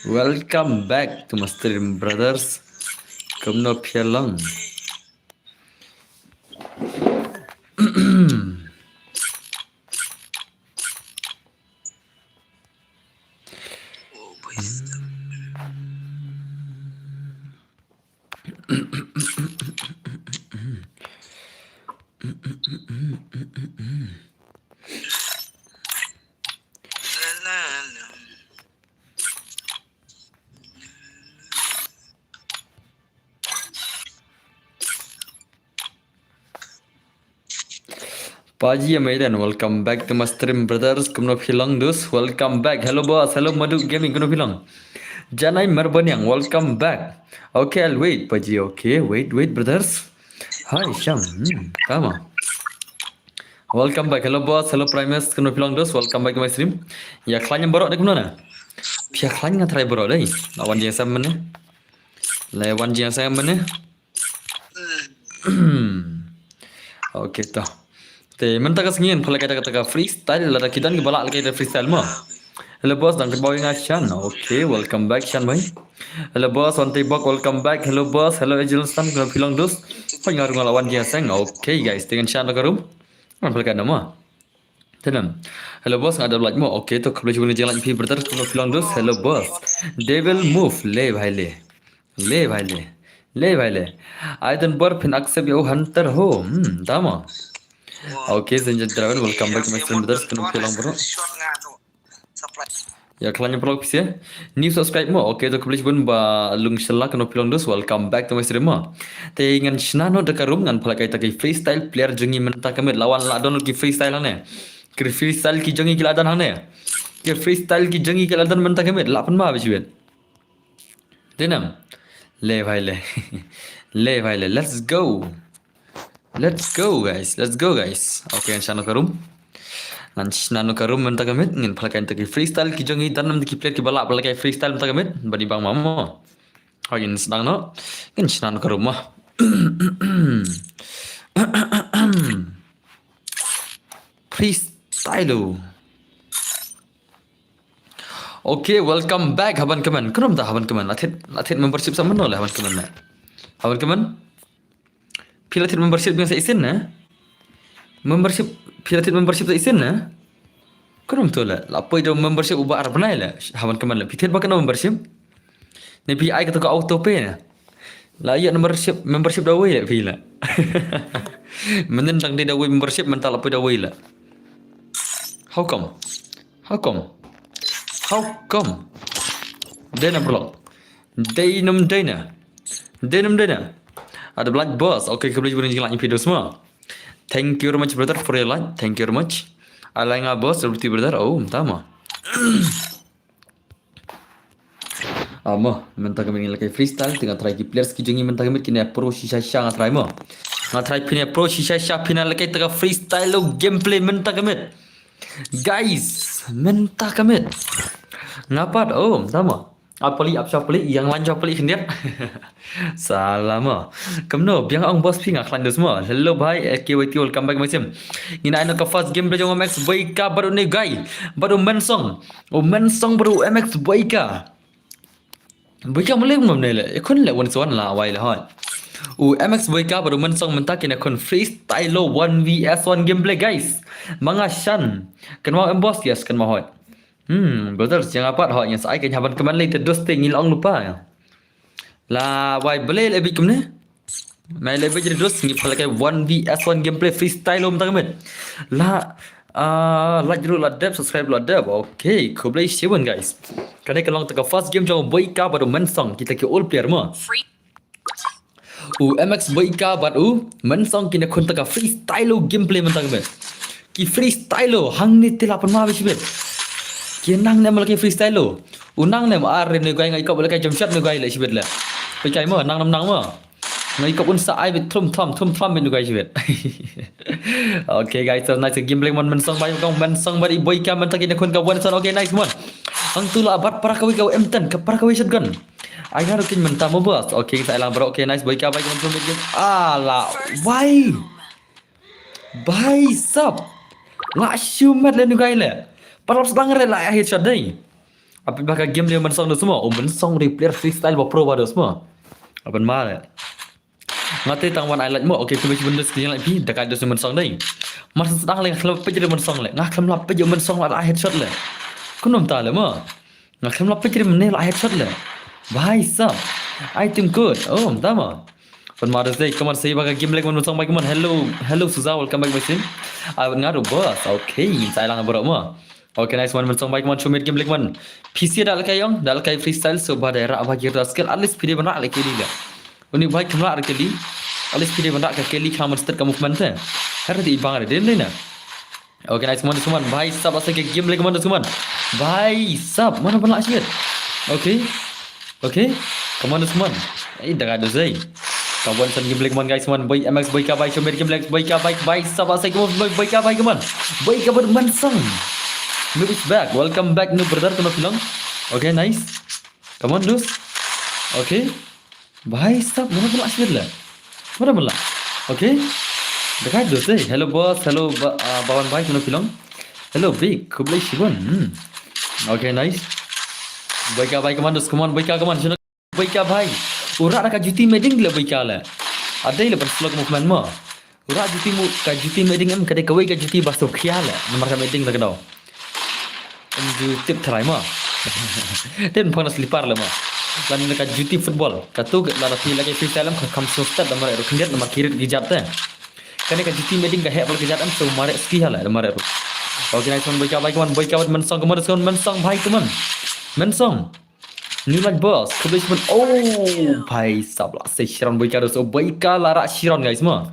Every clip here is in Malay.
Welcome back to my stream, brothers. Come up here long. Paji Amaidan, welcome back to my stream, brothers. Come up here long, dus. Welcome back. Hello, boss. Hello, Madhu Gaming. Come up here long. Janai Marbanyang, welcome back. Okay, I'll wait, Paji. Okay, wait, brothers. Hi, Sham. Come on. Welcome back. Hello, boss. Hello, Primus. Come up here long, dus. Welcome back to my stream. Ya, klan yang borok dek mana? Pihak klan yang try borok deh. Lawan dia sama mana? Lawan dia sama mana? Okay, toh. Te mentaka singin phala kata freestyle la kidan ke balak kita freestyle mo. Hello boss dan kebawa dengan Shan. Okay, welcome back Shan bhai. Hello boss, Wanti Bok, welcome back. Hello boss, hello Angel Stan kena bilang dus. Pengar ngelawan dia sang. Okay guys, dengan Shan ke room. Mana phala nama? Tenang. Hello boss, ada like mo. Okay, to kalau cuba jalan pi brother kena bilang dus. Hello boss. Devil move le bhai le. Le bhai le. Le bhai le. I don't burp in accept you hunter ho. Tama. Okay, Zenja Dragon, welcome back to my stream, brothers. Kena bilang bro. Ya kalian pelok sih. New subscribe mo. Okay, to kebeli pun ba lung sela kena bilang dus. Welcome back to my stream mo. Te ngan snano dekat room ngan pala kita freestyle player jengi mentah kami lawan la don ki freestyle ne. Ki freestyle ki jengi ki ladan ne. Ki freestyle ki jengi ki ladan mentah kami lapan ma habis ben. Denam. Le bhai le. Le bhai le. Let's go. Let's go guys. Okay, nano karum. Nano karum mentah kamit ngin palakai taki freestyle ki jongi tanam ki player ki balak palakai freestyle mentah kamit bani bang mamo. Hagin sedang no. Ngin nano karum mah. Freestyle. Okay, welcome back haban kaman. Kenapa tak haban kaman? Latih membership sama no lah haban kaman na. Haban kaman? Pilatit membership dengan saya isin na. Pilatit membership saya isin na. Kenapa betul lah? Apa itu membership ubah arah benai lah. Hawan keman lah. Pitit bakal membership. Ni PI kata kau auto pay na. Lah iya membership dah way lah pila. Menentang dia dah way membership mental apa dah way lah. How come? Dena bro. Denum dena. Ada black boss. Okay, kembali jumpa dengan video semua. Thank you very much brother for your like. Thank you very much. Alai nga boss seperti brother. Oh, tama. Amo, mentah kami lagi freestyle dengan try ki players ki jengi mentah kami kini pro shisha sha ngatry mo. Ngatry pini pro shisha sha final lagi tengah freestyle lo gameplay mentah kami. Guys, mentah kami. Ngapat? Oh, tama. Apali yang lanjut apali hendak. Salam ah. Kamno biang ang boss ping aklan semua. Hello bhai, KYT welcome back macam. Ina ino ka first game belajar MX Boyka baru ni guy. Baru mensong. Oh mensong baru MX Boyka. Boyka mulai mamnele. Ikon le wan swan la awai la hon. MX Boyka baru mensong mentak kena kon freestyle 1vs1 gameplay guys. Mga shan. Kenapa boss yes kan mahot. Brothers jangan apa hak yang saya kan haban keman lagi terus ngilong lupa ya. La why boleh lebih kemana? Mai lebih jadi terus ngi pakai 1vs1 gameplay freestyle om takamit. La like dulu la dep subscribe la dep. Okay, kau boleh siapa guys. Karena kalau kita first game jangan Boyka baru mensong kita ke all player mah. MX Boyka baru mensong kena kon taka freestyle gameplay mentakit. Ki freestyle hang ni tilapan mah habis bet. Kinang nem lagi freestyle lo. Unang nem are ni gai ngai kau boleh kai jamshat ni gai le sibet la. Pai kai mo nang mo. Ngai kau pun sa ai bit thum ni gai sibet. Okay guys, so nice gameplay mon mensong bai kau mensong bari Boyka mentak ini kon kau one son. Okay nice mon. Ang tula abat para kau M10 ke para kau shotgun. Ai haru kin mentah mo boss. Okay kita elang bro. Okay nice Boyka bai kon game. Ala why? Bai sap. La shumat le ni gai le. Parap sedang rela headshot deh. Apa bakal game dia mensong tu semua. Oh mensong dari player freestyle pro pada semua. Apa mal. Ngati tang wan highlight mo. Okay, kubi benda sekian lagi dekat dia mensong dai. Masa sedang lagi kelap je mensong le. Ngah kelap lap je mensong la headshot le. Kunum ta le mo. Ngah kelap lap je menel la headshot le. Bhai sab. Item good. Oh, tama. But Mother's Day, come on, say baga game like one song back man. Hello Suza, welcome back my sim. I would ngaru boss. Okay, saya lang bro mo. Okay, nice one song back man. Show me game like one. PC dal kay yong, dal kay freestyle so ba daerah aba kira skill at least video bana like kili ga. Uni baik kamla ar kili. At least video bana ka kili khaman start ka movement hai. Har di bang ar den na. Okay, nice one suman. Bhai sab asa ke game like man suman. Bhai sab mana bana shit. Okay. Okay. Come on suman. Dah ada zai. Kawan san game like man guys man boy MX boy ka bhai show me game like boy ka bhai sab asa ke boy ka bhai kaman. Boy ka bermansang. Maybe it's back. Welcome back new brother to film. Okay, nice. Come on, Luz. Okay. Bhai sab mana pula asir lah. Mana pula? Okay. Dekat Luz eh. Hello boss. Hello bawan bhai to film. Hello big. Kublai Shivan. Okay, nice. Boy ka bhai come on Luz. Come on boy ka come on. Boy ka bhai. Urat nak juti meding gila boy ka lah. Ada le slow movement mo. Urat juti mu ka juti meding em kadai kawai ka juti basto khia lah. Nomor ka meding la kadau. Ju tip try ma. Ten panas lipar lah ma. Dan dekat juti football. Katu la rapi lagi freestyle am kam start nomor ero kendiat nomor kirit gijat teh. Kani ka juti meding ka hek bal gijat am so mare ski hala nomor ero. Okay nice one boy ka mensong kemudian mensong bhai teman. Mensong. New like boss. Kemudian oh bhai sabla se shiran boy ka so boy ka lara shiran guys ma.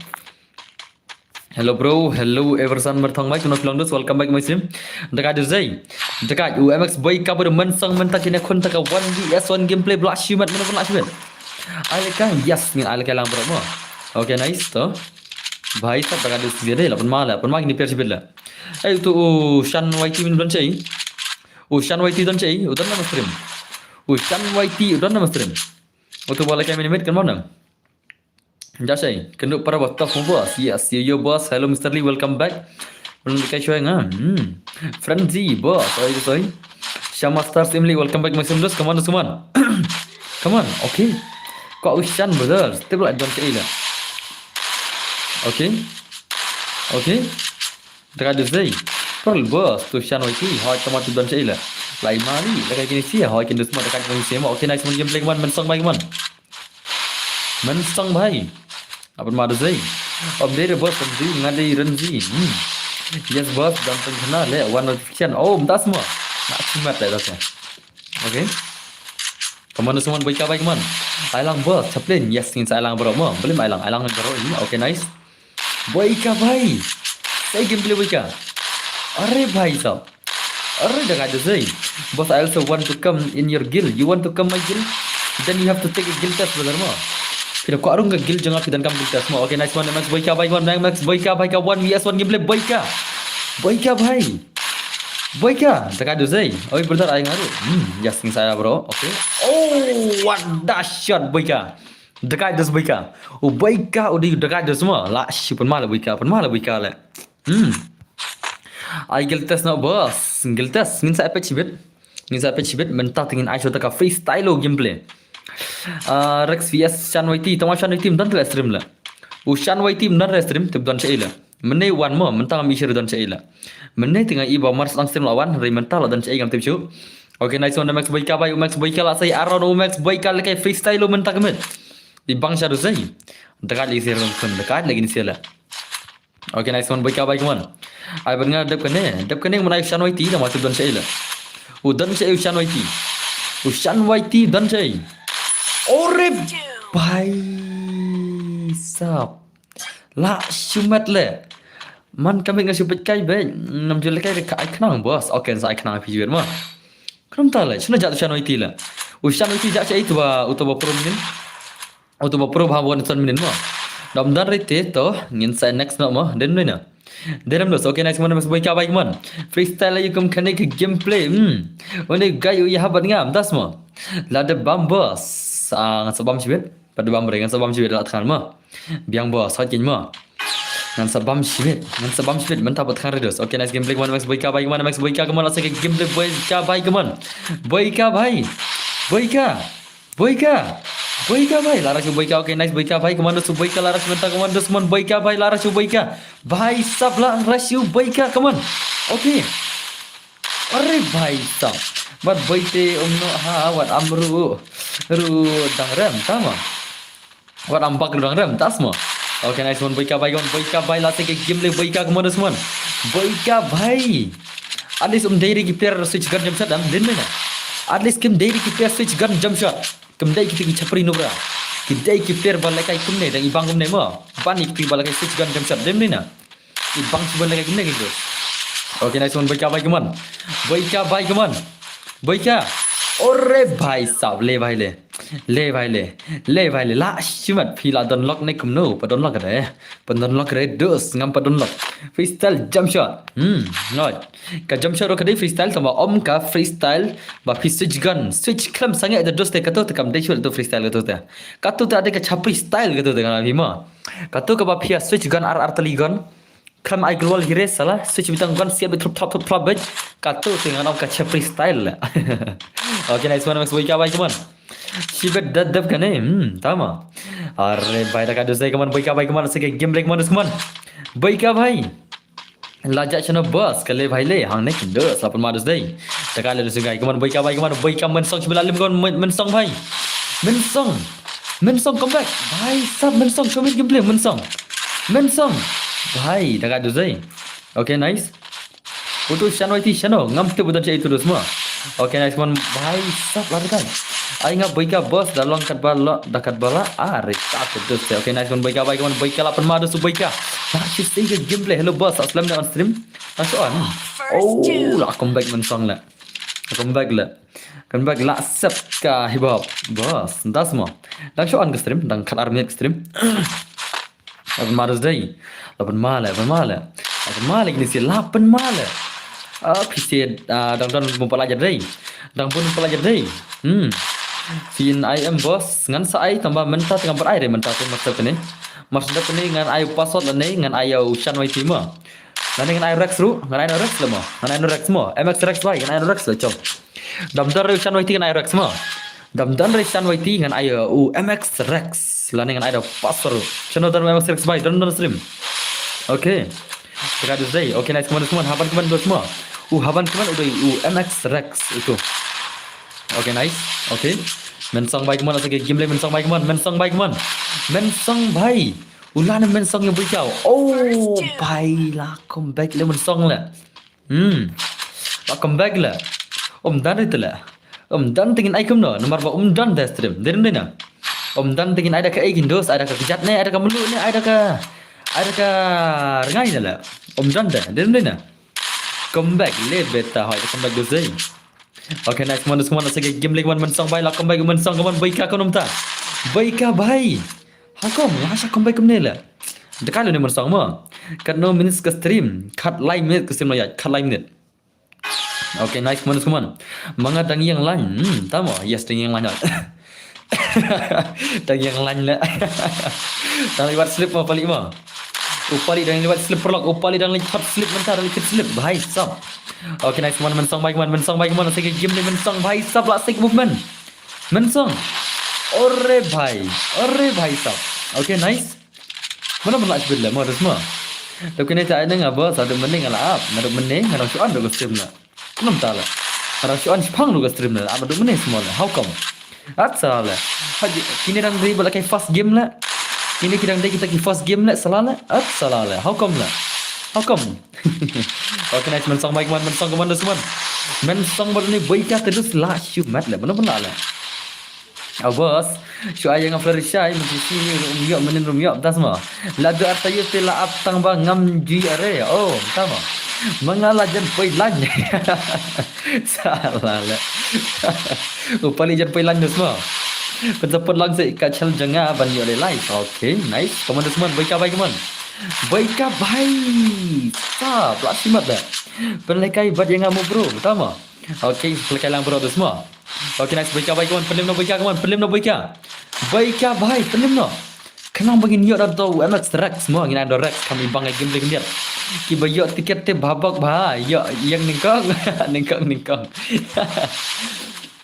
Hello bro, hello everyone berthong mai kuno film dus welcome back my sim. Dekat Zai. Dekat UMX boy ka ber mensong mentak kini kun taka 1vs1 gameplay blast shimat mana pun shimat. Alika yes ni alika lang bro mo. Okay nice to. Bhai sab dekat dus dia lah pun mala pun mag ni per sibilla. Eh tu Shan YT min don chai. Shan YT don chai udan nama stream. Shan YT udan nama stream. Tu bola kami ni met kan mana? Jasai, kena para bos top boss. Yes, yo boss. Hello Mr. Lee, welcome back. Belum dikai show nga. Frenzy boss. Sorry. Shama Star Simli, welcome back my simless. Come on, come on. Come on. Okay. Kau Ushan brother. Step like don't say lah. Okay. Okay. Dekat Zai. Pearl boss. Tu Shan YT. Hoi kamu tu don't say lah. Lai mari. Dekat gini sih. Hoi kena semua dekat gini sih. Okay, nice one game play one. Mensong bhai one. Mensong bhai. Apa mana Zai? Om dia bos Renzi, ngadai Renzi. Yes bos, dan pengenal le one notification. Oh, entah semua. Nak cimat le dah. Okay. Kamu semua boy ka baik man. Ailang bos, chaplin. Yes, ni saya ailang bro mo. Boleh ailang bro ini. Okay, nice. Boy ka bhai. Saya game play boy ka. Arre bhai sab. Arre dah ada Zai. Boss, I also want to come in your guild. You want to come my guild? Then you have to take a guild test brother mo. Kira kau arung ke guild jangan kita kam guild semua. Okay nice one Max boy ka bhai one Max boy ka 1vs1 gameplay boy ka bhai boy ka dekat Zai. Oi brother ai ngaru. Yes ni saya bro. Okay. Oh what the shot boy ka dekat boy ka. Oh boy ka udah dekat semua. Lah pun malah boy ka lah. Ai guild test no boss. Guild test ngin saya pecibit mentah tingin ai shota ka freestyle gameplay. Rex vs Shan YT. Tama Shan YT mentan tu stream lah. Shan YT mentan stream tu don cai lah. Menai one mo mentang mi share don cai lah. Menai tengah iba mars lang stream lawan hari mental don cai ngam tipsu. Okay nice one Max boy ka bhai Max boy ka lah saya aron Max boy ka lekai freestyle lo mentang kemet. Di bang shadow sai. Dekat lagi share kon dekat lagi ni share lah. Okay nice one boy ka bhai kaman. Ai bernga dep kene menai Shan YT dah mati don cai lah. Don cai Shan YT. Shan YT don cai. Ore bhai sab la shumat le man kami ngasih petkai be nam jole kai ka iknang bos okay sa iknang pijir ma kram ta le chuna jat Shan YT la Shan YT jat chai tuba utoba pro minin utoba pro bhavon son minin ma dam dan rete to ngin sa next no ma den na deram dos okay nice man mas boy ka bhai man freestyle you come kane ke gameplay one guy you have ngam das ma la de bambos sebam sibet pada bam dengan sebam sibet lat kan ma biang bos hot kin ma Ngan sabam Schmidt mentah buat khang redos. Okay, nice gameplay kemana Max Boyka baik kemana Max Boyka kemana lagi gameplay Boyka baik kemana. Boyka baik. Boyka baik laras Boyka. Okay, nice Boyka baik kemana su Boyka laras mentah kemana semua Boyka baik laras Boyka. Baik sabla rasio Boyka kemana. Okay. Arre baik sab. Wat boyte umno ha wat amru ru dang rem tama. Wat ambak ru dang rem tasmo. Okay, nice one Boyka baik lati ke game le Boyka kemana semua. Boyka baik. At least daily ki player switch gun jump shot am din na. At least kim daily ki player switch gun jump shot. Kim dai ki chapri no bra. Ki dai ki player bal kai kum ne dang ibang kum ne mo. Pan ik bal kai switch gun jump shot din na. Ibang bal kai kum ne gitu. Okay, nice one Boyka baik kemana. Boyka. Orre भाई साहब ले भाई ले ला शिमत फिला don lock ne kumno pa don lock re dos ngam pa don lock freestyle jump shot ngot ka jump shot ro ka freestyle sama om ka freestyle ba switch gun switch klam sange da dos te ka to kam de chul to freestyle ka to ta de ka chapri style ka to ka ma ka to ka ba phia switch gun ar tali gun klam ai global hire salah switch bitang gun siap top bet ka to dengan om ka chapri style okay, nice one Max Boyka baik kemana. Sibet dadap kan tama. Arre भाई dah kado saya kemana Boyka baik kemana segi game break mana kemana. Boyka भाई lajak channel bos kale भाई le hang ne kindo sapan madus dai. Takal le sugai kemana Boyka baik kemana Boyka mensong sebelah lim kon mensong भाई. Mensong comeback. भाई सब mensong show me gameplay mensong भाई dah kado saya. Okay, nice. Putus channel ngam tu betul itu semua. Okay, nice one भाई सब lari kan. Ai ngap Boyka bos dalong kat bala are tak terus. Okay, nice one Boyka baik one Boyka 8 madu su Boyka. Nah, you see the gameplay. Hello boss, aslam on stream. Langsung on. Oh, lah comeback mensong lah. Comeback lah sep ka hip hop. Boss, entah semua. Langsung on ke stream, dang kat army ke stream. 8 madu dai. 8 mala ini si 8 mala. PC dang mempelajar dai. Dang pun mempelajar dai. Fin I am boss ngan sa ai tambah mentah tengah berai mentah tu maksud ni ngan ai password ni ngan ai shan wai tima ngan ai rex ru ngan ai rex lemo ngan ai rex mo mx rex wai ngan ai rex le chom dam dar shan wai ti ngan ai rex mo dam dan shan wai ti ngan ai mx rex la ngan ai password channel dar mx rex wai dan stream. Okay, sekali dai. Okay, nice semua haban keman dos semua haban keman udah mx rex itu. Okay, nice. Okay. Mensong baik kemana lagi game play mensong baik kemana. Mensong baik. Ulan mensong yang berjauh. Oh, baik lah comeback le mensong lah. Lah comeback lah. Dan itu lah. Dan tingin ai kemana? Nomor ba dan dah stream. Dari mana? Dan tingin ada ke aikin dos, ada ke kejat ne, ada ke melu ne, ada ke rengai lah. Dan dah. Dari mana? Comeback le beta hai comeback dos dai. Okay, nice semua lagi game lagi mensong baik lah comeback mensong kawan Boyka kau nomta Boyka baik hakom lasa comeback kemana lah dekat lu ni mensong mo kat no minutes ke stream kat live minute ke stream ya kat live minute. Okay, nice semua manga dang yang lain tamo yes dang yang lain dang yang lain lah dang lewat slip mo paling mo upali dang lewat slip perlok upali dang lewat slip mentah dang lewat slip bahai sab. Okay, nice one mensong baik mana segi game ni mensong bahai sab lah segi movement mensong orre bahai sab. Okay, nice mana nak sebelah mau semua tapi ni tak ada ngapa satu mending ala up ngaduk mending ngaduk cuan dulu stream lah belum tahu lah ngaduk cuan sepang dulu stream lah apa dulu mending semua lah how come asal lah kini dang beri balakai fast game lah kini kita first game lah salah lah salah lah how come Okay, nice mensong baik mensong kemana semua mensong baru ni Boyka terus lah shoot mat lah benar lah bos show ayah ngam flourish mesti ni rumiyok dah semua ladu artayu tela aptang ba ngam ji are tama mengalah jan poi lan salah lah upali jan poi lan semua pendapat langsung kat channel jangan ban yo live. Okay, nice kemana semua Boyka baik kemana Boyka baik sab lah simat dah pelekai bad yang ngamu bro pertama. Okay, pelekai lang bro tu semua. Okay, nice Boyka baik kawan pelim no Boyka Boyka baik pelim no Kenang bagin yo atau MX Rex semua ngina do Rex kami bangai game lagi dia. Ki bayo tiket te babak bah yo yang ningkong ningkong.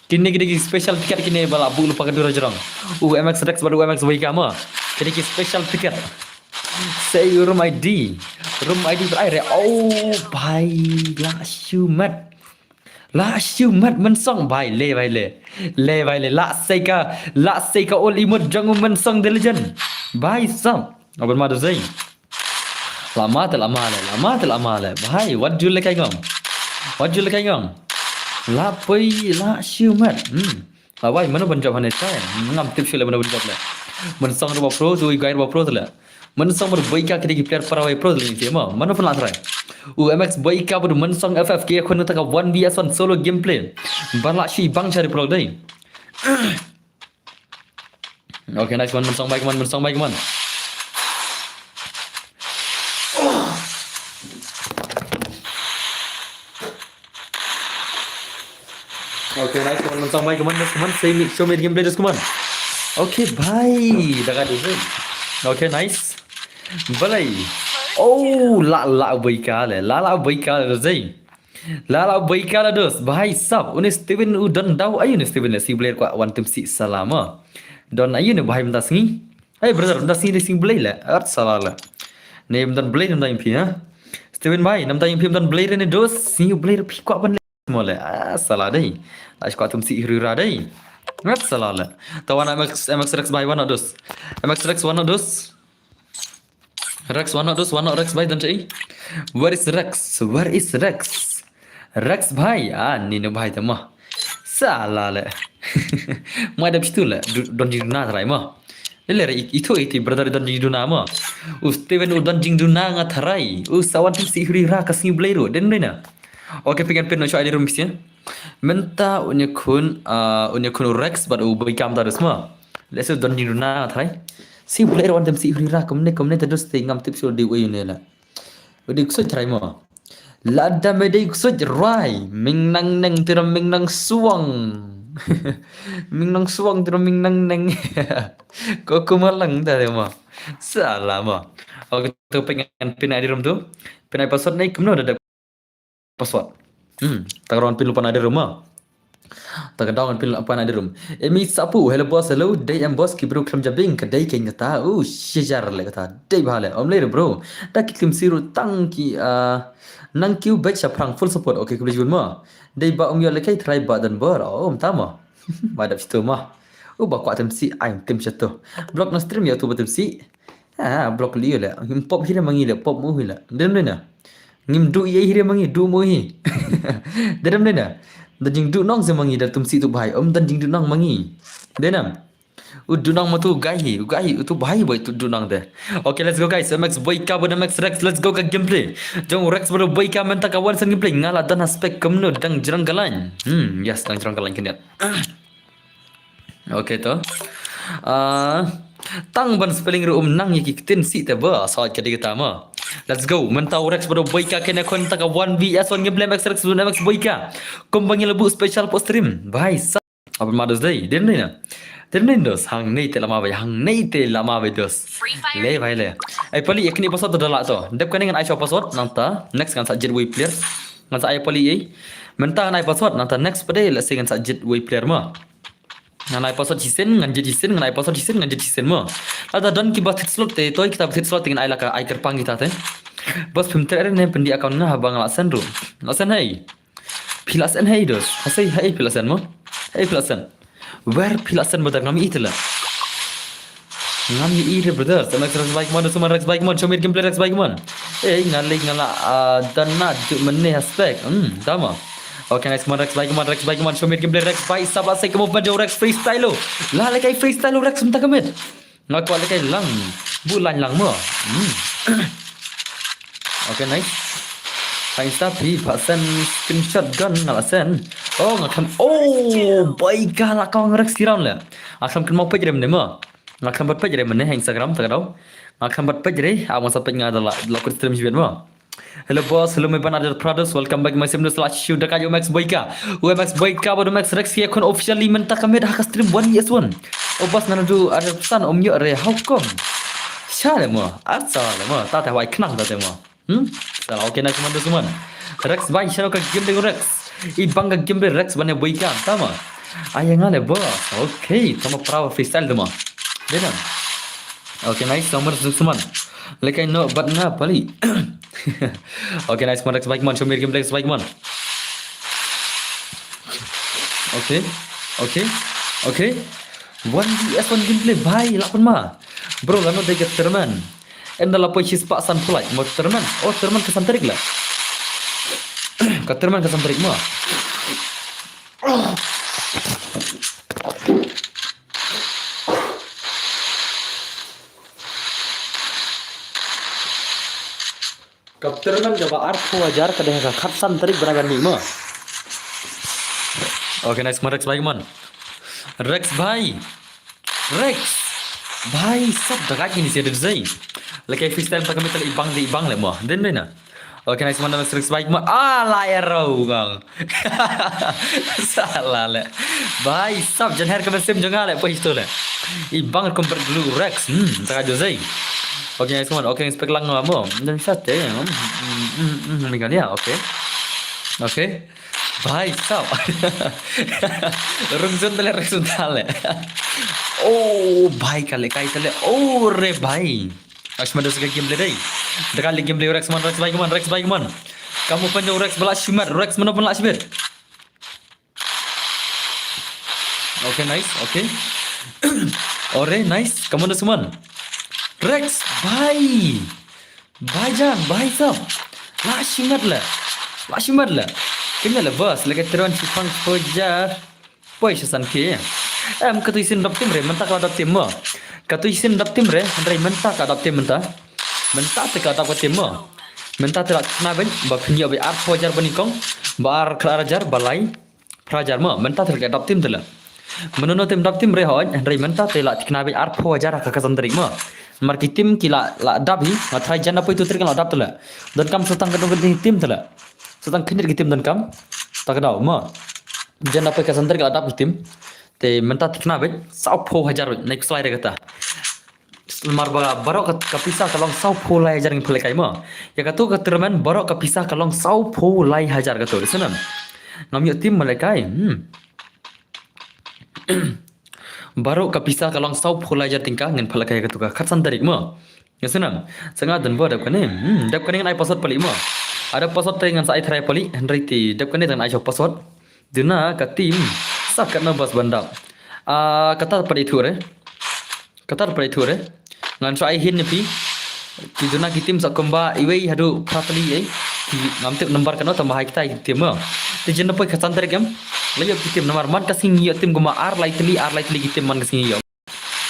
Kini kini special tiket kini bala bu lupa kedua jerong. MX Rex baru MX Wika mah. Kini special tiket. Say room ID. Room ID terakhir. Oh, bhai la shumat men song bhai le la say ka all imut jang men song the legend. Bhai sam. Abang madu zai. Lama le. Bhai, what do you like ngom? La pui la shumat. Bhai, mana ban job hane sai. Ngam tip shile mana ban job le. Men song ro pro tu guide pro tu le. Men song ber boika kedi player para wai pro le ni ma. Mana pun la try. MX boika ber men song FFK kon ta ka 1vs1 solo gameplay. Bala shi bang cari pro dai. Okay, nice one men song baik man. Okay, nice teman sampai teman show me gameplay terus teman. Okay, bye. Dah ada tu. Okay, nice. Balai. Oh, la baika le zai. La baika le dos. Bhai sab. Une Steven udan dau ayu ne Steven si player kwa one team si salama. Don ayu ne bhai mentas ni. Hey brother, mentas ni sing play le. Art salala. Ne mentan play mentan impi ha. Steven bhai, mentan impi mentan play ne dos. Si play pi kwa ban mole salah dai acho que si hirira dai ngat salah la tawan MX Rex by one dos MX Rex one dos Rex one Rex by dan cai where is Rex bhai ni ne bhai tamah salah la mai da pitu la don jiduna trai ma lele itu brother don jiduna ma Steven don jiduna ngatharai sawan si hirira kasni blairu den na. Okay, pengen pin show ID room ya. Menta unya kun Rex bad u bikam ta semua. Let's say don dina thai. Si player one dem si rira komne terus ngam tip show di we ne la. Udi kusut try mo. La da me dei kusut rai. Ming nang tiram ming nang suang. Ming nang suang tiram ming nang neng. Kok kumalang ta mo. Salah mo. Okay, tu pengen pin ID room tu. Pin ID password naik kemno ada password. Tagaron pin lupa ada rumah. Tagadawan pin lupa ada room. Emi sapu hello boss hello day and boss ki bro kram jabing ka day keng ta shijar le kata day bhale omle bro ta ki kim siru tang ki nang kiu batch prang full support okay kubli jun ma day ba yo le kai try ba dan bar tama badap situ mah ba kwa tem si ai tem chato block na stream ya tu batem si block li le pop hire mangi le pop mu hila den na ngim du ye hire mangi du mo hi dedam dena dajing du nong semangi da tumsi tu bhai dajing du nong mangi denam du nong ma tu gahi tu bhai boy tu du nong de. Okay, let's go guys. MX boyka bod MX Rex, let's go ka gameplay jong Rex bod boyka menta ka wan sang gameplay ngala dan aspek kemno dang jerang galan yes dang jerang galan keniat. Okay to tang ban spelling room nang yiki tin si te ba sa ka digita ma. Let's go. Mentau Rex pada boyka kena kontak 1vs1 gameplay MX Rex dan MX boyka. Kumbang lebu special post stream. Bhai sa. Apa mados day? Den dos hang nei te lama bai dos. Le bhai le. Ai pali ekni password dala to. Dep kan dengan ai password nanta next kan sa jetway player. Ngan sa ai pali ai. Mentang ai password nanta next pada le sing kan sa jetway player ma. Ngan ai password cisen ngan jet cisen ngan ai password cisen ngan jet cisen ma. Ada don ki bat slot te toy kita bat slot dengan ai laka ai kerpang kita te. Bos pemter ne pendi account ngah bang lasan ru. Lasan hai. Pilasan hai dos. Asai hai pilasan mo. Hai pilasan. Where pilasan badar ngami itla. Ngami ire brother. Sama Rex bike mon sama Rex bike mon chomir gameplay Rex bike mon. Ngala danna menne aspect. Tama. Okay, nice man Rex bike mon chomir gameplay Rex bike sabla sai kemo pada Rex freestyle lo. La lekai freestyle lo Rex menta kamit. Ngak kwa lekai lang. Bulan lang mo. Okay, nice. Insta pi pasen screenshot gun ngalasen. Ngakam baikah lah kau Rex kiram le. Ngakam kan mau page rem nema. Ngakam bat page rem ne Instagram tagadaw. Ngakam bat page re amon sa page ngada la stream jiben mo. Hello boss, hello my banana brothers, welcome back my simple slash shoot da kayo Max Boyka. MX Boyka bodo Max Rex ya kon officially menta kami dah ka stream 1vs1. Boss nana du ada pesan om yo re how come? Archa le mo. Archa le mo. Ta ta wai khnang ta te mo. Salah oke nice teman-teman. Rex baik channel ke game dengan Rex. Ibang ke game Rex banyak boykan tama. Ayang ale bos. Oke, tama prawa freestyle tama. Denam. Oke nice nomor teman. Lekai no but na pali. Oke nice man Rex baik man show me game Rex baik man. Oke. Oke. 1vs1 gameplay bhai lakon ma. Bro lano dekat teman. Enda la pois pak san pulai mo teman. Oh teman kesan tarik lah. Ka teman kesan tarik mo. Ka teman jaba arpo ajar ka deha ka khatsan tarik beragan ni mo. Oke nice man Rex baik man. Rex bhai. Rex. Bhai sab daga kini sih ada zai. Lekai freestyle tak kami tali ibang le mo. Den na. Oke nice man Rex baik man. Layar rau kang. Salah le. Bhai sab jangan kami sim jangan le pahis tu le. Ibang kompet dulu Rex. Tak ada zai. Oke nice man. Oke inspek lang mo. Dan sate. Minggal ya. Oke. Bhai sab. Rungsun tale. Oh, bhai kale kai tale. Oh re bhai. Asmada suka game play dai. Dekali game play Rex baik man. Kamu panjang Rex balak shimat. Rex mana pun lak shimat. Oke nice. Ore nice. Kamu dah seman. Rex bhai. Bhai sab. Lak shimat lah. Kena lah bos. Lagi teruan sifang pojar. Poi susan ke. Katu isin dap tim re. Mentah kau dap tim mo. Katu isin dap tim re. Andai mentah kau dap tim mentah. Mentah te kau dap tim mo. Mentah te lak kena ben. Ba punya be art pojar benikong. Ba karajar balai. Prajar mo. Mentah te kau dap tim te lah. Menono tim dap tim re hoj. Andai mentah te lak kena be art pojar kakasan terik mo. Marki tim kila lak dap hi. Matrai jana po itu terik lak dap te lah. Dan kam setang kedong tim te lah. Setang kenir gitim dan kam tak kenal ma jangan apa kesan terik ada gitim te mentah tikna bet sau po hajar naik slide kata mar barok kapisah kalong sau po lai hajar ngpele kai ma ya katu keterman barok kapisah kalong sau po lai hajar katu senam ngam tim malekai barok kapisah kalong sau po lai hajar tingkah ngan pele kai katu ka khatsan terik ma ya senam sangat dan bodap kane dap kane ai pasot pali ma ada password dengan saya try pali Henry ti dap kene dengan ajo password dina ka tim sak kana bas bandap kata pada itu re ngan try hin pi ti dina ki tim sak komba iwei hadu pratali ki ngamte nomor kana tambah kita tim ma ti jenna poi khasan tere gam layo ki tim nomor man kasing yo tim guma ar lai tli ki tim man kasing yo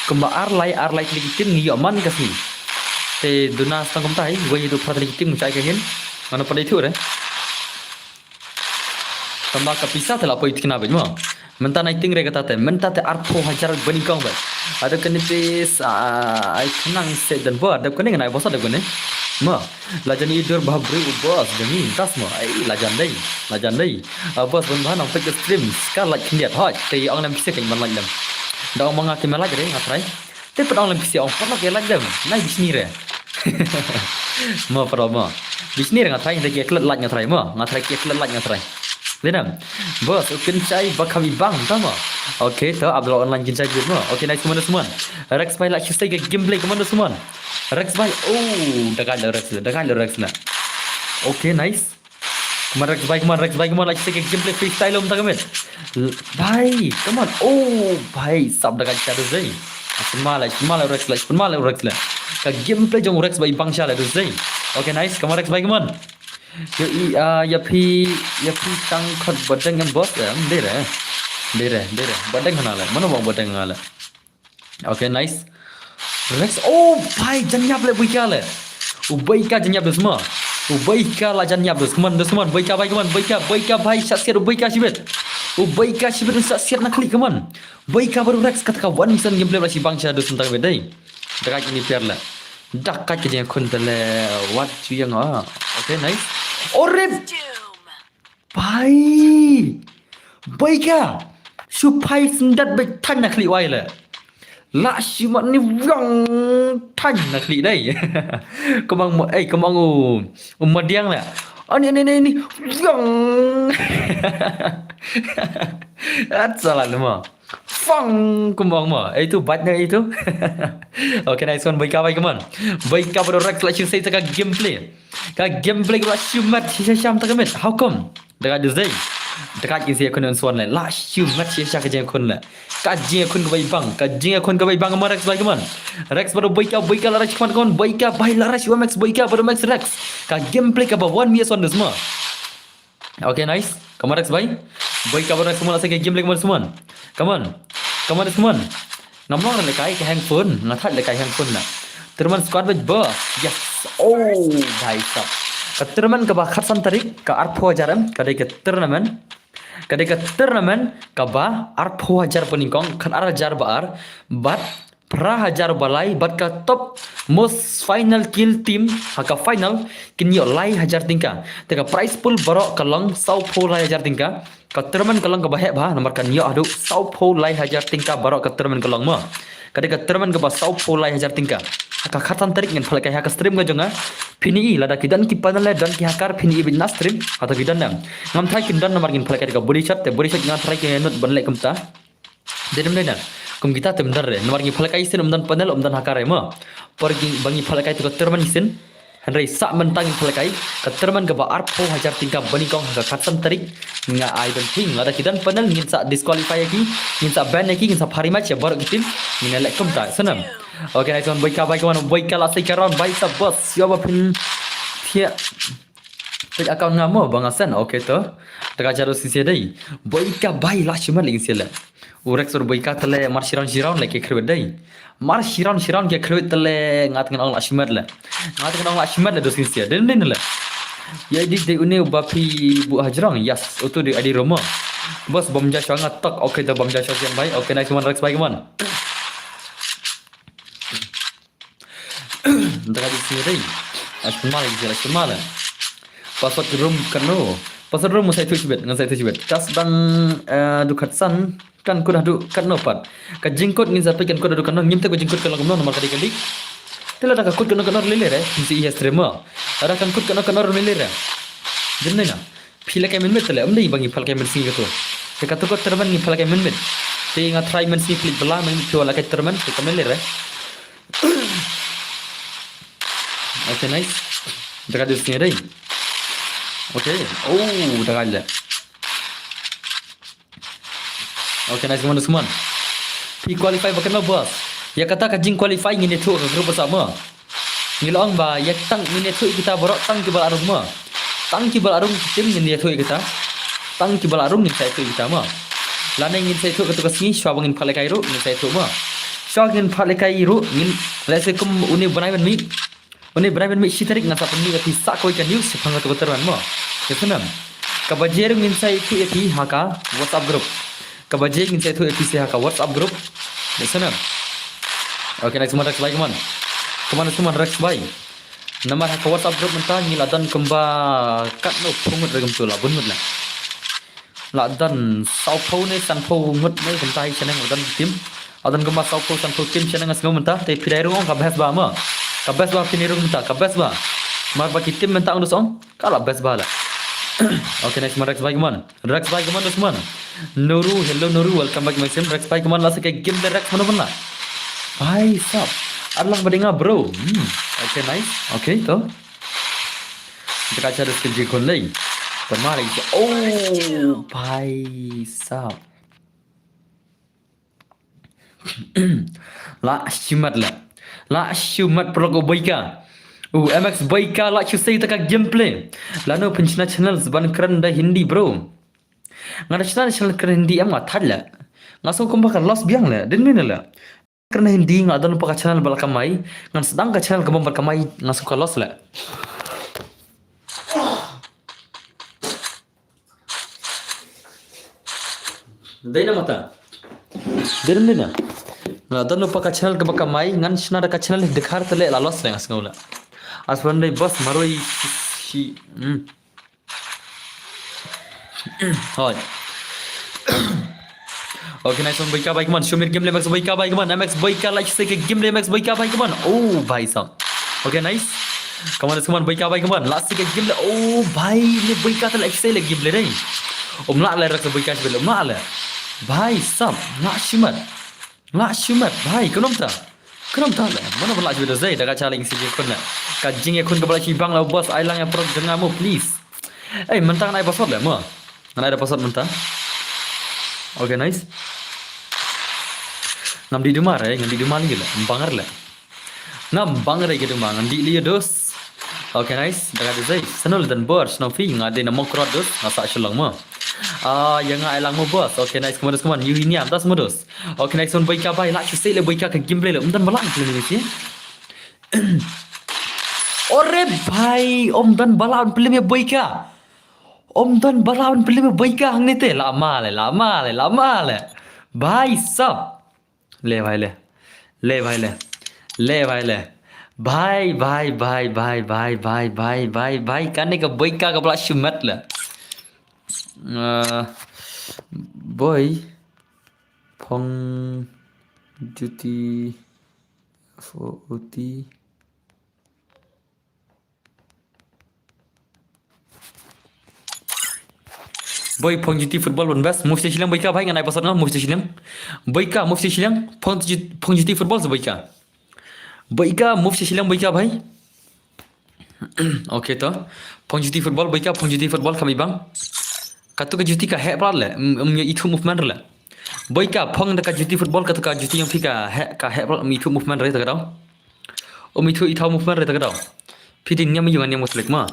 komba ar lai tli ki tim yo man kasing te duna stang komtai wei hadu pratali ki tim chai ka hin mana pada itu re tambah kapisah telah poin kena baju mentah naik tinggi kata te mentah te arpo hajar benikong ba ada kene pes ai kenang set dan buat ada kene ngai bos ada kene ma lajan idur babri bos demi tas ma ai lajan dai bos ban ban pe stream skal lak kniat hot te ong lam pise kan ban lak lam da ong manga ke melak re ngatrai te pedang lam pise ong panak ke lak lam nai bisni re ma promo bisni re ngatrai de ke klet lak ngatrai ma ngatrai ke klet lak ngatrai denam bos ukin cai bakami bang tama oke to Abdul online kincai good ma oke nice semua Rex bai lak kisai ke gameplay kemana semua Rex bai oh dekat Rex na oke nice Rex bai lak kisai ke gameplay freestyle om tagamet bai come on oh bai sab dekat cara zai Semala Rex la ka gameplay jong Rex bai bang shala tu zai oke nice come on Rex bai come on yo ya pi tang khot badang ngam bos dere badang hala mana bang badang hala okay nice Rex oh bhai janyap le buika le ubaika janyap semua ubaika la janyap keman semua baika bhai saksiat ubaika sibet saksiat nak klik keman baika baru Rex kata one mission gameplay la si bangsa do sentang bedai dekat ini piar la dakat ke jeng kun tele what you yang okay nice orep bhai baika supai sendat be tan nak klik wai le lạ siêu mà ni vang thanh là khỉ đây có bằng một ấy có bằng mà điang nè ini vang salah nama fang kembang mah itu batnya itu okay nice one baik kawan baik pada Rex lah saya tak gameplay lah cuma siapa tak gamet how come dekat Disney dekat isi akun suan lah cuma siapa kerja akun lah kaji akun kebaik bang sama Rex baik kawan Rex pada baik lah Rex kawan baik lah Rex Max baik pada Max Rex gameplay ke bawah one on semua okay nice kamu Rex baik pada Rex semua lah saya gameplay kamu semua come on semua ngomong lekai ke handphone ngatat lekai handphone lah teman squad with boss yes oh bhai sab teman ke bah khatsan tarik ke arpo jaram kadai ke tournament ke bah arpo jar peningkong kan ar jar baar bat pra hajar balai bat ka top most final kill team haka final kinyo lai hajar tingka teka prize pool barok kalong sau po lai hajar tingka ka terman kalong ka bahek bah nomor kan yo adu sau po lai hajar tingka barok ka terman kalong ma kadai ka terman ka ba sau po lai hajar tingka haka khatan tarik ngin phalai haka stream ga jonga pini lada kidan ki panale dan ki hakar pini bin na stream atau kidan nam ngam thai kin dan nomor ngin phalai ka body shot ngam thai ki not banle kumta dedem na kum kita temdar re nomor ngi phalai sin umdan panel umdan hakar ma pergi bangi phalai to terman sin Henry sak mentang phalai ka terman ka ba arpo hajar tingka bani kong ka khatan tarik nga I don't think lada kidan panel ngin sa disqualify ki ngin sa ban ki ngin sa phari match ya bar kitim ngin lek kumta sanam okay nice one baik kawan baik lah saya karon baik sa boss siapa pun dia pet account ngamo bang Asen okay to dekat jaro sisi dai baik lah cuma lagi sila Rex or baik tele mar shiran lek khirwet dai mar shiran ke khirwet tele ngat ngan Allah shimad la dos sisi den la ya di de une bapi bu hajrang yes itu di adi romo bos bomja shanga tak okay to bomja shang baik okay nice one Rex baik man dekat di sini dai ashmal password room saya tu cibet ngan saya tu cibet tas bang dukat san kan ku dah duk kan nopat ka jingkot ngin sampai kan ku dah duk kan ngim te ku jingkot kalau nomor kali tela dah ka kut kan lele re si iya streamer ada kan kut kan lele re jenne na phila kai men tele amdei bangi phal kai men singi to te ka to ko terban ni phal kai men te nga try men si flik bala men piola kai terban te ka men le okay nice dekat di sini dai okay oh dekat le okay nice semua pi qualify bakal bos ya kata ka jing qualify ngine thu ka grup bersama ngilong ba ya tang ngine thu kita borok tang kibal arung tim ngine thu kita tang kibal arung ngine thu kita ma lana ngine thu ka sini shwa bangin phale kai ru ngine thu ma shwa ngine phale kai ru ngin lese kum uni banai ben mi shitarik ngasa peni ka sa koi ka news phanga to terban ma kesenam ka bajer ngin thu eti haka WhatsApp group ka bajer ngin thu eti se haka WhatsApp group kesenam okay next Rex baik kemana semua Rex baik nomor haka WhatsApp group mentah ngiladan kemba kat no pungut regam tu la bunut la ladan sau pau ne san pau ngut ne kentai senang ladan tim adan kemba sau pau san pau tim senang asngau mentah te pidai rong ka bes ba ma ka bes ba pini rong mentah ka bes ba mar ba tim mentah undu song kala bes ba la okay next Rex baik semua Nuru hello Nuru welcome back my sim Rex baik la se game de Rex mana Bhai sab adlang badinga bro okay nice okay to dekat cara skill jikon lagi kemarin oh bhai sab la shumat progo baika MX baika la chusai taka gameplay lano penchina channel seban keren da Hindi bro ngada channel keren Hindi am ngatalla ngaso kumbaka loss biang la den minala karena Hindi nggak ada lupa channel balkamai ngan sedang ke channel kebom balkamai nggak suka los lah Dena mata Dena nggak ada lupa ke channel kebakamai ngan senada ke channel dekhar tele la los lah nggak sekolah asbandai bos maroi si Hoi Okay, nice one Boyka भाई, come on. Show me game MX Boyka भाई, come on. MX Boyka like से के game MX Boyka भाई, come on. Oh भाई साहब. Okay, nice. Come on Boyka भाई, come on. Last से के game oh भाई ले Boyka तो like से ले game ले रही. Nak le rasa Boyka sebelum nak le. भाई साहब, nak shimat. भाई, kenapa tak le? Mana pula sebelum Zai dah kacau lagi sikit kon le. Kajing kon ke belakang bang lah bos, ai lang yang perut dengamu please. Eh, mentang naik password le mo. Mana ada password mentang? Okay, nice. Nam di rumah re, ngam di rumah lagi le, bangar le. Nam bangar lagi rumah, ngam di liya dos. Okay, nice. Dah ada Zai. Senol dan bos, no fee ngade nama krot dos, ngasa shulang mo. Yang ai lang mo bos. Okay, nice. Come on. You ini am tas mo dos. Okay, nice one Boyka bhai, nak say le Boyka ke gameplay le. Umdan balak play ni sih. Ore bhai, umdan balak play me Boyka. Omdan balawan beli में बैका हंगने ते lama le भाई सब ले भाई भाई करने का बैका का बड़ा शुमत ले boy phong duty for OT boy phong duty football one best mufti silang Boyka bhai nganai pasal ngam mufti silang Boyka mufti silang phong duty football se Boyka mufti silang Boyka bhai okay to phong duty football kami bang katu ka duty ka he pral le itu movement le Boyka phong da ka duty football katu ka duty yang fika he pral itu movement re ta ka daw itu movement re ta ka daw pidin nyam yung anyam muslik ma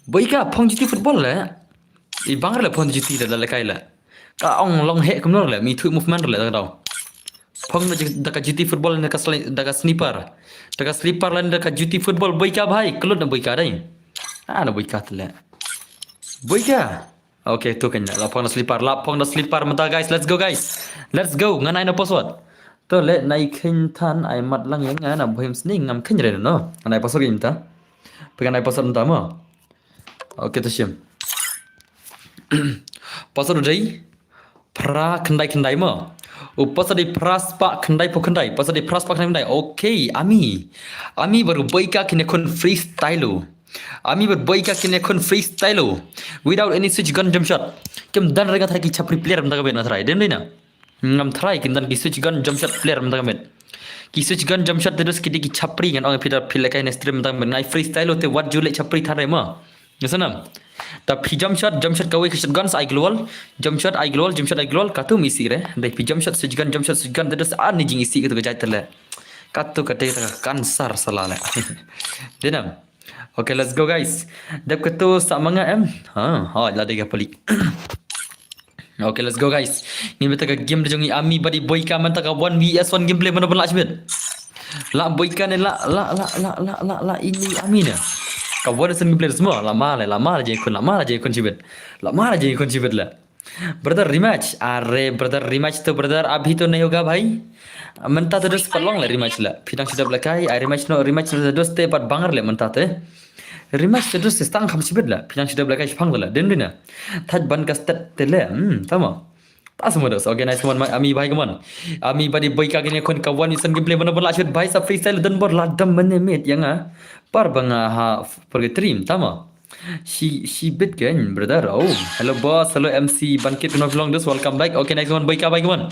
Boyka phong duty football le Ibang le phong duty da lekai le ka ong long he kumno le mi thu movement le da phong da ka duty football da ka sleeper le da ka duty football Boyka bhai klot na Boyka dai na Boyka le Boyka okay tu kan la phong da sleeper mata guys let's go nganai no password to le nai khin than ai mat lang yang na bhim sning ngam khin re no nai password im ta pegan nai password ta mo okay to sim pasal dari pra kendai mo pasal di praspa kendai okay ami baru Boyka kini kon freestyle without any switch gun jump shot kem dan rega thai ki chapri player mta kabet na thrai den na ngam thrai kin dan ki switch gun jump shot player mta kabet ki switch gun jump shot terus ki chapri ngan ong pita kai ne stream mta kabet ngai freestyle te what jule chapri thare mo yasanam tapi jump shot kawai ke shotgun ai global katu misi re dai pi jump shot switch gun terus ni jing isi gitu gajai tele katu kate kansar salale denam okay let's go guys dap katu samanga em la dega pali okay let's go guys ni beta ka game de jongi ami badi Boyka manta ka 1vs1 gameplay mana pun la Boyka ne la ini ami na Kawan sen gameplay semua lama lah je kon cibet lah brother rematch तो brother अभी तो नहीं होगा भाई menta terus pelong le rematch la pidang sudah belakai rematch terus te pat bangar le menta te rematch terus stang kham cibet la pidang sudah belakai phang la den dina thaj ban ka stat te le tama pas semua dos okay nice one ami bhai kawan ami badi Boyka gini kon kawan sen gameplay mana bola shoot bhai sa freestyle dan bor ladam menit yang par banga ha pergi trim tama she bit kan brother hello boss hello MC Bankit no vlog this welcome back okay next one Boyka bhai kawan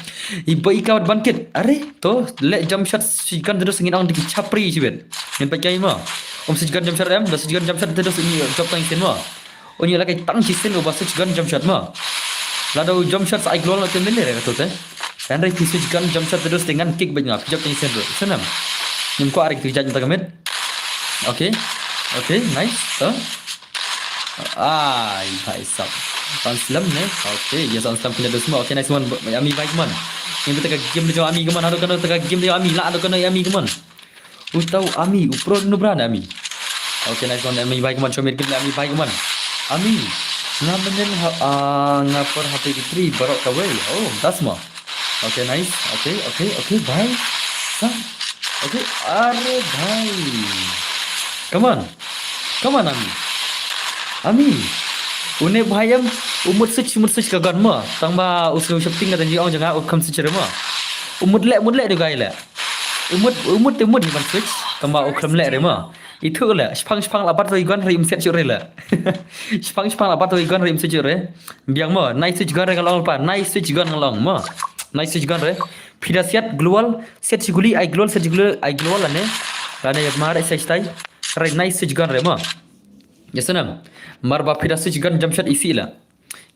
Boyka Bankit are to let jump shot si kan terus ngin ang di chapri sibet ngin pakai ma si kan jump shot si kan jump shot terus ini job tang sen ma oni la kai tang si sen si kan jump shot ma Lado jump shot ai glol na temele re to te Henry switch gun jump shot terus dengan kick banyak job tang sen senam nim ko arik tu jaj ta gamet okay nice to bhai sab Anslam ne okay yes Anslam punya semua okay nice one ami bhai man ini kita game dia ami keman ada kena teka game dia ami la ada kena ami keman utau ami upro no brand ami okay nice one ami bhai keman show me game ami bhai keman ami ngamenen ngapor HP3 barok kawai that's more okay nice okay bhai sam okay are bhai come on ami Une bahayam umut such ka gan ma. Tang ba usul shopping ka tanji ong janga ukam such rema. Umut le de gai le. Umut di man such tang ba ukam le rema. Itu le spang lapat tu ikan rim set cure le. Spang lapat tu ikan rim set cure. Biang ma nice such gan re kalong pa. Nice such gan kalong ma. Nice such gan re. Pida set global set siguli ai global ane. Lane yak mare sai stai. Right nice such gan re ma. Ya senang. Marba pida switch gun jump shot isi lah.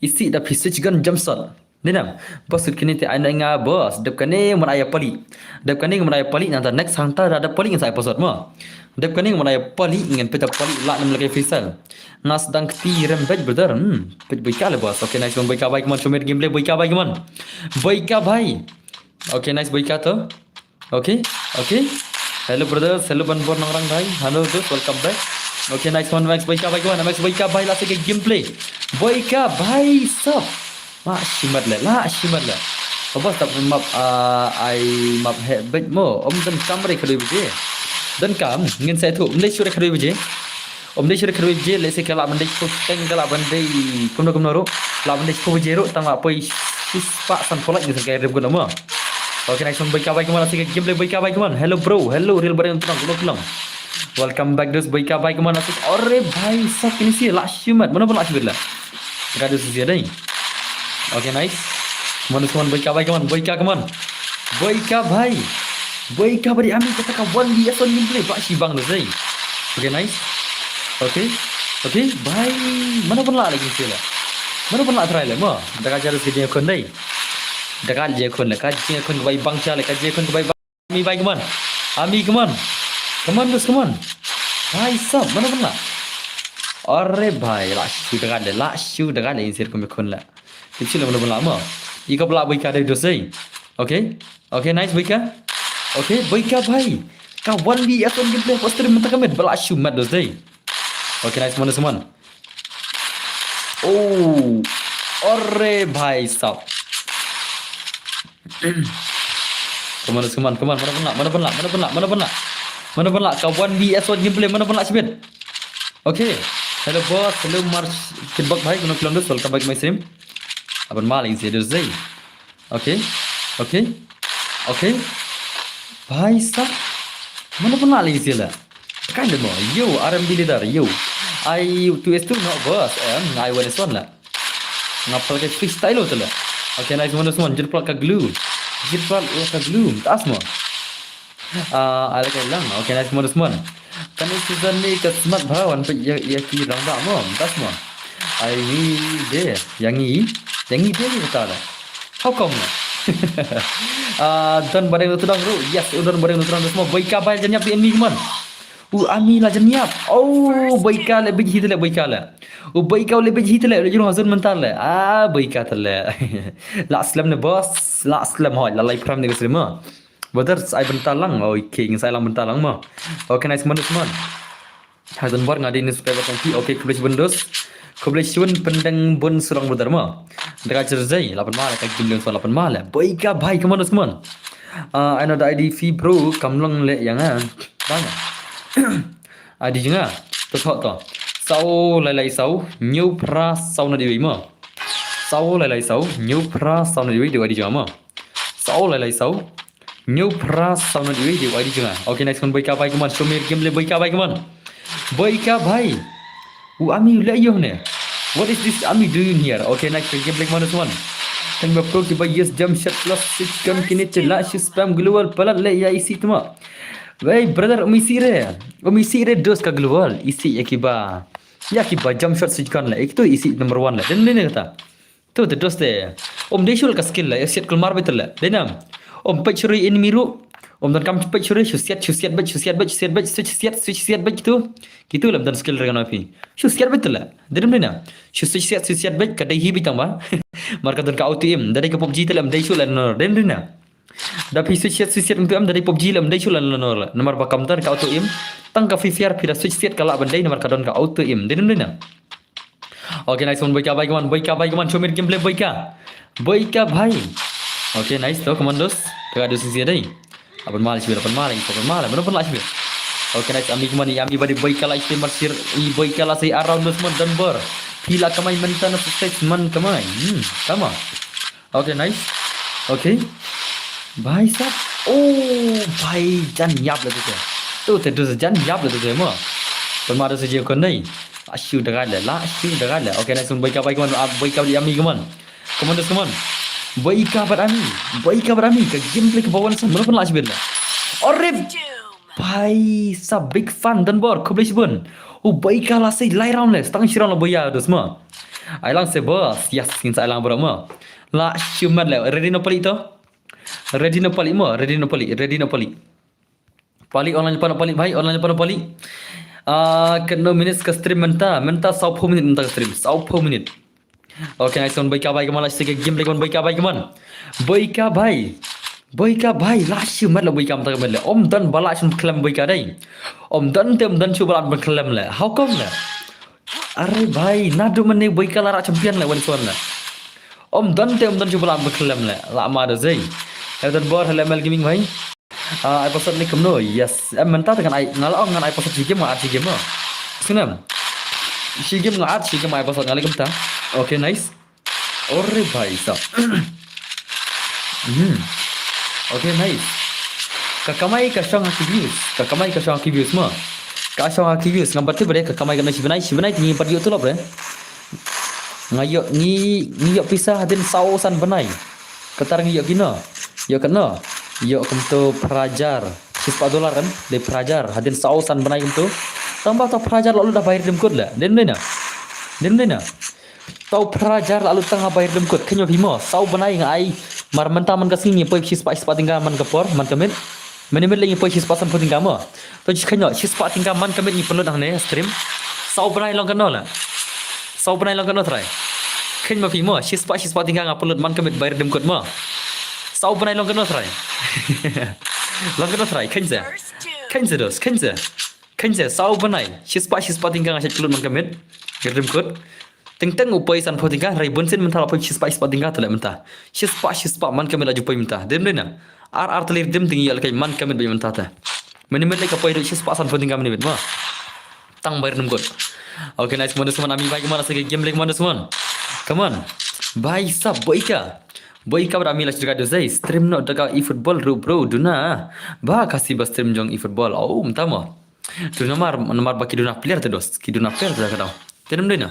Isi dah pi switch gun jump shot. Nenam. Bos kini te anda inga bos. Dep kani mun aya pali. Dep kani mun aya pali nanti next hanta ada pali ngan saya episode ma. Dep kani mun aya pali ngan peta pali la nam lagi freestyle. Nas dang ti rembej brother. Pet boika le bos. Okay nice one boika baik man shomer gameplay boika baik man. Boika bhai. Okay nice boika to. Okay. Hello brothers, hello banbor nangrang bhai. Hello dos, welcome back. Okay, nice one, Max Boyka bhai kawan. Max Boyka bhai last ke gameplay. Boyka bhai sub. La shimat le. Bos tak map map hebet mo. Om dan kamre khadoi bije. Dan kam ngin sai thu mdei shure khadoi bije. Om dei shure khadoi bije le se kala mdei ko teng kala bandei kumno ro. La mdei ko bije ro tang apoi sispa san folak ni sakai reb guna mo. Okay, nice one Boyka bhai kawan last ke gameplay Boyka bhai kawan. Hello bro, hello real bareng tang kulo. Welcome back dos Boyka bhai kemana sih? Ore bhai sab ini sih lah shumat. Mana pun lah shumat lah. Gak ada sisi ada ni. Okay nice. Mana semua Boyka bhai kemana? Boyka bhai. Boyka bhai ambil kata kau 1vs 1 gameplay. Pak si bang dos ni. Okay nice. Okay bhai. Mana pun lah lagi sih lah. Mana pun lah try lah. Mo. Dah kajar dos kerja kon ni. Dah kajar kon lah. Kajar kon ke bhai bang cale. Kajar kon ke bhai Ami bhai kemana? Ami kemana? Come on, bhai sab, mana pun lah. Arre bhai, la shu dekat le insir kami kon lah. Kecil mana pun lah ma. Ika pula Boyka dari dosai. Okay, nice Boyka. Okay, Boyka bhai. Kau 1v1 gameplay poster mentah kami bela shu mat dosai. Okay, nice mana. Oh, arre bhai sab. Come on, mana pun lah. Mana pun lah kau 1vs 1 gameplay mana pun lah sibet. Okay. Hello boss, hello March feedback bhai kuno film dos welcome back my stream. Aban maling sih dos day. Okay. Bhai sah. Mana pun lah lagi sih lah. Kan demo. Yo RMB leader yo. I 2s2 no boss. I 1s1 lah. Ngapal ke freestyle lo tu lah. Okay nice one semua jerplak ka glue. Tas mo. Ala kay lang. Okay, nice semua. Kani season ni kasmat bhawan pe ya ki rang da mo. Tas mo. Ai ni de. Yang ni de ni kata lah. How come? Dan bareng tu dang ru. Yes, udan bareng tu dang semua. Boyka bhai janyap di enemy man. Ami lah janyap. Oh, Boyka le biji hitle Boyka la. Boyka le biji hitle jurung hazun mental la. Boyka tala. La aslam ne boss. La aslam hoy la live pram ni semua. Brother, saya bentar lang. Okay, saya lang bentar lang mah. Okay, nice teman. Hazan bar ngadi ni supaya bertangki. Okay, kubelis bendos. Kubelis cun pendeng bun surang brother mah. Dekat jersey 8 mal kaki bilang soal 8 mal. Boyka bhai kemana teman? I know the ID fee bro. Kamlang le yang banyak. ID juga. Terus tu. Sau lai sau. New pra sau na diwi mah. Sau lai sau. New pra sau na diwi ID juga mah. Sau lai sau. New pras sound di video ID juga. Okay, next one Boyka bhai kawan. Show me gameplay Boyka bhai kawan. Boyka bhai. Ami le yo ne. What is this Ami doing here? Okay, next gameplay kawan semua. Thank you pro ki bhai yes jump shot plus 6 gun kini cela spam global pelat le ya isi tu mah. Bhai brother umi sire dos ka global isi ya kiba jump shot 6 gun la. Itu isi number 1 la. Dan ni kata. Tu dos de. Desul ka skill la. Ya set kelmar betul la. Denam. Pecuri enemy ru. Dan kam pecuri susiat bet switch bet gitu lah dan skill dengan api. Susiat betul lah. Dari mana? Susiat bet kadai hibi tambah. Marka dan ka auto aim dari ke PUBG telam dai sulan nor. Dari mana? Dapi susiat untuk am dari PUBG lam dai sulan nor. Nomor bakam dan ka auto aim tang ka FIFR pira susiat kala bandai nomor ka don ka auto aim. Dari mana? Okay, nice one Boyka bhai kawan. Show me gameplay Boyka bhai. Okay, nice tu komandos. Dekat ada sisi ada ni. Apa mal sih? Mana pun lah sih. Okay, nice. Ami kemana? Ami badi Boyka lah sih marsir. Boyka lah sih around dos man dan ber. Pila kamai mentana stage man kamai. Sama. Okay, nice. Okay. भाई साहब ओ भाई जान याब लेते थे तो से जान याब लेते थे mo pemaru saja kon nei asyu dagal la asyu dagal okay next one baik baik kawan baik di ami kawan kawan baik kabar ami ke gameplay ke bawah sana mana pun lah sebenarnya orip भाई सब big fan dan bor kau beli sebun oh baik lah say lai round les tang sirang la boya dos mo ai lang se bos yes kin sa lang bro mo la asyu mat le ready no palito ready no pali mo ready no pali pali online pa pali bhai online pa pali kena minutes ke stream menta 100 minit menta stream 100 minit okay nice one baik bhai kemana sih game lagi baik bhai keman baik bhai last mat la baik menta keman le om dan bala sun klam baik dai om dan tem dan chu bala klam le how come le are bhai nadu mene baik la champion le wan son le om dan tem dan chu bala klam le la ma da zai dan bor HLML gaming bhai episode ni kemno yes menta dengan ai ngalong dengan episode si game si game sunam si game episode ngali kemta okay nice ore bhai sab okay nice kakamai ka shong views mo ka shong views ngam berarti bre kakamai kana si benai ni par YouTube bre ngayo ni yo pisah hadin sausan benai ketar ngiyo kino yo kena yo kemtu pelajar $4 kan de pelajar hadin sausan benai kemtu tambah tau pelajar lalu dah bayar demkut lah den dena tau pelajar lalu tengah bayar demkut kenyo bimo sau benai ngai mar menta man kasini poi sispa tinggal man kapor man kamit menimit lagi poi sispa san tinggal mo to kenyo sispa tinggal man kamit ni perlu dah ne stream sau benai long kena lah sau benai long kena try kenyo bimo sispa tinggal ngapulot man kamit bayar demkut mo sau benai long kena try long kena try kenze sau benai sispa tinggal ngasih kelut man kamit bayar demkut teng upai san potinga rai bonsen mentah apa sispa tinggal tele mentah sispa man kamit laju pai mentah dem dena ar telir dem tinggi al kai man kamit bai mentah ta menimit lek apa itu sispa san potinga menimit ma tang bayar demkut okay nice modus man ami bai kemana segi game lek modus man come on bai sab boika berami lah juga dozai stream no daga e-football bro duna ba kasih bas stream jong e-football oh mentama tu nomor baki duna player tu dos ki duna player tu kadau tem dena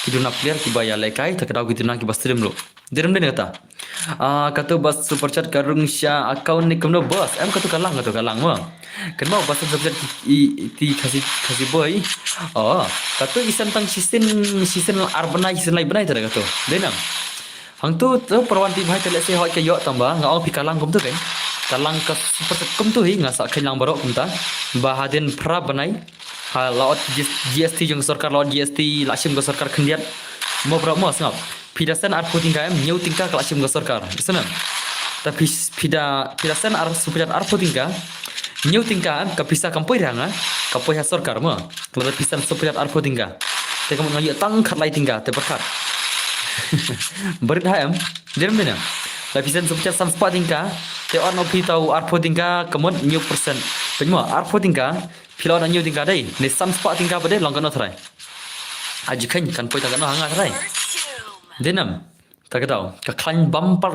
ki duna player ki baya lekai tak kadau ki duna ki bas stream lo dem dena kata kata bas super chat karung sya account ni kemno bos em kata kalang mo kenapa bas super chat ti kasih boy oh kata isan tang season arbana season lai benai tu kata dena hang tu perwanti bhai tele se hoi ke yo tamba ngau pi kalang kum tu kan kalang ka super kum tu hi ngasa khilang barok kum ta bahadin pra banai ha laut GST jong sarkar laut GST lasim go sarkar khendiat mo bra mo sngap pidasan ar puting kam nyau tingka lasim go sarkar sana tapi pidasan ar super ar puting ka nyau tingka ka pisa kampoi ranga kampoi ha sarkar mo lalu pisan super ar puting ka te kam ngai tang khat lai tingka te berkat berit hayam jerem dena lapisan subjek san spa tingka te on opi tau arpo tingka kemot new percent penmo arpo tingka philo na new tingka dai ne san spa tingka bade long kan thrai aji khan kan poi ta kan hanga thrai denam ta ka tau ka khan bumper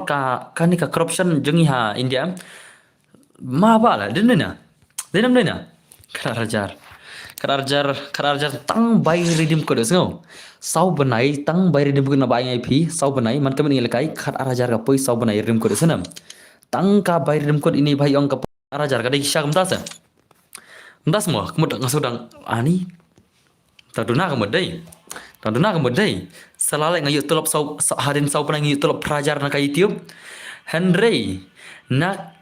ka ni ka corruption jengi ha India ma bala denam dena karajar tang bai redeem ko des ngau sau benai tang bai redeem ko na bai ngai phi sau benai man kamen ngelai karajar ka poi sau benai redeem ko des nam tang ka bai redeem ko ini bai ong ka karajar ka dai sya kam ta sa ndas mo kemut ngasudang ani taduna kamut dai salale ngayu tulop sau hadin sau benai ngayu tulop karajar na ka YouTube Henry na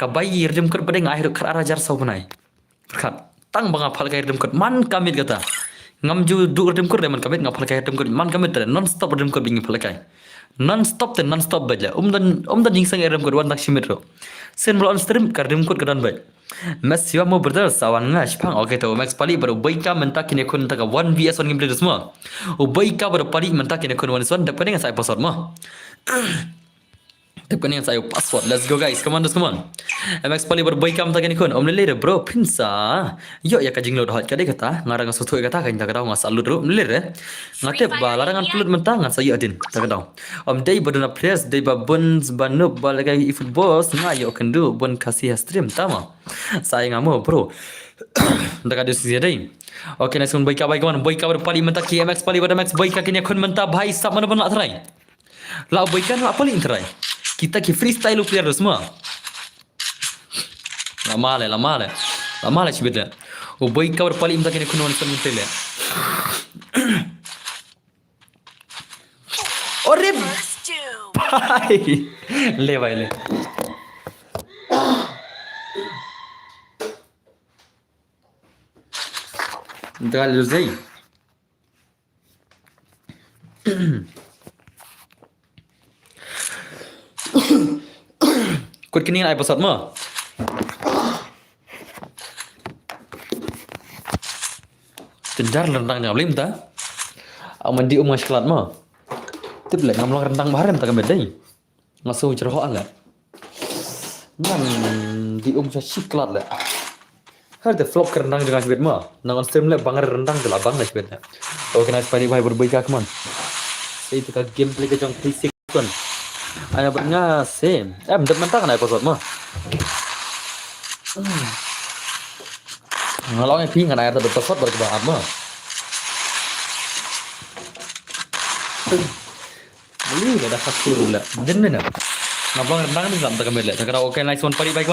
ka bai redeem ko bade ngai karajar sau benai berkat tang banga phal kai demkot man kamit kata ngamju du demkot man kamit ngapal kai demkot man kamit non stop demkot bingi phal kai non stop baja umdan jing sang demkot wan tak simetro sen bro on stream kar demkot kadan bai mas siwa mo brother sawan ngash phang okay to max pali baru baika menta kine kun taka 1vs 1 gameplay semua o baika baru pali menta kine kun 1 dak paling sa episode mo Tekan yang saya password. Let's go guys. Come on, come on. MX pali berbaik kam tagan ikon. Om lele bro Prinsa. Yo ya kajing lo dah kade kata ngarang sutu kata kan tak tahu ngas alut ro lele. Ngate ba larangan pelut mentang ngas saya adin tak tahu. Om dei baduna players dei ba buns banup balagai football ngayo kendu bun kasih stream tama. Saya ngamo bro. Dekat di sini dei. Okay, next one baik kawan. Baik berpali mentah KMX pali pada Max baik kini akun mentah bhai sab mana nak try. Lah baik kan apa paling try. Kita ki freestyle player semua. Lama le sibeda. O baik berpali mentah kini akun mentah mentah. Ore bhai. Le bhai le. Dal zai. Kut kini ai pasat ma. Tendar rentang ngablim ta. Aman di umas kelat ma. Tip le ngamlang rentang barem ta kamedai. Ngaso cerho ala. Nan di sa siklat le. Har the flop rendang dengan sebet ma. Nangan stream le bangar rendang tu lah bang le sebet. Okay, nice pali bhai berbaik kaman. Saya tu ka gameplay ke jong 3 second. Aya bernga same. Mendak mentang na episode ma. Ngalong pi ngan aya ta episode berkebaat ma. Beli dah faktur la. Jenne na. Ngabang rendang ni lam tak kamel le. Takara okay nice one pali baik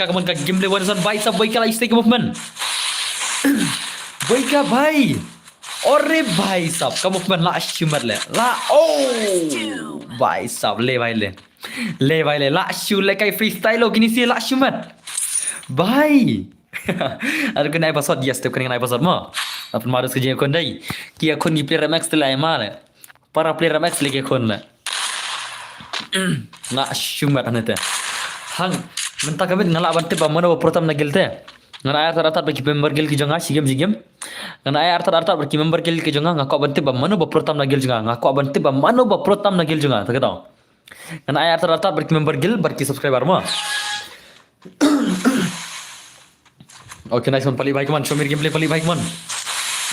kaman ka gameplay one son bhai sab baik la stake movement. Baik bhai. Ore bhai sab ka movement la shumat le. La bhai sab le bhai le. Le bhai le la shu le kai freestyle lo gini si la shumat. Bhai. Ada kena episode yes step kena episode mo. Apa marus ke kon dai. Ki akon ni player max la ma le. Para player max le ke kon le. Nak shumat anete. Hang mentah kami ngalak bante ba mana protam na gelte. Ngana ayar taratat bagi member gel ki jonga sigem. Ngana ayar taratat bagi member gel ki jonga ngako bante ba mana protam na gel jonga ngako bante ba mana protam na gel jonga tak tahu. Ngana ayar taratat bagi member gel bagi subscriber mo. Okay, nice one pali bhai kaman. Show me gameplay pali bhai kaman.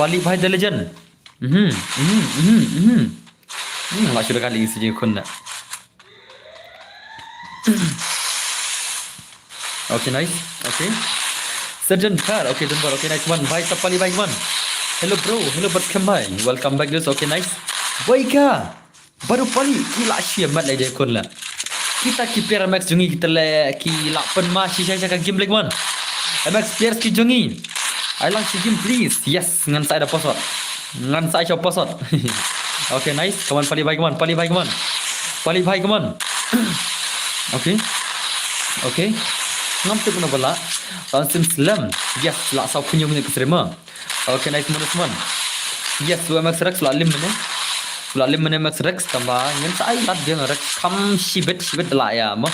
Pali bhai the legend. Lah sudah kali isi je kon na. Okay, nice. Okay. Surgeon Car. Okay, don't worry. Okay, nice one. Bhai Sapali, bhai one. Hello, bro. Hello, welcome bhai. Welcome back, guys. Okay, nice. Baik ka. Baru pali. Kila asyik mat lagi kon la. Kita ki player Max jungi kita le ki lapan ma shisha ka game like one. Max players ki jungi. I like si game please. Yes, ngan saya ada password. Ngan saya shop password. Okay, nice. Come on, pali bhai, come on. Pali bhai, come on. Pali bhai, come on. Okay. Okay. Ngam tu pun bala. Langsung slam. Yes, la sau punya punya keserema. Okay, nice teman-teman. Yes, lu Max Rex la 5 menit. La 5 menit Max Rex tambah ngan sai lat dia Rex kam sibet la ya ma.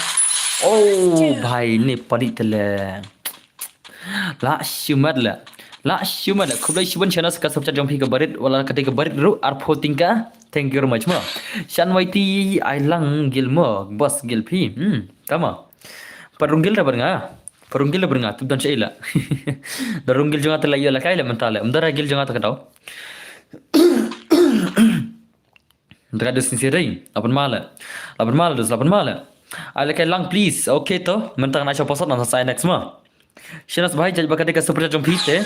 Oh, bhai ni padi tele. La shumat la. La shumat la. Kublai shiban channel ka subscribe jom ke barit wala kate ke barit ru ar voting ka. Thank you very much ma. Shanwaiti ailang gilmo bos gilpi. Tama. Perunggil dah bernga. Perunggil dah bernga. Tu dan cila. Darunggil jangan terlalu lah kaya le mentale. Umdara gil jangan tak tahu. Dekat di sini ring. Lapan mala. Ala kaya lang please. Okay to. Mentang nak shop pasat nanti saya next ma. Shanas bhai jadi bakal dekat seperti jom pite.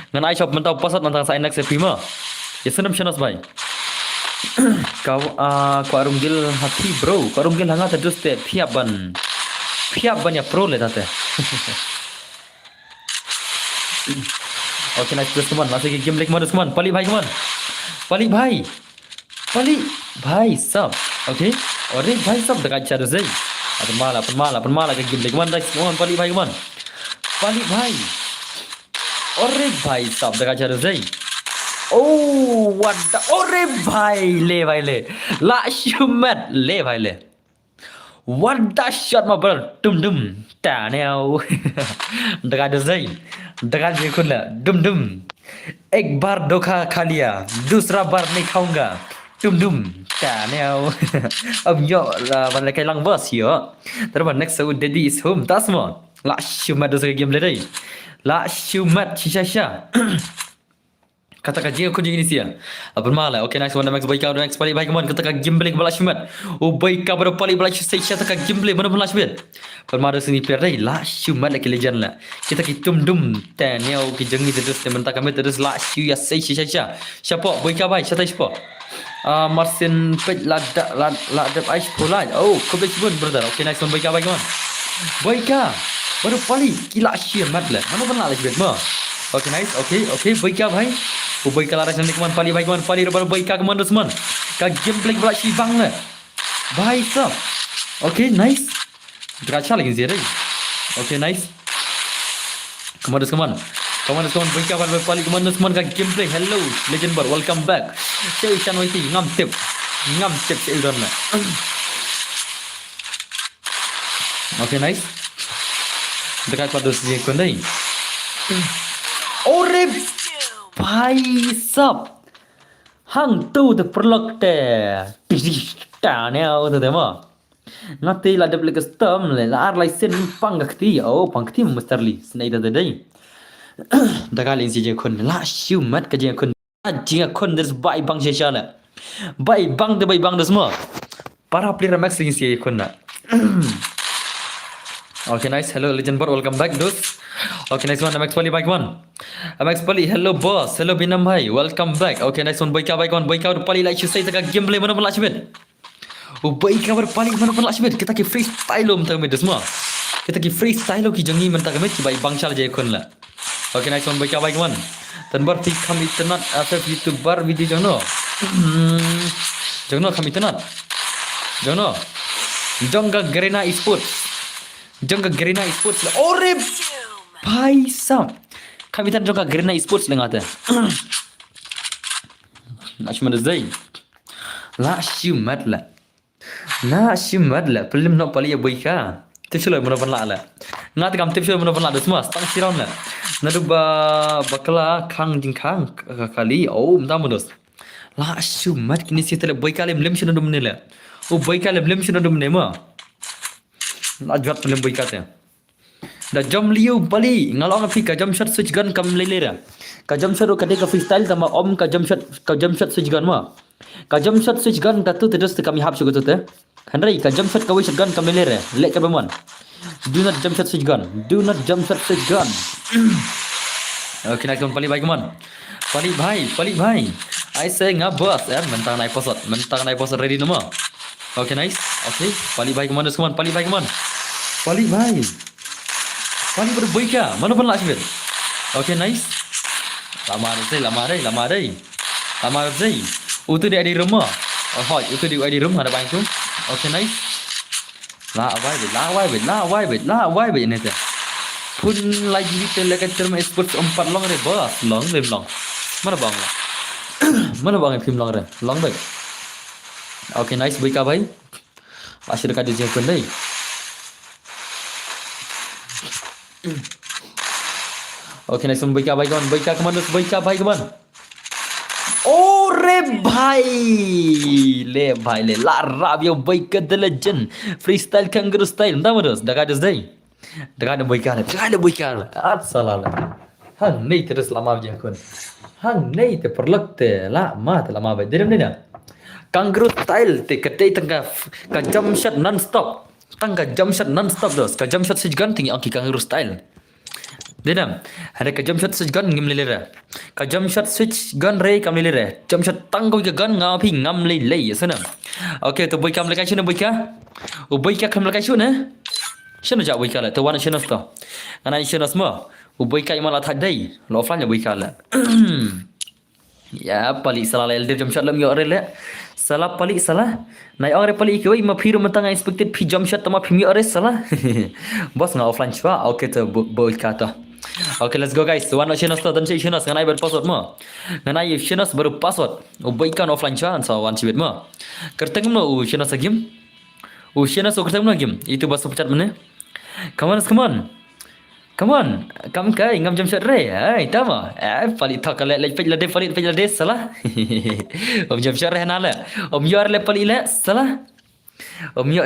Ngan ai shop mentang pasat nanti saya next prima. Ya senam Shanas bhai. Kau arunggil hati bro. Kau arunggil hangat terus te piaban ya pro le tate. Okay, nice plus teman. Masih game like modus teman. Pali bhai teman. Pali bhai sub. Okay. Ore bhai sub dekat cara zai. Apa mala ke game like teman. Teman pali bhai teman. Pali bhai. Ore bhai sub dekat cara zai. Oh, what the? Ore bhai le. La shumat le bhai le. What the shot my brother? Dum. Ta neo. Dekat zai. Dekat je kun la. Dum. एक बार धोखा खा लिया दूसरा बार नहीं खाऊंगा Dum dum. Cả neo. Ông nhọ là bạn lại cái lăng boss hiểu. Đó là next so daddy is home. Tas mo. La shumat dosa game le dai. La shumat shisha. Katakan jika kau jadi sia. Apa malah? Okay, nice one. Max baik kau next pali baik mon. Katakan gameplay ke balas shumat. Oh baik kau pada pali balas saya katakan gameplay mana balas shumat. Permada sini player dai. La shumat lagi legend lah. Kita dum dum. Tanya ki jangi terus teman tak kami terus la shu ya saya shisha. Siapa? Baik kau baik. Siapa siapa? Marcin pej ladap aish pulai. Oh, kau baik pun brother. Okay, nice one. Baik kau baik mon. Baik kau. Baru pali gila shumat lah. Mana balas shumat mo? Okay, nice. Okay. Baik kau baik. Baik kalau rasa nikmat pali baik man pali baru baik kau kemana teman? Kau gameplay pula si bang le. Baik sah. Okay, nice. Geraca lagi sih, okay, nice. Kemana teman? Baik kau pali kemana teman? Kau gameplay. Hello, legend bar. Welcome back. Saya Ishan Waiti. Ngam tip saya udah na. Okay, nice. Dekat pada sini kau ni. Orep. भाई सब hang tu the perlok te ta ne au te ma ngati la de blik stem le la ar lai sen pangakti oh pangakti musterli snai da dai da kali si je kon la shu mat ka je kon jinga kon des bai bang je shala bai bang de semua para player max si je kon na okay, nice. Hello legend bot, welcome back dos. Okay, nice one. MX Pali bike one. MX Pali, hello boss. Hello Binam bhai, welcome back. Okay, nice one. Boyka bike one. Boyka Pali like you say taka gameplay mana pun lashbet. Oh boyka Pali mana pun lashbet. Kita ki freestyle lo mentang med semua. Kita ki freestyle lo ki jangi mentang med ki bai bangchal je kon la. Okay, nice one. Boyka bike one. Tanbar tik kami tenat after YouTuber video jono. Jono kami tenat. Jono. Jongga Garena Esports. Jongga Garena Esports lah. Orep. भाई साहब kami tan jongga Garena Esports lengat eh. Nashman zai. La shumat la. Pelim nak pali ya boyka. Tipsula mana pun la. Ngat kam tipsula mana pun la semua. Stang siron la. Nadu bakala kang jingkang kali. Oh, minta modus. La shumat kini si tele boyka lem shuna dum nela. Oh boyka lem shuna dum nema. La jwat lem boyka te. Da jam liu pali ngalong api ka jam shot switch gun kam lelera ka jam shot ka de ka freestyle tama om ka jam shot switch gun ma ka jam shot switch gun tatu terus kami hap sugu te handrai ka jam shot ka switch gun kam lelera lek ka bemon do not jump shot switch gun okay nak pali bhai come on pali bhai I say ngap boss mentang naik posot ready nama okay nice okay pali bhai come on pali bhai come on pali bhai Pali berboyka, mana pun lah sih. Okay, nice. Lama deh. Itu dia di rumah. Oh, itu dia di rumah ada banyak tu. Okay, nice. La wai bet ini tu. Pun lagi kita lekat terma esports 4 long re bos, long. Mana bang lah? Mana bang film long re? Long baik. Okay, nice boyka bhai. Asyik dekat dia pun deh. Okay, nice one. Boyka bhai kaman. Oh, le bhai le. La rabia boyka the legend. Freestyle kangaroo style. Entah modus. Dekat day. Dekat boyka. Atsalala. Hang nei terus lama aja kon. Hang nei te perlak te lama bai. Direm ni na. Kangaroo style te kedai tengah ka jump shot non stop. Tangga jump shot non-stop dos. Ka jump shot switch gun tinggi angki kangaroo style. Denam. Ada ka jump shot switch gun ngim lelera. Ka jump shot switch gun re kam lelera. Jump shot tanggo ka gun ngapi ngam lei sana. Okay, tu boy kam lekai shuna boyka. O boyka kam lekai shuna. Shuna ja boyka la. Tu wana shuna sto. Ana shuna semua. O boyka imala thak dai. Lo offline ja boyka la. Ya pali salah elder jump shot lam yo rele. Salah pali salah. Nai orang pali ikut ima phiru mentang expected pi jump shot tama phimi ore salah. Bos nga offline chwa. Okay tu boy kata. Okay, let's go guys. One shinas to dan shinas nganai ber password mo. Nganai shinas baru password. O boy kan offline chwa so one chibet mo. Kerteng mo u shinas game. U shinas kerteng mo game. Itu bas pecat mana? Come on. Come on, come kai ngam jam shot re. Ai, tama. Palit thak le le pej le palit pej le salah. Om jam shot re nala. Om yor le palit le salah. Om yo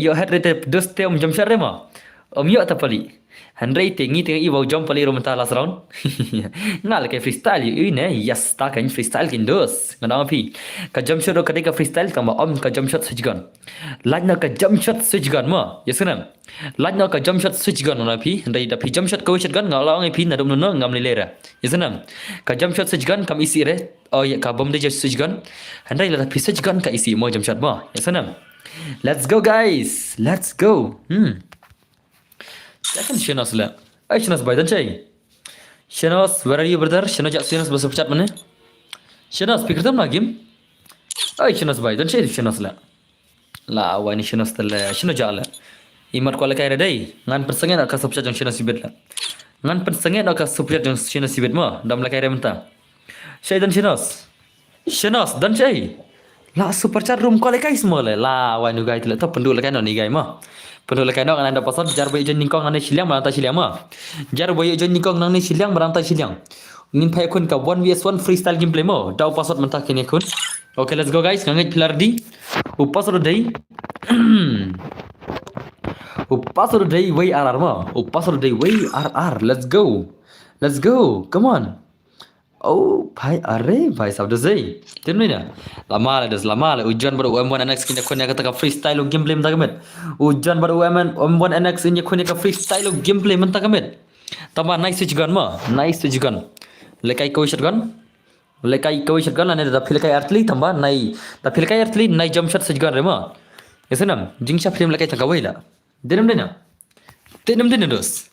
yo hat re doste om jam shot re ma. Om yo ta palit. Handrai tengi tengi ibu jom palit rum ta last round. Ngal ke freestyle yu ne. Yes, ta kan freestyle kin dos. Ngana pi. Ka jam shot ka ka freestyle kama om ka jam shot switch gun. Laj na ka jam shot switch gun ma. Yes na. Laj na ka jump shot switch gun na pi dai da pi jump shot ko shot gun ngala ngai pi na dum no ngam le ra yesana ka jump shot switch gun kam isi re oh ya ka bom de switch gun handai la pi switch gun ka isi mo jump shot ba yesana let's go guys let's go second Shanos la ai Shanos bai dan chai Shanos where are you brother Shanos jak Shanos basap chat mana Shanos pikir tam lagi ai Shanos bai dan chai Shanos la wani Shanos la Shanos jala Imat kuala kaya dai ngan persengen aka subject jang Shanos sibet la ngan persengen aka subject jang Shanos sibet ma dam la kaya menta Syai dan Shanos dan Syai la super chat room kuala kaya semua la wani gai tu top pendu la kaya ni gai ma pendu la kaya anda pasal jar boy jon ningkong ane siliang maranta siliang ma jar boy jon ningkong nang ni siliang maranta siliang ngin pai kun ka 1vs1 freestyle gameplay mo daw pasal menta kini kun okay let's go guys ngangit pilar di upasar dai Upasar day way RR ma. Upasar day way RR. Let's go. Come on. Oh, bhai sabda zai. Tin na. Lama la ujan baru M1 NX kini konya kata ka freestyle gameplay menta kamet. Ujan baru M1 NX ini konya ka freestyle gameplay menta kamet. Tama nice switch gun ma. Nice switch gun. Lekai ko shot gun. Ane da filkai artli tamba nai. Da filkai artli nai jump shot switch gun re ma. Yasanam jingsha film lekai taka waila. Denam dos.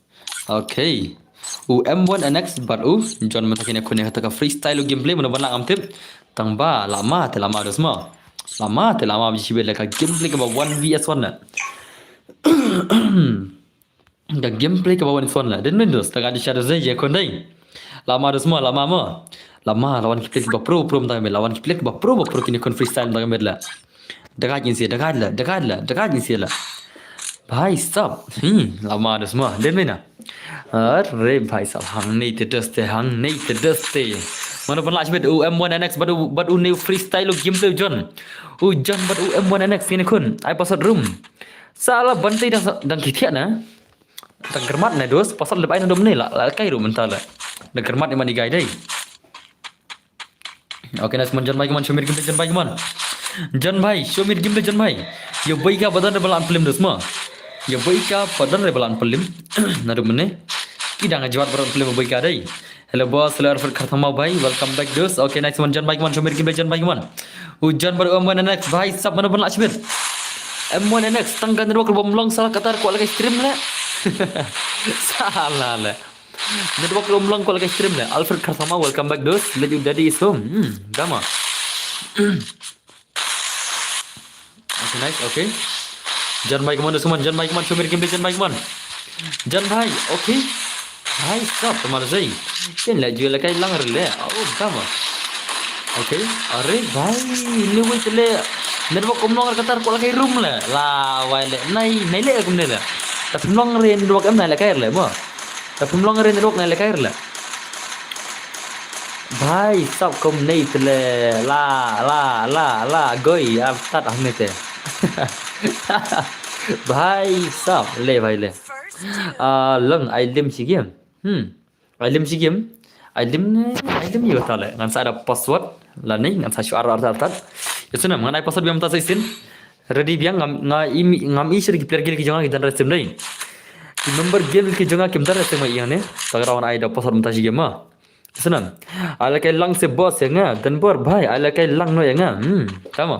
Okay. M1 NX baru John matakin aku ni kata freestyle gameplay mana bana amtip tangba lama dos ma. Lama biji bela ka gameplay ka 1vs1 na. Ka gameplay ka 1vs1 la. Denam dos taga di share zai je kondai. Lama dos ma. Lama lawan kiplek ba pro mta lawan kiplek ba pro kini kon freestyle mta la. Dekat jinsi la. भाई साहब lama ada semua dan mana अरे भाई साहब hang नहीं ते दस्ते mana pun last bit M1 NX badu new freestyle gameplay John John badu M1 NX ini kun ai pasal room salah bantai dan kitiak na tak germat na dos pasal lepai na dom ni la kai room mentala na germat ni mani gai dai okay nas John bhai man shomir gameplay John bhai shomir gameplay John bhai yo bhai ka badan balan film dos ma Ya baika padan rebalan pelim naru mene kidang jawat baran pelim baika dai hello boss hello arfat khatama bhai welcome back dos okay next one Jan bhai man shomir kin Jan bhai man hujan baru M1 NX bhai sab mana ban lachbet M1 NX tanggan ro bom long salah katar ko lagi stream la salah la network bom long ko lagi stream la alfred khatama welcome back dos let you daddy is home dama okay nice okay Jan bhai kemana semua? Jan bhai kemana? Shomir gameplay Jan bhai kemana? Jan bhai, okay. Bhai, stop, तुम्हारा सही. Kan lah jual kai lang rele. Oh, sama. Okay. Arre bhai, ini woi chale. Network kumlong katar ko kai room la. La, wai le. Nai le kum ne la. Ta kumlong re network am nai la kai le mo. Ta kumlong re network nai la kai le. Bhai, stop kum nei tele. La, goi, ab tat am ne te. भाई साहब ले भाई ले leng item si game item yo tale ngan sa ada password la ni ngan sa shuar artat yesuna ngan ai password biam ta sin ready biang ngam i shir player gil ki jonga ki dan restem dai number gil ki jonga kim dar restem ai ne tagrawan ai da password mta si game ma yesuna ala kai lang se boss ya nga dan bor bhai ala kai lang no ya nga sama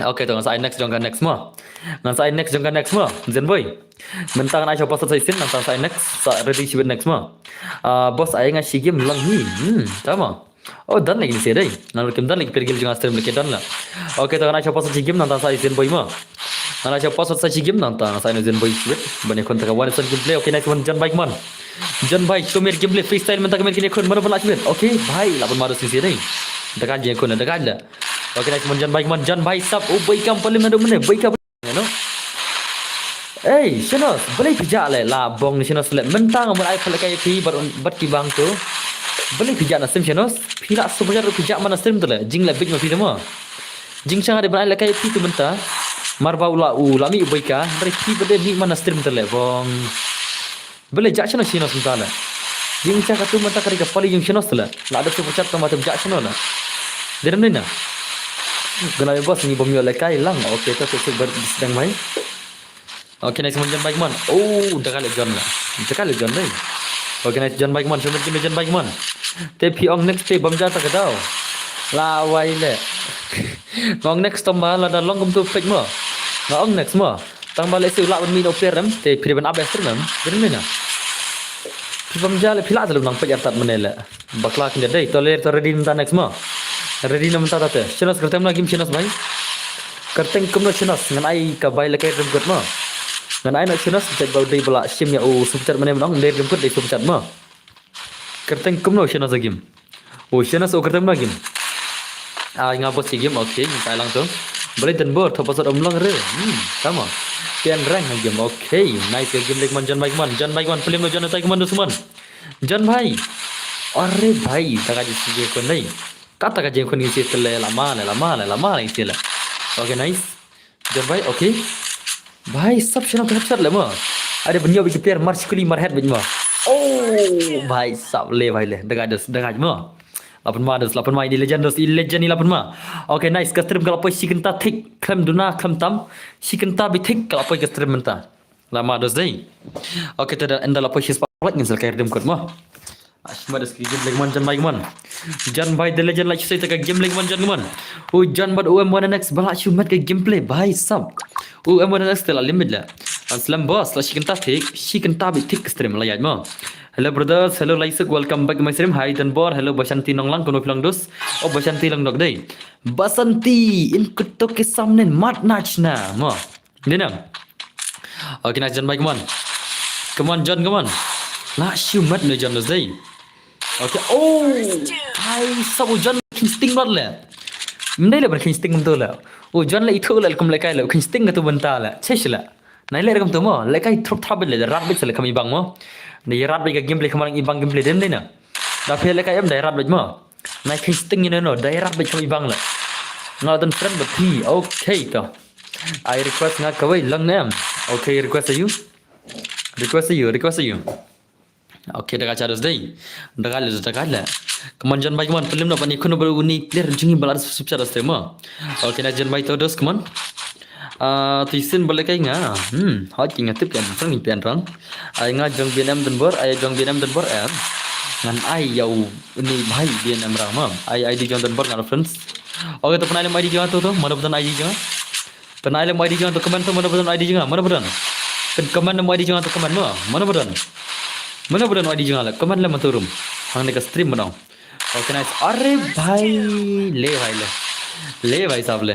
okay to ngan sa next jonga next ma ngan sa next jonga next ma zen boy mentang ai chopa sa sin nang sa next sa ready si next ma boss ai nga si game lang hi sama oh dan lagi ni se dai nang kim dan lagi pergil jonga stream lagi dan la okay to ngan ai chopa sa si game nang sa zen boy ma nang ai chopa sa si game nang sa zen boy si bani kon ta one son gameplay okay next one jan bike man jan bike to mer gameplay freestyle mentang mer kini kon mana pun lagi okay bhai lapun marus ni se dai dekat je kon dekat la okay next one jan bike man jan bhai sab oh baik kam paling ada mana baik kam no Hey, Shanos, boleh kerja le labong ni Shanos le. Mentang amun ai palakai pi bat ki bang tu. Boleh kerja nasim Shanos. Pila sebenarnya kerja mana nasim tu le. Jing le big ma pi demo. Jing chang ada ban ai lakai pi tu mentah. Marba ula lami ubaika. Dari pi bade ni mana nasim tu le bong. Boleh jak Shanos Shanos mentah le. Jing chang katu mentah kari kapali jing Shanos tu le. La ada tu pecat tu mata jak Shanos le. Deram ni na. Guna bos ni bomyo lakai lang. Okey tu sedang mai. Okay, nice John Bikeman. Oh, dah kali John lah. Dah kali John deh. Okay, nice John Bikeman. Cuma kita John Bikeman. Tapi ong next day bamja tak tahu. Lawai le. Ong next tambah lah dah long kum tu pick mo. Ong next mo. Tambah lesi ulak ban mi no peram. Tapi pilihan abis tu nam. Jadi mana? Bamja le pilak dalam nang pick artat mana le. Bakla kini deh. Toler ready minta next mo. Ready nam minta tak. Chinas kertem lagi chinas bay. Kertem kumno chinas. Ngan ai kabai lekai rembut mo. Ngan ai nak chinas cek bau dei bala sim ya subcat mana menang der jemput dei subcat ma. Kerteng kumno chinas agim. Chinas kerteng lagi. Ngabos si game okey minta langsung. Boleh dan bor top pasal omlang re. Sama. Pian rank game okey. Nice game like John Bikeman. John Bikeman film John Bikeman Usman. John bhai. Arre bhai taka ji si ko nahi. Kata ka je ko ni si tele lama isi la. Okay nice. John bhai okey. भाई सब शनो कैप्चर ले म अरे बनियो बि प्लेयर मार स्कुली मार हेड बिमा ओ भाई सब ले भाई ले दगा म lapan ma ini legend ni lapan ma okay nice kastrim kalau poi sikenta thik klam duna klam tam sikenta bi thik kalau poi kastrim menta lama dos dei okay tada enda lapoi his pawat ngin sel kair dem kot ma Ashma das game like man Jan by the legend like say take game like man Jan Jan bad OM1NX bala chumat ke gameplay bhai sab OM1NX tela limit la aslam boss la shikan tabi thick stream la yaj ma hello brothers hello like welcome back to my stream hi dan bor hello Basanti nonglang kono pilang dos Basanti lang dok dei Basanti in kutok ke samne mat nachna ma ini na okay nice Jan by come on John come on la chumat le Jan dos dei okay hai sabu John sting mat le Mendai le sting betul lah. John le itu le kum le kai le sting tu bentar lah. Chesh lah. Nai le rekam tu mo. Le kai trop trouble le rat bit le kami bang mo. Ni rat bit gameplay kemarin ibang gameplay dem na. Da pe le kai am dai rat bit mo. Nai sting ni no dai rat bit kami bang la. Ngau dan friend but he okay to. I request ngak kawai lang nem. Okay request you. Okay dah kaca dos dei. Dah kala. Kemanjan baik man film dapat ni kono baru ni player jingi balar subscribe das tema. Okay na jan baik to dos keman. Tisin boleh kai nga. Hot kinga tip kan frang ni pian rang. Ai nga jong BNM dan bor, ai jong BNM dan bor ngan ai yau ni bhai BNM rang ma. Ai ID jong dan bor ngan friends. Okay to penai le ID jong to mana betul ID jong. Penai le ID jong to comment to mana betul ID jong mana betul. Comment le ID jong to comment ma. Mana betul. Mana betul ID jong la comment le maturum. Hang ne ka stream बनाओ okay nice अरे भाई ले भाई साहब ले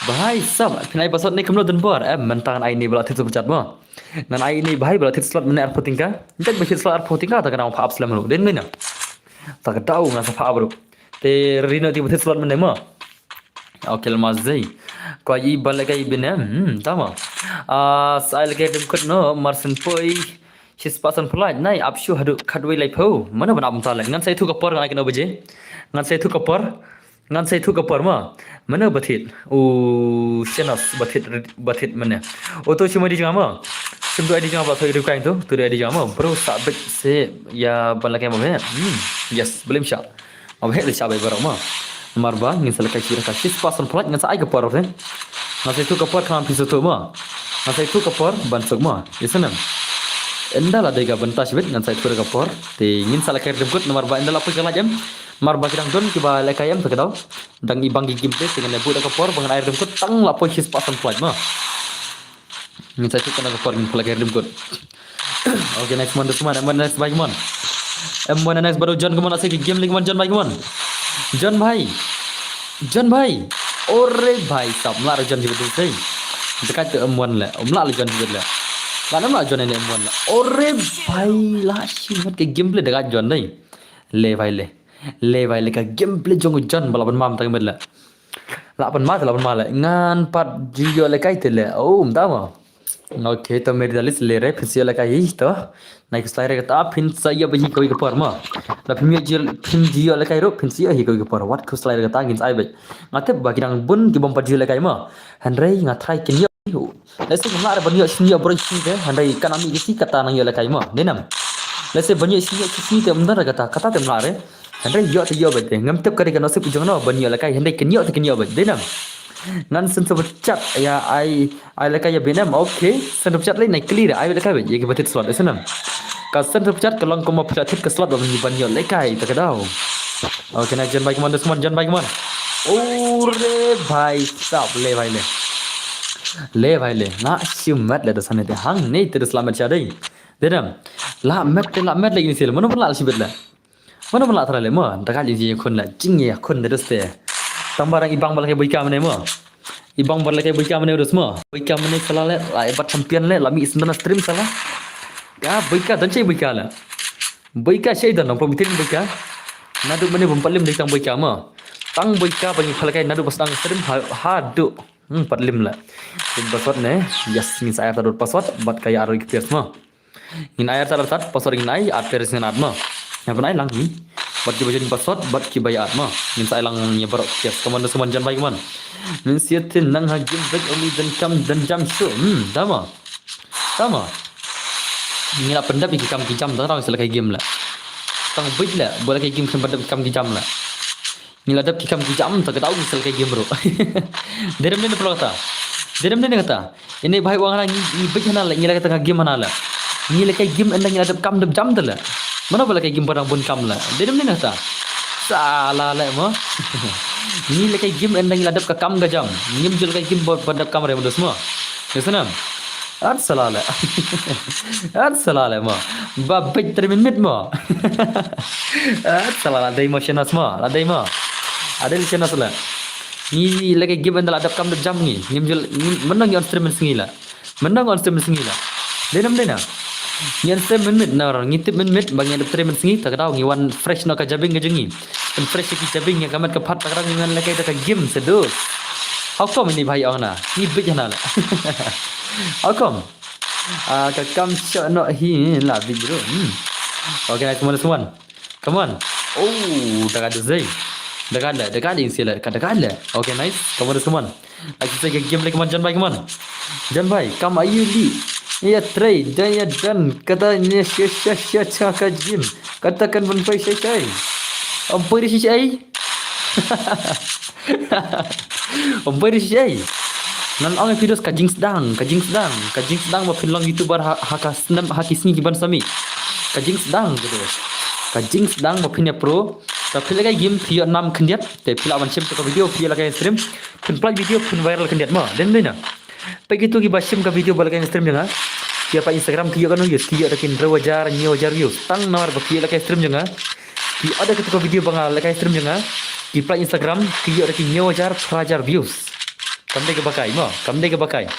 भाई सब फिनाई pasot ni kemlo dan bor mentangan ai ni bala tit pecat mo nan ai ni भाई bala tit slot men ar potingka entek bashir slot ar potingka ta kana pa upslam lo den mena ta ka tau ngasa pa bro te rino ti tit slot men mo oke lemas zai ko ai bala kai binem tama sai lagi dem kot no marsen poi She's person polite. Nai apshu hadu kadway like ho. Mana ban abum tala. Ngan sai thu kapor ngai kena baje. Ngan sai thu kapor ma. Mana bathit. Shenas bathit mana. To cuma di jama. Sim tu di jama thoi rukai tu. Tu di jama. Bro sabit se ya ban lakai ma yes, belum syak. Abhe le syak bai barang ma. Marba ngin selakai kira ka. She's person polite ngan sai kapor re. Ngan sai thu kapor kan pisu tu ma. Ngan sai thu kapor ban sok ma. Yesanam. Enda lah dega bentas bit ngan sai tur kapor te ngin sala kair debut nomor ba enda la pu kala jam marba kidang don kiba le kayam tak daw dang ibang gi gameplay dengan le budak kapor bangan air debut tang la pu his pasan flight ma ngin sai tur kana kapor ngin kala kair debut okay next one this one next bike man M1 next baru John kemana sih game lagi man John bhai ore bhai sab lar John jibut sei dekat ke M1 la umla John jibut la Mana nak John ini M1 lah. Ore bhai lah simat ke gameplay dekat John dai. Le bhai le ka gameplay jong John balapan mam tang medla. Lapan ma la ngan pat jiyo le kai tele. Entah ma. Oke, to medalist lere physio la kai to. Nai ku slide kata phin saya bahi koi ke par ma. La phin jio la kai ro phin sia hi koi ke par wat ku slide kata ngin sai bai. Ngate bagi dang bun ki bom pa jio la kai ma. Handrai ngatrai kin yo. Lese ngla ra ban yo sini yo bro sini ke handrai kanami ki si kata nang yo la kai ma. Denam. Lese ban yo sini te mndar kata te mla re. Handrai yo te yo bai te ngam tep kari kan osip jong no ban yo la kai handrai kin yo te kin yo bai. Denam. Ngan sentuh cat ya ai lekai ya benam okay sentuh cat lain naik clear ai lekai ya ke batit slot senam ka sentuh cat kalau kau mau pratik ke slot bagi ban yo lekai tak kadau okay naik jan baik mana semua jan baik mana ore bhai sab le bhai le na simat le dasane te hang nei te selamat chadai denam la met lagi ni sel mana pun la sibet la mana pun la tharale mo takal ji khun la jingye khun de ste tambarang ibang balai boika mana mo ibang balai boika mana urus mo boika mana salah le la ebat champion le lami isna stream salah ya boika dan cai boika la boika cai dan nomor bitin boika nadu mana bumpalim de tang boika mo tang boika bagi balai nadu pasang stream hadu patlim la password ne yes min saya tadur password bat kaya aro ikpias mo in ayar tar password in ai appearance na mo yang pernah lang ni bat ki bajan password bat ki bayat ma min sai lang nya barok kes kaman suman jan baik man min siatin nang ha game back only dan jam show dama ni la pendap ki jam dah orang selesai game la tang bit la boleh kai game sempat kam ki jam la ni la dap ki jam tak tahu selesai game bro derem ni pula kata ini bhai wang ni bit hana la ni la tengah game hana la ni la kai game endang ni la dap kam dap jam dah la mana boleh kayak game barang pun kam lah. Dari mana nata? Salah lah mo. Ni le kayak game endang ladap ke kam ga jam. Ni mjul kayak game badap kam re mo semua. Kesanam. Ad salah lah. Ad salah lah mo. Babet terminit mo. Ad salah lah dai mo shenas mo. Ladai mo. Ada li shenas lah. Ni le kayak game endang ladap kam dap jam ni. Ni mjul menang yon stream sengila. Menang on stream sengila. Denam dena. Nyan tem minit na orang ngitip minit bang yang dapet mensingi tak tahu ngiwan fresh no ka jabing ke jengi dan fresh ki jabing yang kamat ke pat tak orang ngan lekai tak game sedus how come ini bhai ona ni big hana la how come ka kam shot no hi la big bro okay nice come on oh dah ada zai dah ada sila kada okay nice come on lagi saya game lagi man jan bhai kam ayu li ya try dan ya dan katanya sia ka gym katakan pun pai sai apa di sisi apa di sisi nan ang videos kajing sedang ma film youtuber hakisni kiban sami kajing sedang gitu kajing sedang ma pinya pro tapi lagi game view 6 kendiat te pila man sim to video view lagi stream pun play video pun viral kendiat ma dan dena begitu ki basim ka video balakan stream jangan siapa Instagram kiyo kan yus kiyo takin rawajar nyojar yus tang nawar ba kiyo lakai stream jangan ki ada ketika video bang lakai stream jangan ki play Instagram kiyo takin nyojar prajar views kamde ke bakai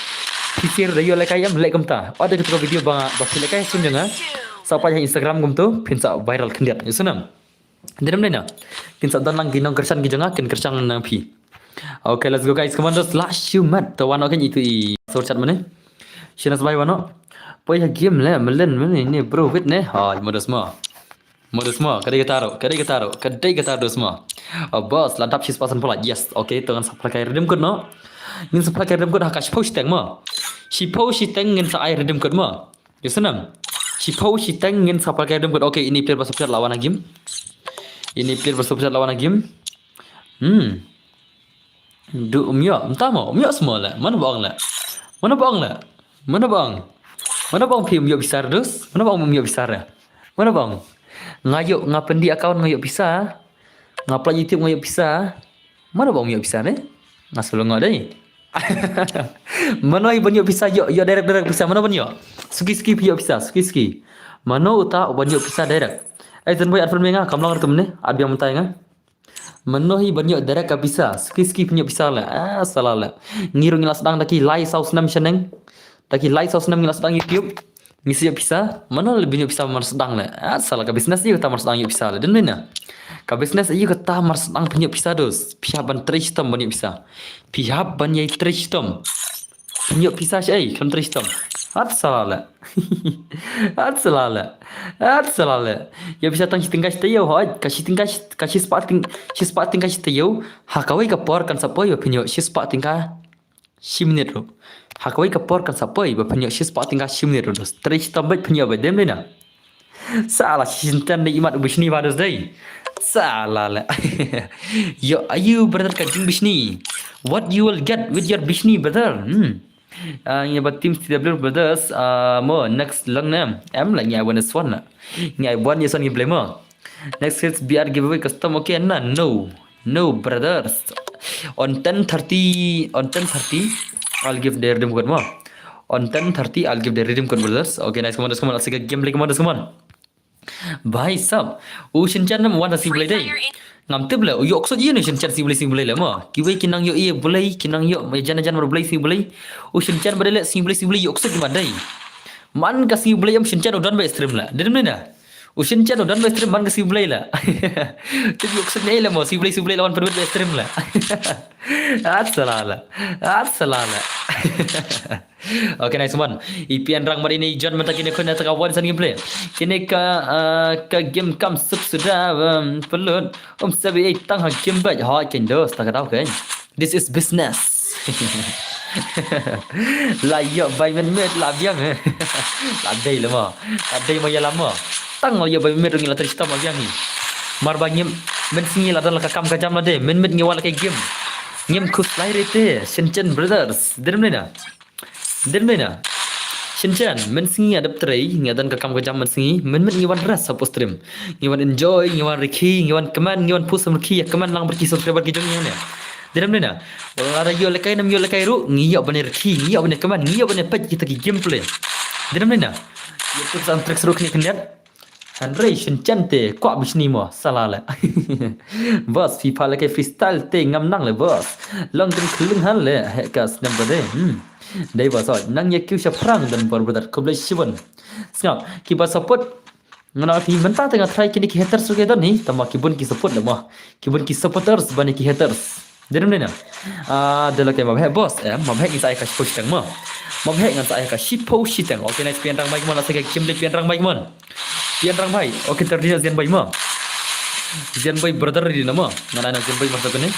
kisir dayo lakai am like kamta ada ketika video bang ba kiyo lakai stream jangan sampai Instagram gum tu pinsa viral kendiat yusunam dedam dena pinsa dan lang ginong kersan ki jangan kin kersang nang pi. Okay, let's go guys. Come on, just last shoot mat. Tahu kan itu source chat mana? Siapa sebaik mana? Poi game lah, melen ini bro fit ne. Ha, modus semua. Kadai kita taruh semua. Boss, lantap sih pasan pula. Yes, okay. Tangan supply kayak redeem code no. Ingin supply kayak redeem code hakas post tag ma. Si tag ingin sa air redeem code ma. Yusunam. Si tag ingin supply kayak redeem code. Okay, ini player bersubscribe lawan game. Du umyo, entah mau, umyo semua lah. Mana bang? Mana bang film umyo besar dus? Mana bang umyo besar ya? Mana bang? Ngayuk ngapen di account ngayuk bisa? Ngapla YouTube ngayuk bisa? Mana bang umyo besar eh? Ngasal ngau deh. Mana ibu umyo bisa? Yo direct bisa. Mana banyo? Suki umyo bisa. Suki. Mana uta umyo bisa direct? Jangan buat advert menga. Kamu langar tu mana? Abi yang mentah nga. Menuhi banyak darah ka bisa ski punya bisa lah salah lah ngirung ngilas sedang taki lai saus 6 seneng taki lai saus 6 ngilas sedang YouTube ngisi bisa mana lebih bisa mar sedang lah salah ka bisnes ieu ta mar sedang bisa lah dan mana ka bisnes ieu ka ta mar sedang punya bisa dos pihak ban tristom banyak bisa pihak ban yai tristom Penyok pisah ai counter system. At salala. At salala. At salala. Ya bisa tang tinggal tayo hoi kasih tinggal kasih sepat tinggal tayo hakawai ka por kan sapoi penyok sepat tinggal 10 minit ro. Hakawai ka por kan sapoi penyok sepat tinggal 10 minit ro. Stretch tambah penyok badem lena. Salah sintan ni imat bisni vadas day. Salah lah. Yo ayu brother kajing bisni. What you will get with your bisni brother? Nhà bà team TW Brothers mo next lần nè em là nhà bonus one nè nhà one như son gameplay mo next is BR giveaway custom okay na no brothers on 10:30 I'll give the redeem code mo on 10:30 I'll give the redeem code brothers okay nice come on asik gameplay come on भाई साहब वो शिनचैन में वन सी बोले दे ngam tip la yo so ye ne shin chan si boleh la ma ki wei kinang yo e boleh kinang yo mai jan mar boleh si boleh o shin chan badale si boleh yo so ki madai man ka si boleh am shin chan udan ba stream la dem ne na o shin chan udan ba stream man ka si boleh la ti yo so ne la mo si boleh lawan perut ba stream la at salala okay nice one ipian rang mari ni John mata kini kena takawan san gameplay kini ka game kam sub sudah pelut sabi tang ha game ba ha ken dos tak tahu kan this is business la yo bai men met la biang la dei lama la dei ma ya lama tang yo bai met ngila trista ma biang ni mar banyem men singi la dal ka kam ka jam la de men met ngiwal ka game ngem kus lai rete Shinchan brothers derem na Shinchan men singi adap trai ngadan ka kam ka jam men singi men ngiwan ras sapo stream ngiwan enjoy ngiwan reki ngiwan command ngiwan push reki ya command lang berki subscriber ki jong ne derem na wala yo lekai nam yo lekai ru ngiyo bane reki ngiyo bane command ngiyo bane page kita ki gameplay derem na yo tu sam tricks ru kni kniat Andre Shinchan te kwa bisni mo salala bos FIFA la kai freestyle te ngam nang le bos long tin khulung han le ka number de dei bos nang ye kyu sha prang dan por brother koble shibon snap ki ba support ngana ti menta tengah try kini ki haters ke don ni tama ki bun ki support le mo ki bun ki supporters bani ki haters derem na de la kai ma bhe bos ma bhe ki sai ka push tang mo ma bhe ngan sai ka shipo shitang okay nice pian rang mai mo la sai ka kimle pian rang mai mo pian rang bhai okay terdia zian bhai ma zian bhai brother di nama ngana na zian bhai masuk ni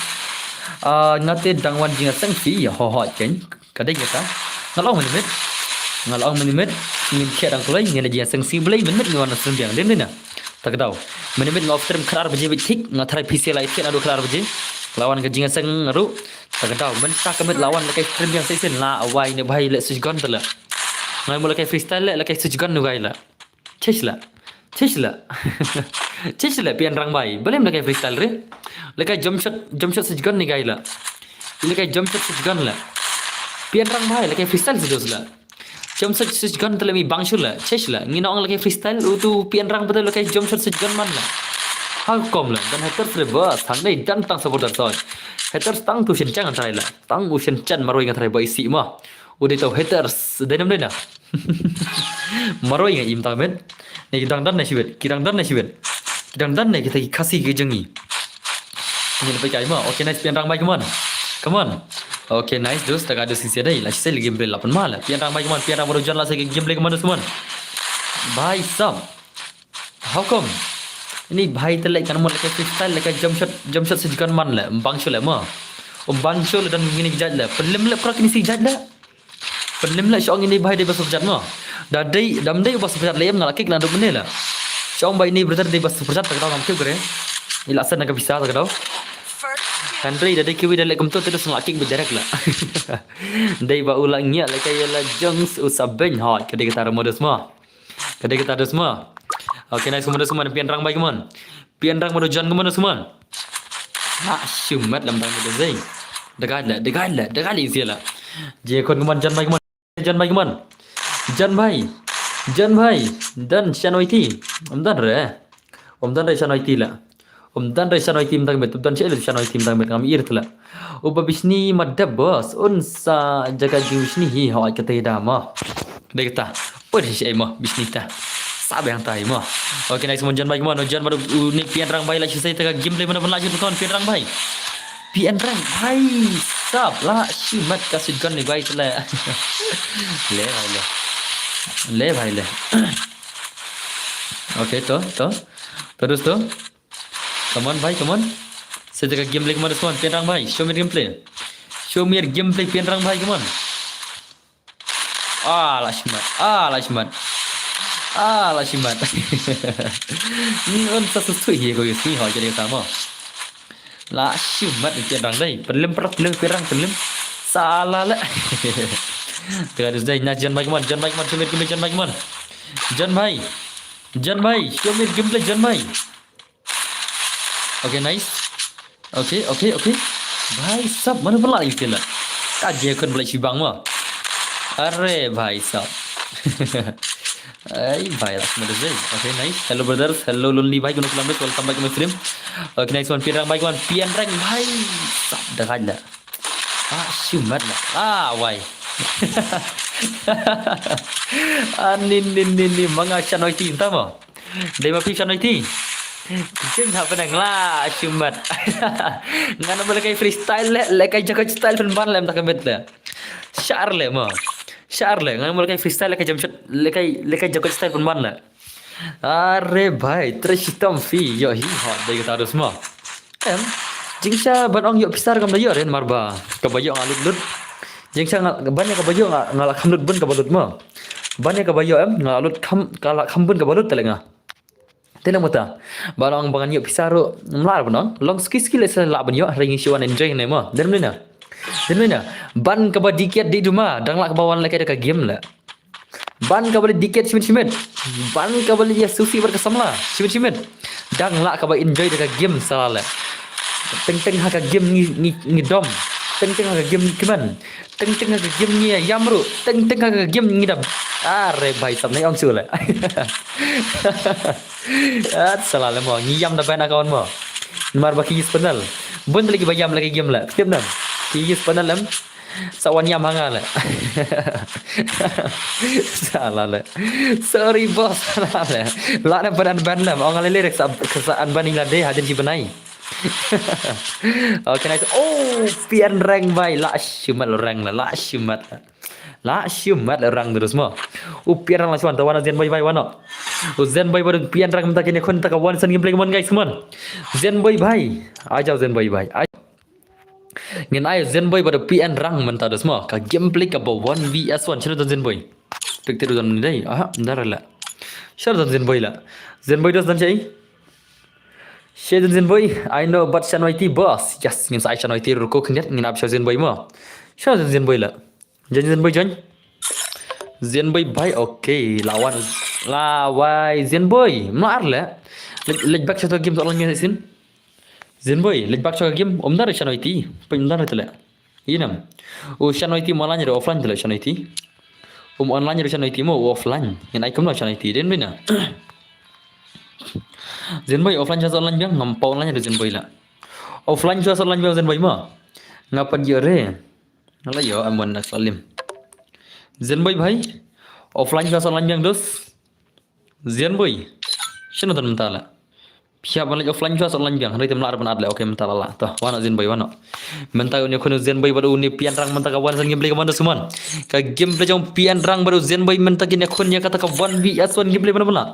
ngate dangwan jinga sang fi ho ken kadai kita ngalong menit ngin khe dang kulai ngin jinga sang si blai menit ngwan sen biang dem na tak tahu menit ngof term khar baje tik ngathrai pc lai khe adu khar baje lawan ke jinga sang ru tak tahu men tak kemet lawan kai stream yang sen la awai ne bhai le sujgon tala ngai mula kai freestyle le kai sujgon nu gai la Cheshla pian rang bai boleh lekai freestyle re lekai jump shot sejgan ni gai la lekai jump shot sejgan la pian rang bai lekai freestyle sedos la jump shot sejgan tele mi bangshul la cheshla ngina ong lekai freestyle tu pian rang betul lekai jump shot sejgan man la hal kom la dan haters re bas thang dei dan tang supporter soy haters tang tu Shinchan antrai la tang u Shinchan maroi ngatrai bai si ma udah tahu haters denam dena maroi ngai im tamen nih kidang dan nih kita kasih ke jengi ini lepas kaya mah okay nice pian rang bai come on okay nice dos tak ada sisi ada lah saya gameplay 8 mal pian rang bai pian rang baru jalan lah saya gameplay semua bhai sab how come ini bhai telai kan mau lekai freestyle lekai jump shot sejukan man lah bangshul lah mah bangshul dan ini jad lah pelim lah prak ini si jad lah pelim lah syong ini bhai dia besok jad mah damdai bas pecat lem ngalaki kena 2 menit lah syong bai ini brother dia bas pecat tak tahu ngamke gere ila sana ka bisa tak tahu Andre dari kiwi dalek kumtu terus ngalaki berjarak lah dai ba ulangnya la kaya la jungs usabeng hot kada kita modus semua okay nice semua pian rang bai kemon pian rang modu jan kemon semua nak syumat lam bang modu zai dekat isi lah je kon kemon jan bai kemon Jan bhai dan Shanoiti om dan re Shanoiti la om dan re Shanoiti tang bet dan chele Shanoiti tang bet ngam ir tla uba bisni madab bos unsa jaga bisni hi ha kata dama dekta perhi ai ma bisni ta sabe yang tai ma okay nice mon jan bhai jan baru ni pian rang bhai la sai ta gameplay mana pun lanjut tuan pian rang bhai sab la shimat kasih gun ni baik le. Le भाई ले. ले भाई ले. Oke tuh. Terus tuh. Come on भाई, come on. Saya jaga gameplay kemana semua? Pian भाई, show me gameplay. Show me gameplay pian भाई, come on. Lah shimat. Lah shimat. Ni on satu tu ye kau sini hoi jadi sama. Lah shimat pian đây. Perlim perlim. Salah lah. Terus dah Jan भाई, come on. Show me gameplay Jan भाई, come on. Jan भाई, show me gameplay Jan भाई. Okay, nice. Okay. भाई सब mana pula itu lah. Kaji akan balik sibang mah. Arre भाई सब. भाई lah semua dah. Okay, nice. Hello brothers, hello lonely भाई, welcome back to my stream. Okay, next one pian rank भाई. सब dah ada. Syumat lah. Why? Ni mga chanoy tinta mo. Dai mapi chanoy ti. Jeng ha penang lah syumat. Ngana boleh kai freestyle le kai jaga style pen ban lem tak bet le. Syar le ngana boleh kai freestyle le kai jam shot le kai jaga style pen ban le. Arre bhai terus hitam fi yo hi ha dai kata harus mo. Jingsa ban ong yo pisar kam dayo ren marba. Kabayo ngalut jingsa banyak kabayo ngalak kamlut bun kabalut mo. Banyak kabayo ngalut kam bun kabalut telenga. Tenang mata. Barang bangan yo pisaro mlar bonong. Long skill le la ban yo ringi siwan enjoy ne mo. Dan mana? Ban ka ba dikit di rumah dang la ka bawan le ka game la. Ban ka bali dikit simit. Ban ka bali ya sufi berkesamla. Simit. Dang la ka ba enjoy de game salala. Teng ha ka game ni dom. Teng ha ka game kiman. Teng ha ka game ni yamru. Teng ha ka game ni dam. Arre bhai sab nai ong sula. Salah mo ngiyam na ban account mo. Mar ba kigis panal. Bun lagi bayam lagi game la. Tiap nam. Kigis panal lam. Sawan yam hanga la. Salah la. Sorry boss salah la. La na ban lam. Ong alele rek sab kesaan baning la de hadin si banai. Okay, nice. Pian rank bhai. La shumat rank la. La shumat rang terus mo. Pian rang langsung tawana Zen boy bhai wano. Zen boy baru pian rang tak ini kon tak wan san gameplay mon guys mon. Zen boy bhai. Ajau Zen boy bhai. Ngin ayo Zen boy baru pian rang men terus mo. Ka gameplay ka bo 1vs1 chalo Zen boy. Pikir dan ni dai. Ndar la. Shar Zen boy la. Zen boy dos dan chai. Zen boy, I know but Shanoiti boss. Yes, ngin sai Shanoiti ruko knyat ngin ap Zen boy mo. Shar Zen boy la. Zen boy join. Zen boy bhai okay lawan lawai Zen boy mar la. Leg back shot game soalan ni sin. Zen boy leg back shot game omdar Shanoiti. Pendar tela. Inam. Shanoiti malanya de offline tela Shanoiti. Online de Shanoiti mo offline. Ngin ai kumla Shanoiti den bina. Zen boy offline jasa online biang ngampau online de Zen boy la. Offline jasa online biang Zen boy mo. Ngapan je re. Nala yo amon nak salim. Zen boy bhai offline jasa online biang dos. Zen boy. Shino tan mentala. Pia ban offline jasa online biang hari temla arban adle okay mentala la. Toh wana Zen boy wano. Mentau ni kono Zen boy baru ni pian rang mentaka wan san gameplay kamanda suman. Ka gameplay jong pian rang baru Zen boy mentaki ni kon ya kata ka 1vs1 gameplay mana pula.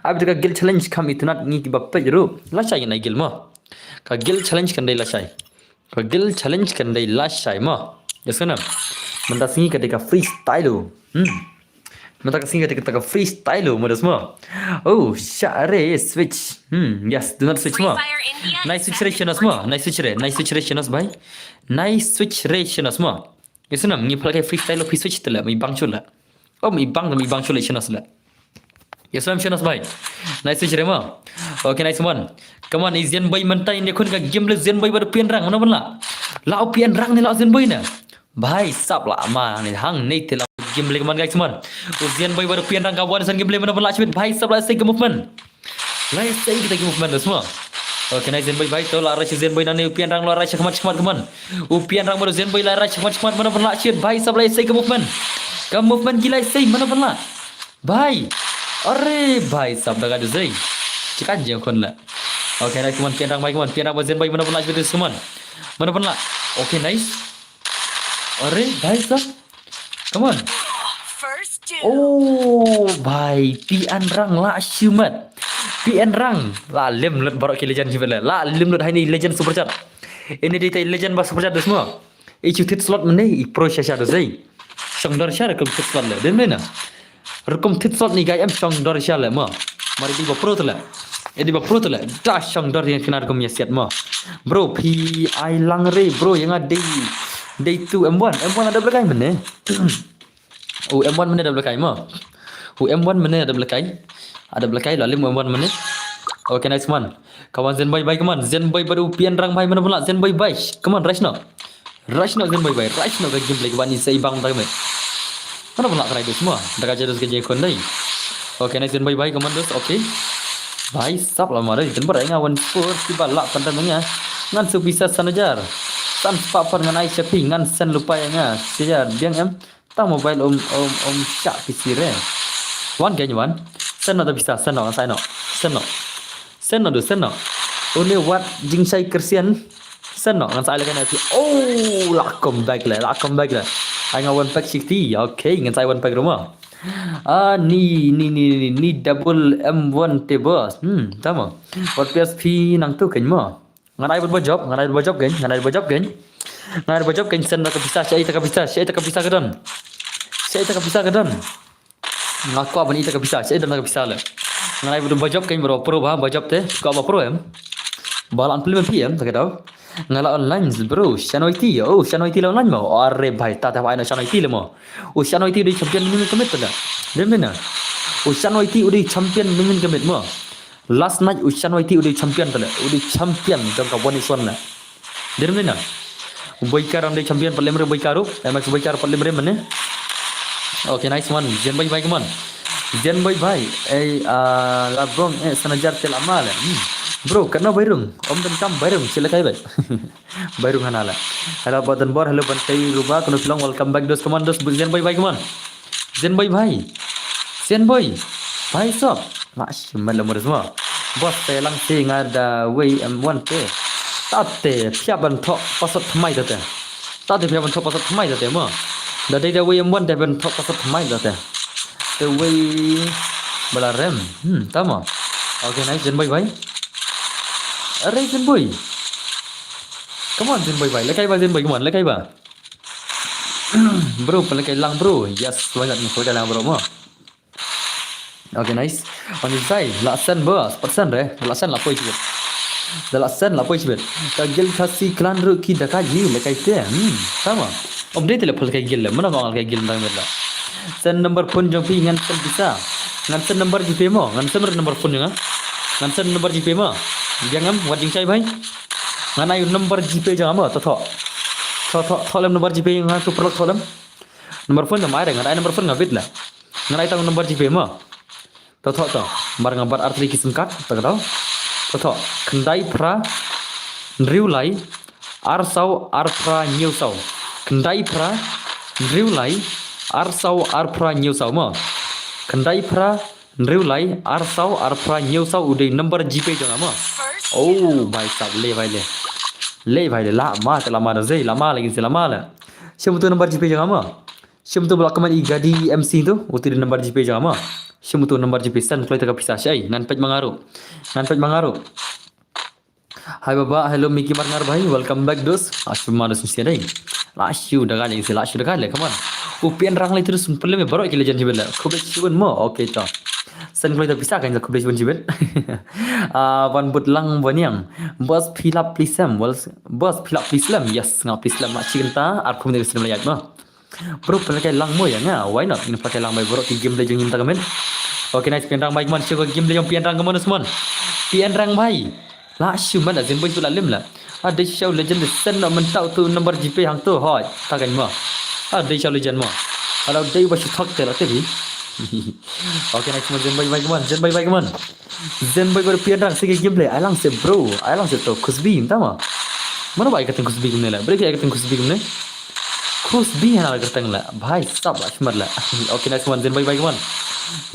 Abi ka gil challenge kam itnat ni ki bappe jeru. La chai na gil mo. Ka gil challenge kan dai la chai. Ka gil challenge kan dai la chai mo. Yasanam. Menta singi ketika freestyle. Menta singi ketika freestyle mo dasmo. Share switch. Yes, do not switch mo. Nice switch ration asmo. Nice switch ration as bhai. Nice switch ration asmo. Yasanam ni pala freestyle lo switch tela mi bang chula. Mi bang chula ration asla. Yasanam shanas bhai. Nice switch remo. Okay, nice one. Come on, Zen boy menta ini kon ka game le Zen boy baru pian rang mana pula. Lao pian rang ni lao Zen boy na. Bhai sab la ma ni hang nei tela gameplay kaman guys man. Zen boy baru pian rang kawan san gameplay mana pula chibit bhai sab la say movement. La say kita movement semua. Okay, nice Zen boy bhai to la racha Zen boy nani pian rang la racha kaman. Pian rang baru Zen boy la racha kaman mana pula chibit bhai sab la say movement. Ka movement gila say mana pula. Bhai. Arre bhai sab dah ada say. Cikan je kon la. Okay, nice kaman pian rang bhai kaman pian rang Zen boy mana pula chibit kaman. Mana pula. Okay, nice. अरे भाई साहब, come on. First duel. Oh भाई PN rang la shumat. PN rang la lim lut barok ki legend jibel la lim lut hai ni legend super chat. Ini dia legend bas super chat semua. Ichu tit slot mene I pro shasha do zai. Song dar shar kum tit slot le. Dem na. Rekum tit slot ni gai em song dar shar le ma. Mari di ba pro tu la. Ini ba pro tu la. Da song dar yang kena kum yasiat ma. Bro PI lang re bro yang ada day 2 M1 ada belakang mana? Oh M1 mana ada belakang mah? Oh M1 mana ada belakang? Ada belakang lalu M1 mana? Okay nice man. Kawan Zen boy bye come on. Zen boy baru pian rang bhai mana pula Zen boy bye. Come on rush no. Rush no Zen boy bye. Rush no ke gameplay ke bani seimbang tak me. Mana pula try itu semua. Dah kerja terus kerja kon dai. Okay nice Zen boy bye come on terus. Okay. Bhai sap lah mare. Zen boy ngawan spur tiba lak pandangnya. Ngan su bisa sanajar. Tan papar ngan ai shopping ngan sen lupa ya sejar biang em ta mobile om syak pisire wan ke wan sen no bisa sen no sai no sen no only what jing sai kersian sen no ngan sai le kan ati oh lakom back le ai ngawan pack 60 okay ngan sai wan pack rumah ni double M1 te boss tama what PSP nang tu kan mo ngan ai berjob geng sen nak bisa saya tak bisa ke dan ngaku apa ni tak bisa saya dan tak bisa le ngan ai berjob geng bro pro ba berjob te ko apa pro em balan film PM tak tahu ngala online bro Shanoiti la online mo are bhai ta ai na Shanoiti le mo Shanoiti di champion min commit ta dem na Shanoiti udi champion min commit mo last night Shanoiti udi champion ta le udi champion jam ka boni son la dem na Boykar am champion palemre boykaru MX boykar palemre mane okay nice one Zen boy come on Zen boy bhai labong sanajar tel amal bro karena bairung om dan kam bairung silakai bai bairung hanala hello badan bor hello bantai ruba kono film welcome back dos come on dos Zen boy come on Zen boy bhai sob mas malamur semua bos telang ting ada way M1 te tate piaban thok pasat thamai date piaban thok pasat thamai date mo da dai da way M1 da ban thok pasat thamai date the way balarem tama okay nice Zen boy bhai are Zen boy come on Zen boy bhai lekai ba Zen boy come on lekai ba bro lekai lang bro yes banyak ni kau dalam bro mo okay nice on this side laksan bos persen re laksan lapoi sikit laksan lapoi sikit kagil khasi klan ru ki dakaji lekai te sama update le phul kai gil mana ngal kai gil ndang merla sen number phone jong pi ngan sen bisa ngan sen number GP mo ngan sen number phone ngan sen number GP mo jangan wajing cai bhai ngan ai number GP jang mo to lem number GP ngan tu perlu tholem number phone mai ngan ai number phone ngavit la ngan ai tang number GP mo to mar ngabar artri kisim kat tak tahu to kendai pra riu lai arsau arpra new sau kendai pra riu lai arsau arpra new sau mo kendai pra riu lai arsau arpra new sau udai number GP jang mo oh bhai sab le bhai le lama te lama zai lama lagi se lama la siapa tu number GP jang mo siapa tu belakang i gadi MC tu uti number GP jang mo siapa tu number GP san kalau tak bisa syai nan pej mangaru hai baba hello Miki Marngar bhai welcome back dos ashu manus mesti dai lashu daga lagi se lashu daga le come on upian rang lai terus perlu me barok ke legend jibel khube chiun mo okay to sen kalau tak bisa kan khube chiun jibel wan but lang baniang bos philap plisam yes ngap plisam mak cinta arkum dari sini layat mo bro pakai lang mo ya nga why not ini pakai lang mai barok ke game legend minta komen okay nice pian rang baik man syukur game legend pian rang kemana semua pian rang bhai la shuman Zen boy tu lalim la ada show legend sen nak mentau tu number GP hang tu hoi takan mo ada show legend mo kalau dai ba thak te la te bi okay next mo Zen boy come on Zen boy ber pian rang segi gameplay alang se bro alang se to kusbi tama mana baik kata kusbi gumne la break kata kusbi gumne kusbi hana kata la bhai sab ashmar la okay next mo Zen boy come on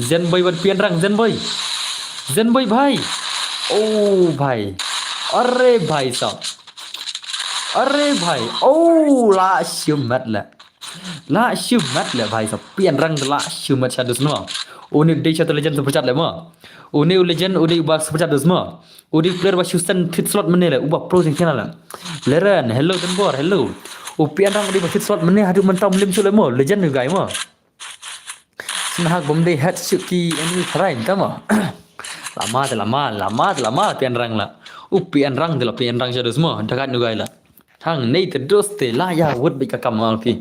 Zen boy ber pian rang Zen boy bhai oh भाई अरे भाई साहब अरे भाई ओ ला shumat la भाई साहब pian rang la shumat shadu semua uni day satu legend super chat le mo uni legend uni ubah super chat semua uni player ba Houston fit slot meneh le ubah pro sing channel la leren hello tenbor hello u pian rang di fit slot meneh hadu mentam lim chu le mo legend juga mo nah bom day head syuki ini keren tama lama pian rang la pian rang de la pian rang shadu semua dekat juga la hang nei te doste la ya wot bi ka kamal pi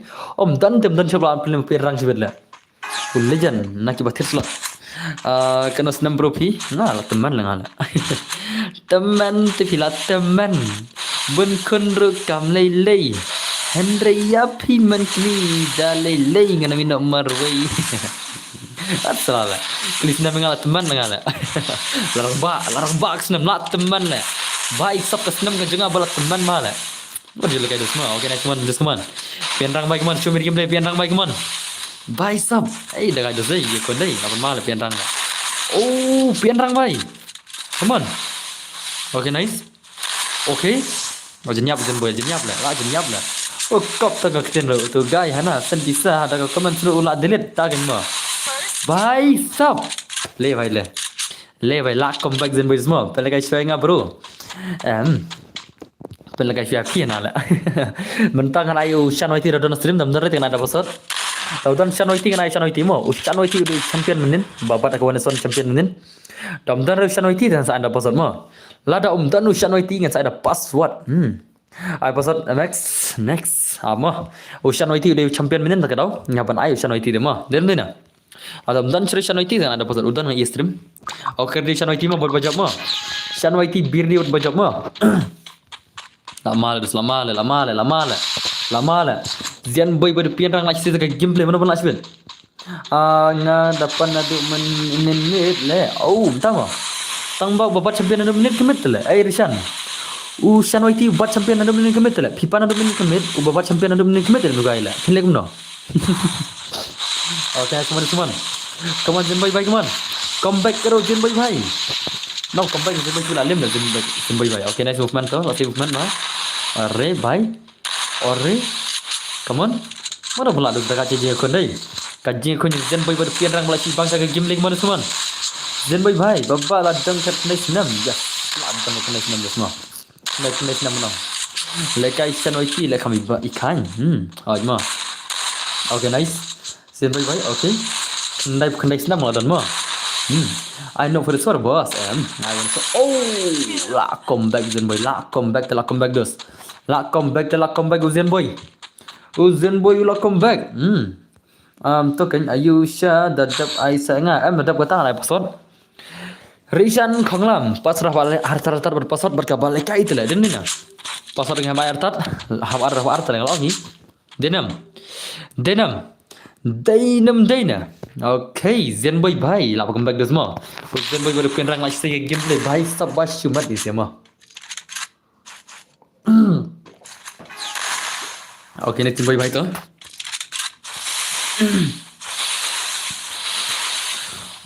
dan coba film pirang sibet legend nak coba tes lah kena senam bro pi nah lah teman lah ngala teman te pila teman bun kun rekam lei Henry ya pi man kli da lei ngana min marwai asala klis na ngala teman ngala larang ba senam la teman la baik sab ka senam ka jenga bala teman mala Boleh lekai semua. Okay, next one, just come on. Pian rang baik man, show me gameplay pian rang baik man. Bye sub. Dah ada saya, ya kon dai, lapan mal pian rang. Oh, pian rang baik. Come on. Okay, nice. Okay. Jenyap lah, jenyap lah. Oh, kop tak keten lo. Tu guy hana sen bisa ada komen suruh ulah delete takin mo. Bye sub. Le bhai la comeback zen boy semua. Pele guys showing up bro. Pelagay VIP na la. Mentang kan ayo Shanoiti radon stream dam dam dengan ada pasal. Tahu dan Shanoiti kan ayo Shanoiti mo. Shanoiti udah champion menin. Babat aku wana son champion menin. Dam dam Shanoiti dan sa ada pasal mo. Lada dan Shanoiti kan sa ada password. Ayo password next. Ama. Shanoiti udah champion menin tak tahu. Ngapan ayo Shanoiti deh mo. Den na. Adam dan Shanoiti dan ada pasal udah ngai stream. Oke di Shanoiti mo berbajak mo. Shanoiti birni berbajak mo. Lama le. Zian boy pada pian rang lagi sisa gameplay mana pun lagi bil. Nga dapat nadu menit le. Oh, tama. Tangba babat champion nadu menit kemit le. Rishan. Shanoiti babat champion nadu menit kemit le. Pipa nadu menit kemit. Babat champion nadu menit kemit le nugai le. Kinle kumno. Okay, cuman. Come on, Jin boy, come on. Come back karo Jin boy bhai. No, come back Jin boy pula lim le Jin boy bhai. Okay, nice movement to. Nice movement no. Arre bhai. Arre. Come on. Mana pula duk dekat je kon dai. Kaji kon Jin boy ber pian rang melasi bangsa ke game lagi mana cuman. Jin boy bhai, babba la dang kat nice nam. Ya. La dang kat nice nam semua. Nice nam no. Lekai Shanoiti le kami ba ikan. Ajma. Okay, nice. Jin boy bhai, okay. Nice nam la dan mo. I know for the sort of boss and I want to la comeback Zen boy la comeback dos la comeback Zen boy la comeback to kan Ayusha dadap Aisyah nga dadap kata lai password Rishan khonglam pasrah bale hartar berpassword berkabale kai itu lah denina password dengan bayar tat har yang lagi denam Dana. Okay, Zen boy bhai, la comeback dos mo. Zen boy baru pian rang lagi segi gameplay bhai sabas shumat di sini mo. Okay, next boy bhai to.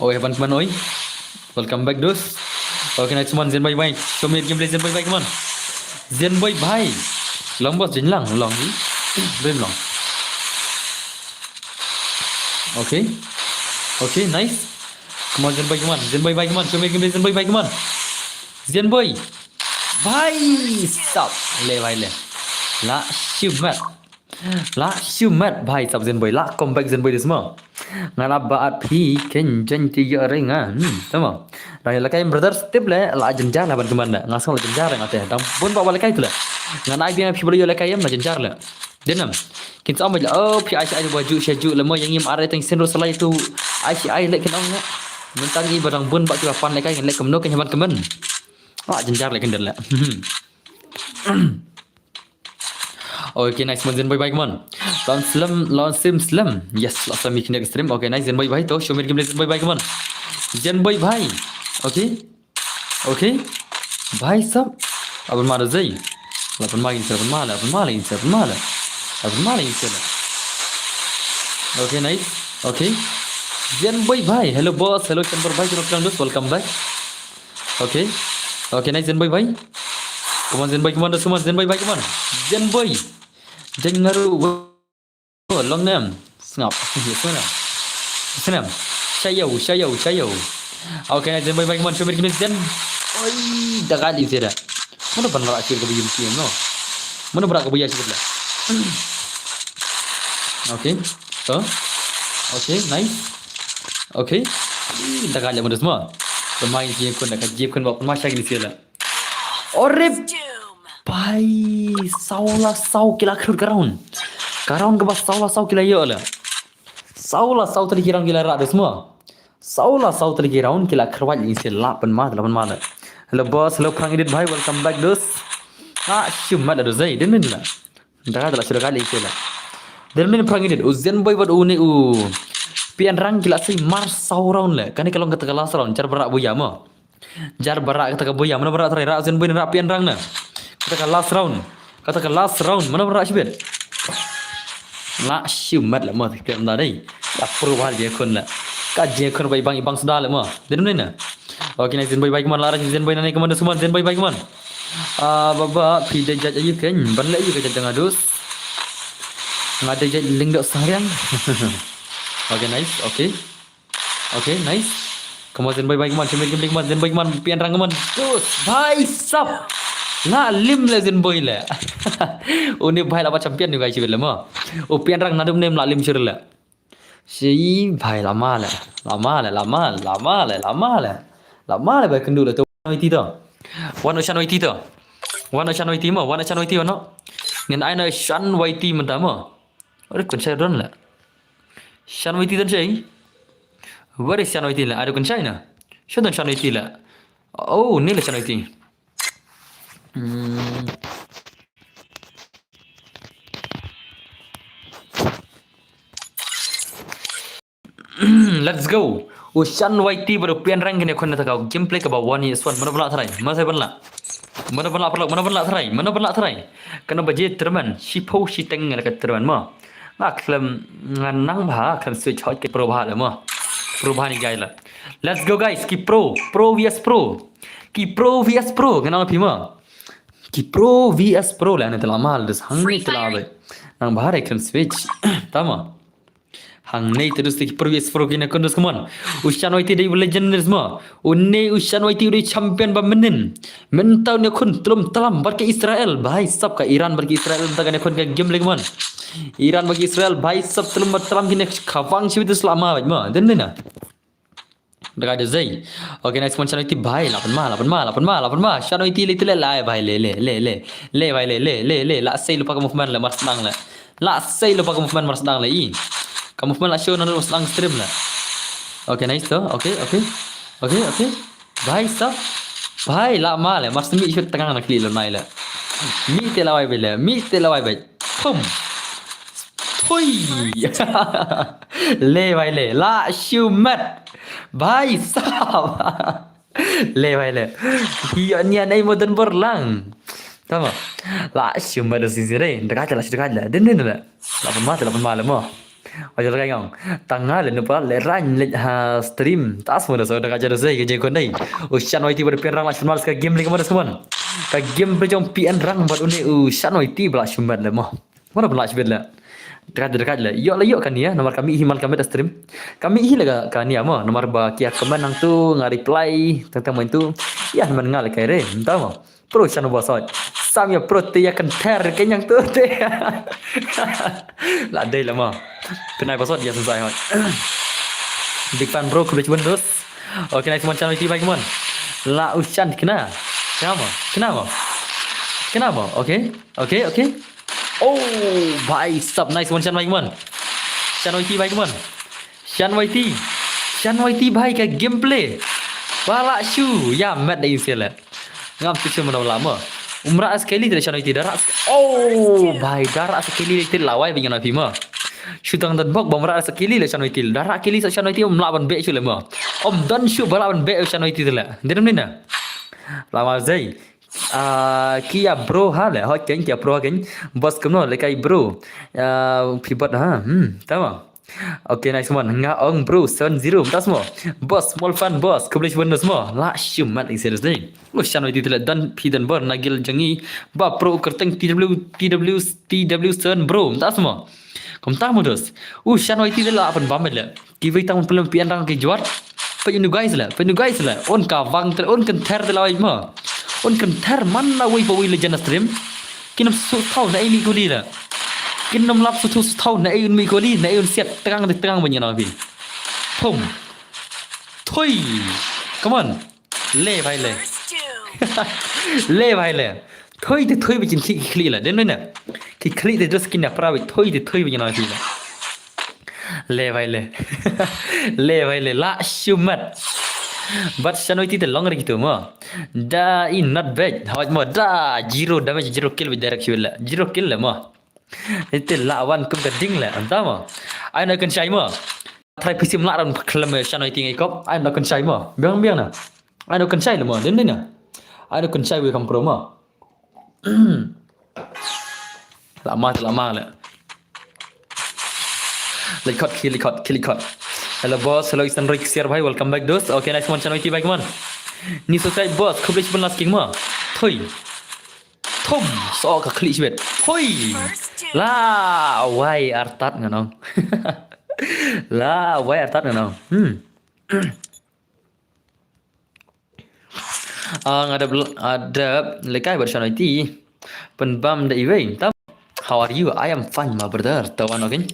Okay, teman-teman oi. Welcome back dos. Okay, next one Zen boy bhai. Show me gameplay Zen boy bhai, come on. Zen boy bhai. Long boss jenlang long ni. Brim long. Okay, nice. Come on, Zen boy, come on. Show me gameplay Zen boy, come on. Zen boy, bhai, stop. Le bhai le. La shumat bhai stop Zen boy. La comeback Zen boy di semua. Ngala baat pi ken janti ya rengan. Tama. Dah lakai brother step le la jenjar lah ban kemana. Ngasong la jenjar ngate. Dam pun bawa lakai tu le. Ngana ai bi pi beli lakai yam la jenjar le. Denam. Kita amal pi ai baju syaju lemo yang im are teng senro salai tu ai lek kenong ne. Mentang i barang bun bak tu pan lakai lek kemno kan hebat kemen. Jenjar lek kendel le. Okay, nice man Zen boy bye come on. Lawan sim slam. Yes, lawan sim kena stream. Okay, nice Zen boy bye to show me gameplay Zen boy bye come on. Zen boy bye. Okay. Bye sab. Abang mana zai? Lapan maling sir. Okay, nice. Okay. Zen boy bye. Hello boss. Hello Chandor bye. Welcome back. Okay, nice Zen boy bye. Come on Zenboy, come on semua Zenboy, bye come on. Zenboy. Jangan ngaruh. Long nam. Ngap. Senam. Saya. Okay, Zenboy, bye come on. Show me Zen. Oi, dah kali sih dah. Mana benar akhir ke begini sih, no? Mana berak ke begini sih betul? Okay, so, okay, nice. Okay, dah kali mana semua. Pemain je kun nak je kun buat pemasya gini sih lah. Orep, pai, sau kila kerut karaun ke bas sau kila yo lah. Sau tadi kirang kila rak semua. Sau tadi kirang kila kerwat ini sih 8 mah. Hello boss, hello Prang Edit bhai, welcome back dos. Cuma ada dosai, dan mana? Dah sudah kali sih lah. Dan mana Prang Edit? Uzen boy buat uni pian rang kila sih mars sau round lah. Kan kalau kata kelas round, jar berak buaya mah. Jar berak kata buaya, mana berak terai rak uzen boy rak pian rang nah. Kata last round, mana berak sih bet? Lah cuma lah mah kita dah ni. Tak perlu hal dia kon lah. Kaji kon baik bang sudah lah mah. Dan mana? Okay, next Zenboy baik mana? Lara Zenboy nani kemana semua? Zenboy baik mana? Baba pide jat aja kan? Balik aja kerja tengah dos. Ngada jat link dok seharian. Okay, nice. Okay, nice. Kemana Zenboy baik mana? Cuma kemana Zenboy mana? Pian rang kemana? Dos, bye sap. Lah lim lah Zenboy lah. Ini bhai lah champion juga sih belum? Pian rang nadum nem lah lim sure lah. Si bhai lama lah. Lama lah baik kendu lah tu. Wan Shan YT tu. Wan Shan YT no. Ngan ai na Shan YT mentah mah. Ada kun saya don lah. Shan YT dan saya. Where is Shan YT lah? Ada kun saya na. Shan YT lah. Oh, ni lah Shan YT. Let's go. Shan YT baru pian rank ni kon nak kau gameplay ke bawah ni swan mana pula terai mana pula terai kena baje terman sipo siteng nak terman mah nak kelam nang bah kan switch hot ke perubahan mah perubahan ni guys lah. Let's go guys, ki pro vs pro kenal pi mah ki pro vs pro lah ni telah mahal des hang ni telah baik nang bah kan switch tama hang nei terus di previous pro kena kondus keman Ushan YT dari legend semua unne Ushan YT dari champion ba menin mentau ne kun telam bar ke Israel bhai sab ka Iran bar ke Israel ta kan kun ke game le keman Iran bagi Israel bhai sab telam kini khawang sibit selama baj ma den na dekat ada zai okay next one Ushan YT bhai 8 mah Ushan YT le lai bhai le bhai le la sai lupa ke movement la mar sedang la i kamu pun lah show nanti selang stream lah. Okay, nice tu. Okay. Bye stop. Bye lama lah. Mas mi shoot tengah nak keliru naik lah. Mi telawai bej. Pum. Hui. Le bye le. La shumat. Bye stop. Le bye le. Hiya ni anai modern berlang. Tahu? La shumat dah sini dekat lah. Den lah. 8 malam mah. Wajar kan yang tanggal lupa lerang stream tas muda so dekat jadi saya kerja kau ni. Ushan YT berpian rang nasional sekarang game lagi mana semua. Ka game berjom pian rang buat uni Ushan YT belas cumbat le mah. Mana belas cumbat le. Dekat le. Yuk kan ya nomor kami himal kami dah stream. Kami hilang kan ya mah nomor bakia komen nang tu reply tentang main tu. Ya mengal kere, entah mah. Pro Ushan bosot. Samya pro dia kan ter kenyang tu teh. Lah dai lah mah. Kenai pasal dia selesai hot. Big fan bro, kulit cuman terus. Okay, nice one channel tiba kemana? La Ushan Kenapa? Okay. Oh, bye stop nice one channel kemana? Channel tiba kemana? Shan YT bhai ka gameplay. Wala shu, ya mat dah install. Ngam tu cuma lama. Umrah sekali tidak Shan YT darat. Oh, bhai darat sekali itu lawai dengan Nabi mah. Shutang dan bok bomra sekali le Shan YT darat kili Shan YT melawan be chule mah dan shu balawan be Shan YT la den mina lama zai kia bro ha le hot ken kia pro ken bos kemno le kai bro pibat ha tahu Okay, nice one. Nga ong bro, 7-0. Tas mo. Boss, small fan boss. Kublish bonus mo. La shumat ing serius ding. Shan wai ti tele dan pidan bor nagil jangi. Ba pro kerteng TW 7 bro. Tas mo. Kom ta mo dos. Shan wai ti tele apan bamel le. Ki wai tang pelem pian rang ke juar. Penyu guys la. On ka wang tel on kan ter tele wai mo. On kan ter man la wai ba wai le jana stream. Kinam su thau na ini ko di la. Kinam lap su thau na ayun mi ko li na ayun siat terang banyak na pi. Pum. Thôi. Come on. Le bhai le. Le bhai le. Thôi thì thôi bị chính khi là đến đây nè. Thì khi thì just kinna pra thôi thì thôi banyak na pi la. Le bhai le. Le bhai le la shumat. But sanoi ti the long gitu mo. Da in not bad. How mo da 0 damage 0 kill with direct kill la. 0 kill la mo. Itu lawan kum gading lah, entah mo. Ai nak kensai mo. Try pisim lah dan kelem sanoi tinggi kop. Ai nak kensai mo. Biang na. Ai nak kensai lah mo. Den na. Ai nak kensai we kam pro mo. Lama lah. Likot. Hello boss, hello Isan Rick Siar bhai, welcome back dos. Okay, nice one sanoi ti baik mon. Ni subscribe boss, kublish pun last king mo. Thôi. Thum so ka klik bet. Thôi. La wai artat nganong. La wai artat nganong. Ada lekai bersama IT. Penbam da iway. How are you? I am fine my brother. Tawan okay?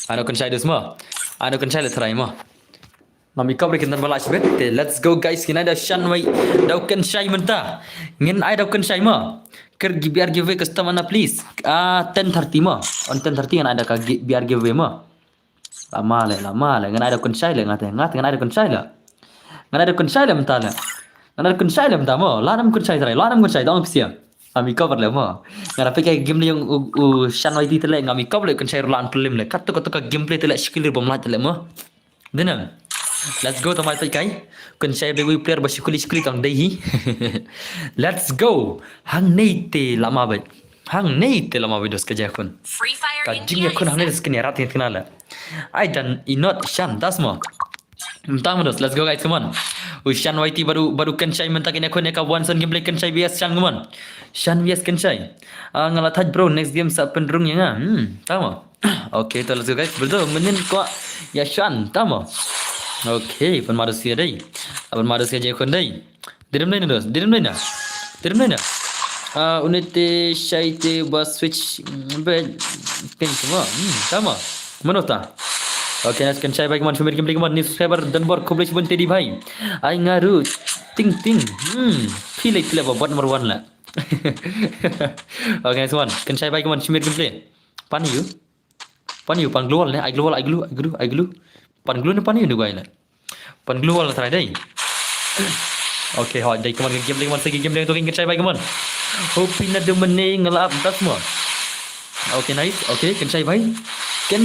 Ano kan saya semua? Ano kan saya try mo? Mami kau beri kita balas bet. Let's go guys. Kina ada shan wai. Dau kan saya mentah. Ngin ai dau kan saya mo. Biar giveaway customer na please. 10:30 mo. On 10:30 kan ada ka biar giveaway mo. Lama le. Ngan ada kun sai le ngat ngan ada kun sai le. Ngan ada kun sai le mentah le. Ngan ada kun sai le mentah mo. Lanam kun sai try. Lanam kun sai dong pisia. Ami cover le mo. Ngan apa kayak game yang shan wai di tele ngami cover le kun sai lan pelim le. Kat to gameplay tele skill bom lat le mo. Denam. Let's go teman kai. Kun saya bagi player bersyukuri kang dei. Let's go. Hang nei te lama dos kerja kun. Kajing ya kun hang nei skin rat ni kenal. I dan inot shan das mo. Mentang dos. Let's go guys come on. Shan YT baru kan saya mentang ini kun ka one son gameplay kan saya bias shan come on. Shan bias kan saya. Ngalat bro next game sa penrung ya. Tahu. Okay, let's go guys. Betul menin kok ya shan tahu. Okay, pen manusia dai. Apan manusia je kon dai. Dirim lain dos. Dirim lain. Unite shaite bus switch pin semua. Sama. Menota. Okay, nas kan saya bagi man family game man ni subscriber dan bor kublish bun tedi bhai. Ai ngaru ting. Pilih buat nomor 1 lah. Okay, nice one. Kan saya bagi man family game. Pan global le. I glue. Pan glue ni pan ni guai la. Pan glue wala try dai. Okay, hot dai kaman game to king saya bagi kaman. Hope na de mene ngelap das semua. Okay, nice. Okay, kan saya bhai. Kan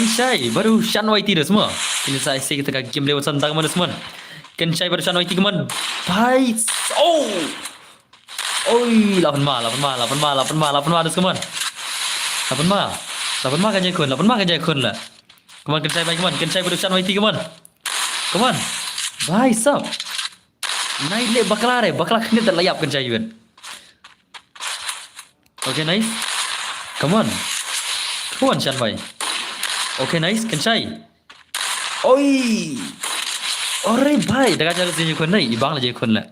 saya baru shan wai ti semua. Ini saya kita game lewat santang mana semua. Kan saya baru shan wai ti kaman. Bhai. Oh. Oi, 8 ma dos kaman. 8 ma kan jai kun lah. Come on, can saya berusaha YT, come on. Bhai sab. Naik le baklar ni terlayap kan saya kan. Okay, nice. Come on, Shan bhai. Okay, nice, kan saya. Oi. Ore bhai, dah kajar je kon nai, ibang la je kon la.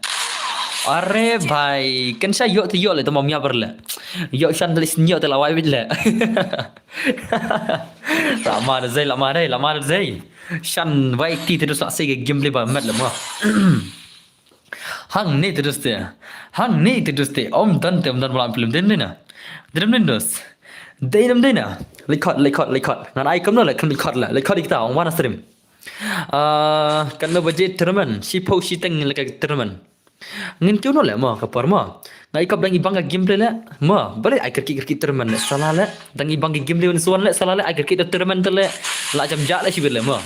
Are bhai, kan saya yok le to mamnya berla. Yok Shan tulis nyok te lawai bit la. Lama dah zai. Shan baik ti terus nak segi gameplay ba mat lama. Hang ni terus te. Om dan malam film den na. Den dos. Denam dena. Record. Ngan ai kam no la kan record la. Record kita on one stream. Kan no budget tournament. Si post si teng la ka tournament. Ngin kau no la ma kapar ma. Ngai kap dangi bangga gameplay la. Ma, boleh ai kerki tournament la salah la. Dangi bangga gameplay un suan la salah la ai kerki tournament la. La jam ja la si ber la ma.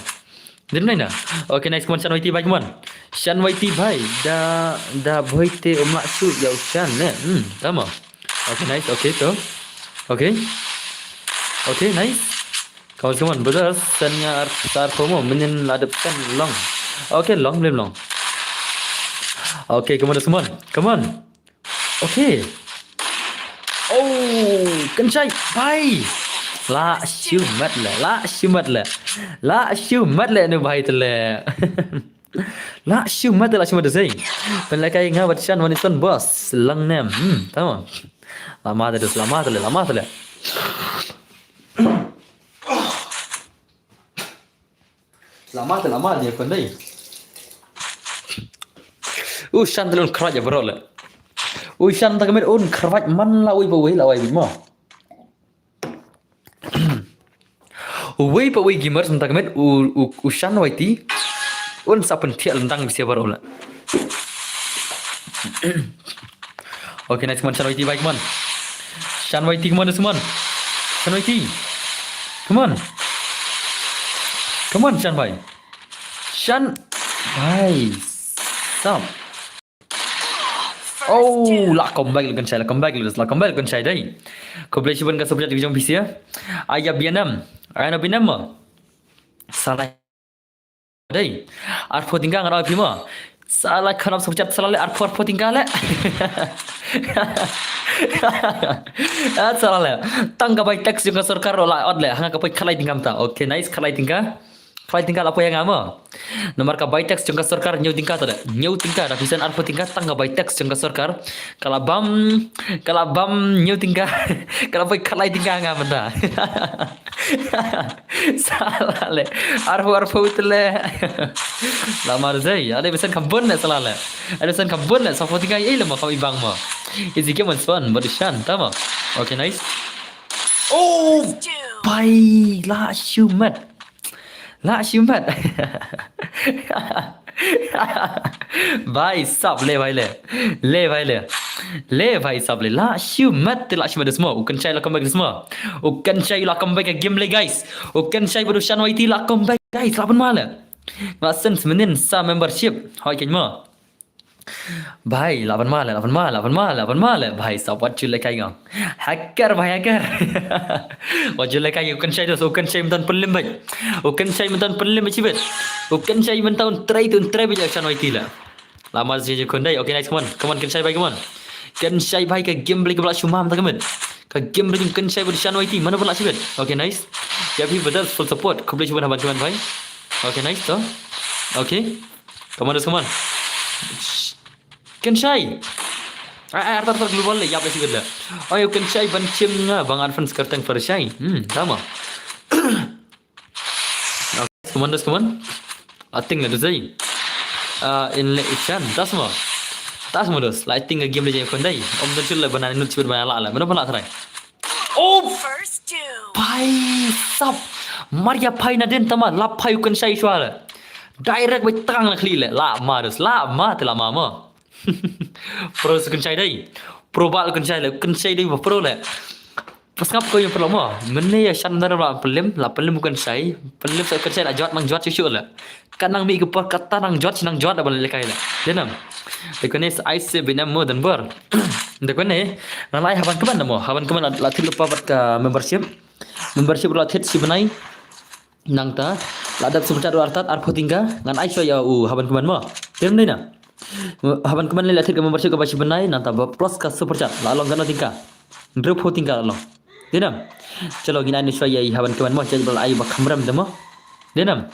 Din na. Okay, nice one Shan YT bhai man. Shan YT bhai da bhai te umla su ya Shan ne. Tama. Okay, nice. Okay to. Okay, nice. Kawan-kawan, betul sennya Star Promo minin ladapkan long. Okay, long belum long. Okay, come on semua. Come on. Okay. Oh, kencai. Bye. La siu mat le. La siu mat le. La siu mat le nu bhai tele. La siu mat la siu mat sei. Pen la kai nga bachan wanison boss. Lang nem. Tamam. Lama terus lama tele, lama tele. Lama dia kon dai. Shan telun keraj bro le. Shan tak kemet un keraj man la ui bawai la ui bimo. Ui bawai gimer tak kemet shan wai ti. Un sapen tiak lentang bisa bro le. Okay, nice man shan wai ti baik man. Shan wai ti kemana semua? Shan wai ti. Come on. Come on Shan bhai. Shan bhai. Stop. Oh, la comeback lekan saya, la comeback lekan saya dai. Kau boleh cuba dengan subjek di jom PC ya. Ayah bianam, ayah binam. Salah dai. Arpo tinggal ngarap bima. Salah kanap subjek salah le arpo tinggal le. Salah le. Tangga baik teks juga sarkar olah od le. Hanga kapai kalai tinggal ta. Okay, nice kalai tinggal. Kalai tinggal apa yang ama? Nomor ka baik teks juga sarkar nyau tinggal ta. Nyau tinggal rapisan arpo tinggal tangga baik teks juga sarkar. Kalau bam nyau tinggal. Kalau baik kalai tinggal ngam ta. Salah le. Arpo itu le. Lama zai. Ada pesan kabun le salah le. Ada pesan kabun le. Sapo tinggal ile ma kau ibang ma. Is game was fun, but Shan, tama. Okay, nice. Oh, bye. La shumat. Bye, sab le bhai le. Le bhai sab le. La shumat semua. Ukan cai la comeback semua. Ukan cai la comeback game le guys. Ukan cai baru Shan YT la comeback guys. Lapan mala. Masen semenin sa membership. Hai kenma. भाई लावन माल भाई सब what you like आएगा hacker भाई hacker what you like आएगा ukan syai mentan pelim baik ukan syai mentan pelim macam ukan syai mentan try bijak chan YT lah lama je kondai okay nice come on kan syai baik kan syai baik ke game beli belak shumam tak kemen ke game beli kan syai beri chan YT mana belak sibet okay nice ya भी betul full support kau boleh cuba bantuan भाई okay nice तो okay come on Kenshai. Artar global le ya apa sih gila. Ayo Kenshai bancim nga bang Arfan sekarang Fershai. Sama. Come on. Ating la duzai. In le Ishan tas mo dos. Lighting a game le jay kondai. Om dachul le banan nut chibur banala ala. Mana bala try. Oh first two. Pai sap. Maria pai na den tama lap pai Kenshai shwala. Direct by tang la kli le. La ma dos. La ma te la ma mo. Pro kencai dai. Pro bal kencai dai pro le. Pas ngap kau yang perlu mo. Mene ya Shan dar la pelim bukan sai. Pelim saya kencai la jot mang jot cucu le. Kanang mi ke por kata nang jot dah balik lekai le. Denam. Dekone ice binam mo dan bor. Dekone nalai haban keman mo. Haban keman la thil lupa bat ka membership. Membership la thit si benai. Nang ta ladat sebentar artat arpo tingga ngan aiso ya haban keman mo. Dem dai na. Haban keman le ke membership ke bashi benai nanta plus ka super chat la long gana tingka drop ho tingka long denam chalo gina ni shwaya haban keman mo chal bal ai ba khamram demo denam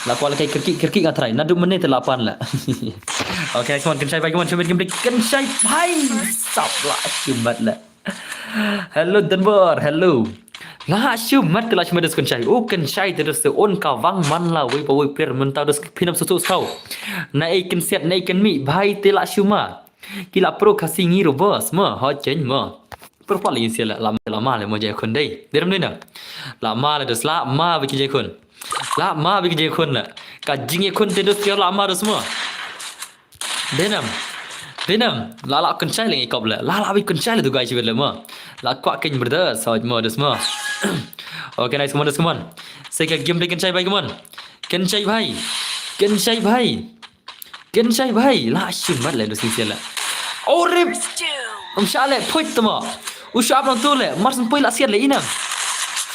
la kwal kai kirki ngatrai nadu menit te 8 la okay come on kan sai bagi mon coba game kan sai bhai sap la shumat la hello Denver hello la shumat la shumat kan sai kan sai terus te on ka wang man la wei pa wei player mentau des pinam susu sau na kan set na kan mi bhai te la shuma kila pro kasih ngiro bos mo ho chen mo pro pa lin sia la lama le mo jai kon dai deram ni na lama le des la ma bi jai kon la ma bi jai kon la ka jing kon te des kira lama des mo denam la kan sai le ikop la bi kan sai le tu guys le mo la kwa ken brother so mo des mo okay nice come on saya ke game kan sai bhai come on kan sai bhai la shumat le dosin sia la oh rip shale phoit tama u shap nang tu le marsan poi la sia le inam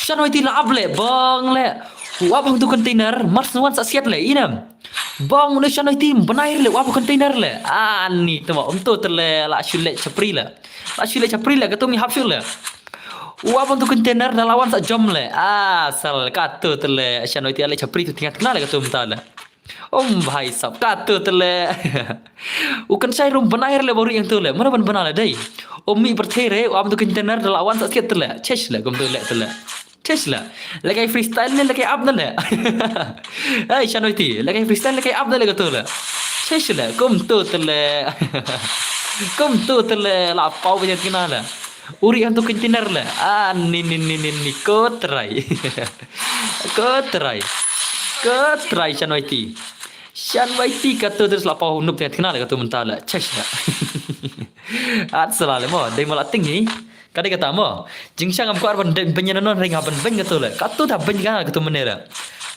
Shanoi ti laab le bang le. Wap tu container mars nuan sa siat le inam. Bang ne shanoi ti benair le wap container le. Ani tu ma tu terle la shule chapri le. La shule chapri le ketu mi hap shule. Wap tu container dah lawan sa jom le. Asal katu terle shanoi ti ale chapri tu tinggal kenal le ketu mta le. Bhai sab katu terle. Ukan saya rum benair le baru yang tu le. Mana ban benar le dai. Mi bertere wap tu container dah lawan sa siat terle. Chesh le gum tu le terle. Tesla, lagi freestyle ni lagi up le. Hey Shanoi ti, lagi freestyle lagi up le betul le. Tesla, kum tu le. Kum tu le la pau banyak kena le. Uri antu container le. Ni ko try. Ko try. Ko try Shanoi ti. Shanoi ti kata terus la pau nup banyak kena le kata mentah le. Tesla. Salah le mo, dai malah tinggi. Kadang kata mo, jingsang am kuar ban penyenanon ring haban ben gatul le. Katu dah ben gana katu menera.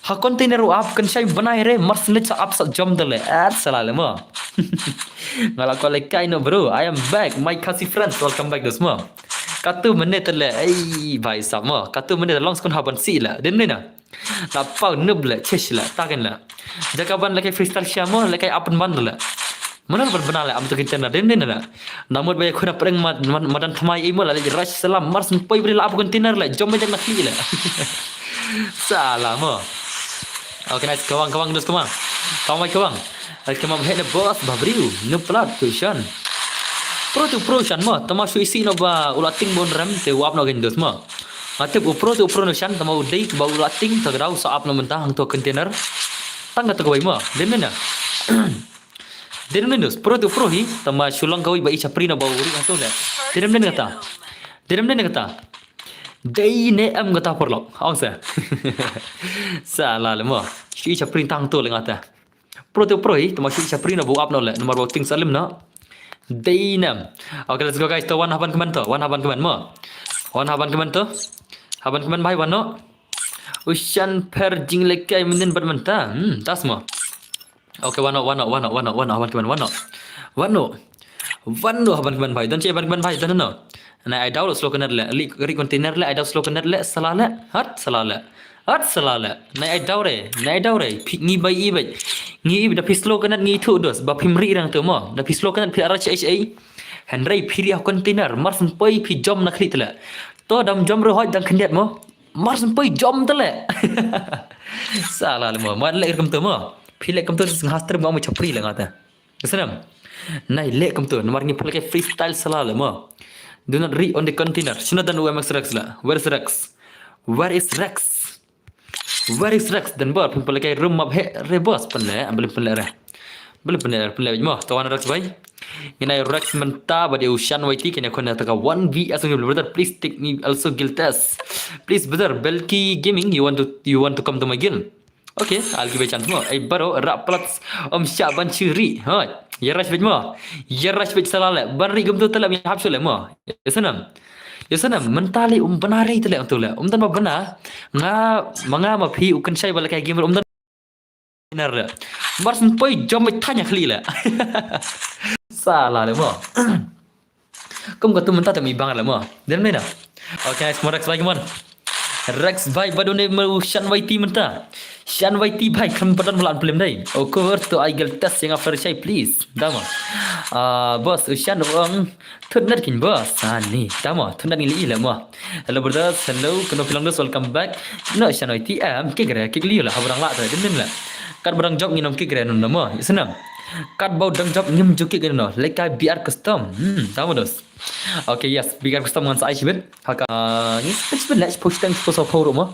Ha container up kan sai banai re mars net sa up sa jom dele. Salah le mo. Ngala ko le kai no bro. I am back my kasi friends. Welcome back dos mo. Katu menet le. Ai bhai sab mo. Katu menet long skon haban si la. Den ne na. La pau nub le chesh la. Taken la. Jakaban le kai freestyle syamo le kai up and ban le. Mana benar le am tu kita na den la. Namun banyak kuna pereng madan thamai imo la rush salam mars poi beri la container la jom banyak nak la. Salah mo. Okay nice kawang dos kawang. Kawang. Kemam head boss babriu no plat tuition. Pro shan mo tama sui si no ba ulating bon ram te wap no gendos mo. Matep pro no shan tama udai ba ulating tagrau sa ap no mentah hang to container. Tangga to mo den na. Dia menus pro hi tama sulang kau ibai chapri na bauri ato le. Dia kata. Dai ne am kata porlok. Aung sa. Salah le mo. Si chapri tang to le ngata. Pro hi tama si chapri na bau up no le. Nomor voting salim na. Dai nam. Okay let's go guys. To one haban keman mo. One haban keman to. Haban keman bhai wano. Ushan per jing lekai menen bermenta. Tas mo. Okay, wano haban keman bhai dan haban keman bhai dan no na I download slow kenar le ri container le I download slow kenar le salah le na I download ngi bai ngi da pislo kenar ngi thu dos ba pimri rang tu mo da pislo kenar pi arach ha henry pi container mars poi pi jom na khlit le to dam jom ro hoj dang khendet mo mars poi jom tu le salah le mo ma le kem tu mo Pilih kamu tu sengaja mau mencapri lah ngata. Kesenam. Nai lek kamu tu, nomor ni pakai freestyle selalu mo. Do not read on the container. Sino dan UMX Rex lah. Where is Rex? Dan buat pun pakai room up rebos pun le. Belum pun mo. Tawan Rex bay. Ini Rex mentah pada usian YT kena kena taka 1v as brother. Please take me also guild test. Please brother. Belki Gaming you want to come to my guild. Okay, I'll give a chance mo. Baro rap plats Syaban Ciri. Ya rush bit salah le. Bari gum tu telah mi hap sule mo. Ya sanam mentali benari tele tu le. Tan ba benar. Manga ma phi ukan sai bala kai gamer tan benar le. Mars poi jom tanya khli le. Salah le mo. Kum katu mentah tak mi bangar le mo. Dan mana? Okay, semua Rex lagi mon. Rex bhai badone mau Shan YT mentah. Shan YT bhai kan padan mulan film dai. Cover to I get test yang after say please. Dama. Boss Shan wang thunat kin boss. Ni dama thunat ni li la mo. Hello brothers, hello kena film dos welcome back. No Shan YT ke gre ke li la habrang la ta den la. Kan barang job nginom ke gre no mo. Senam. Kat bau dang job ngim juki ke no. Lekai BR custom. Dama dos. Okay, yes, BR custom dengan saya sibet. Haka ni sebenarnya posting post forum mo.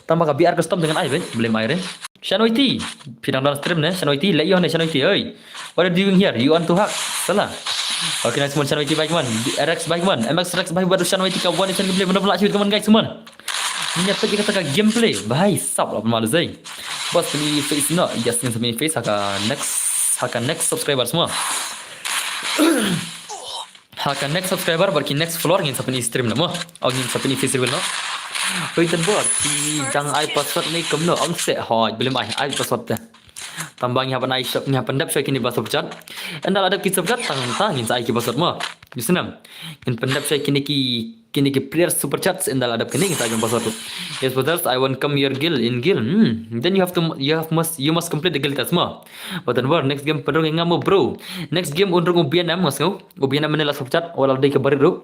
Tambah ka BR custom dengan ai ben, blame ai ren. Shan YT, pinang dalam stream ne, Shan YT, let you on Shan YT, oi. What are you doing here? You want to hack? Salah. Okay, nice one Shan YT baik man. RX baik man. MX Rex baik baru Shan YT ka one Shan gameplay benar-benar sibet kawan guys semua. Ni apa kita kata gameplay? Bahai sap lah malu zai. Bos ni face no, yes ni sampai face haka next subscriber semua. Haka next subscriber barki next floor ngin sampai stream nama. Ngin sampai face reveal no. Waitan buat di jang ai password ni kemno ang se hoj belum ai password dah. Tambang yang apa shop ni apa ndap saya kini password chat. Anda ada kita chat tang ngin saya ki password mo. Di senam. Ngin pendap saya kini ki kini ke player super chats in dalam adap kini kita akan pasal tu. Yes brothers, I want come your guild in guild. Then you must complete the guild test semua. But then next game pedong yang ngamu bro. Next game untuk UB6 mas ngau. UB6 menela super chat walau dia ke baru.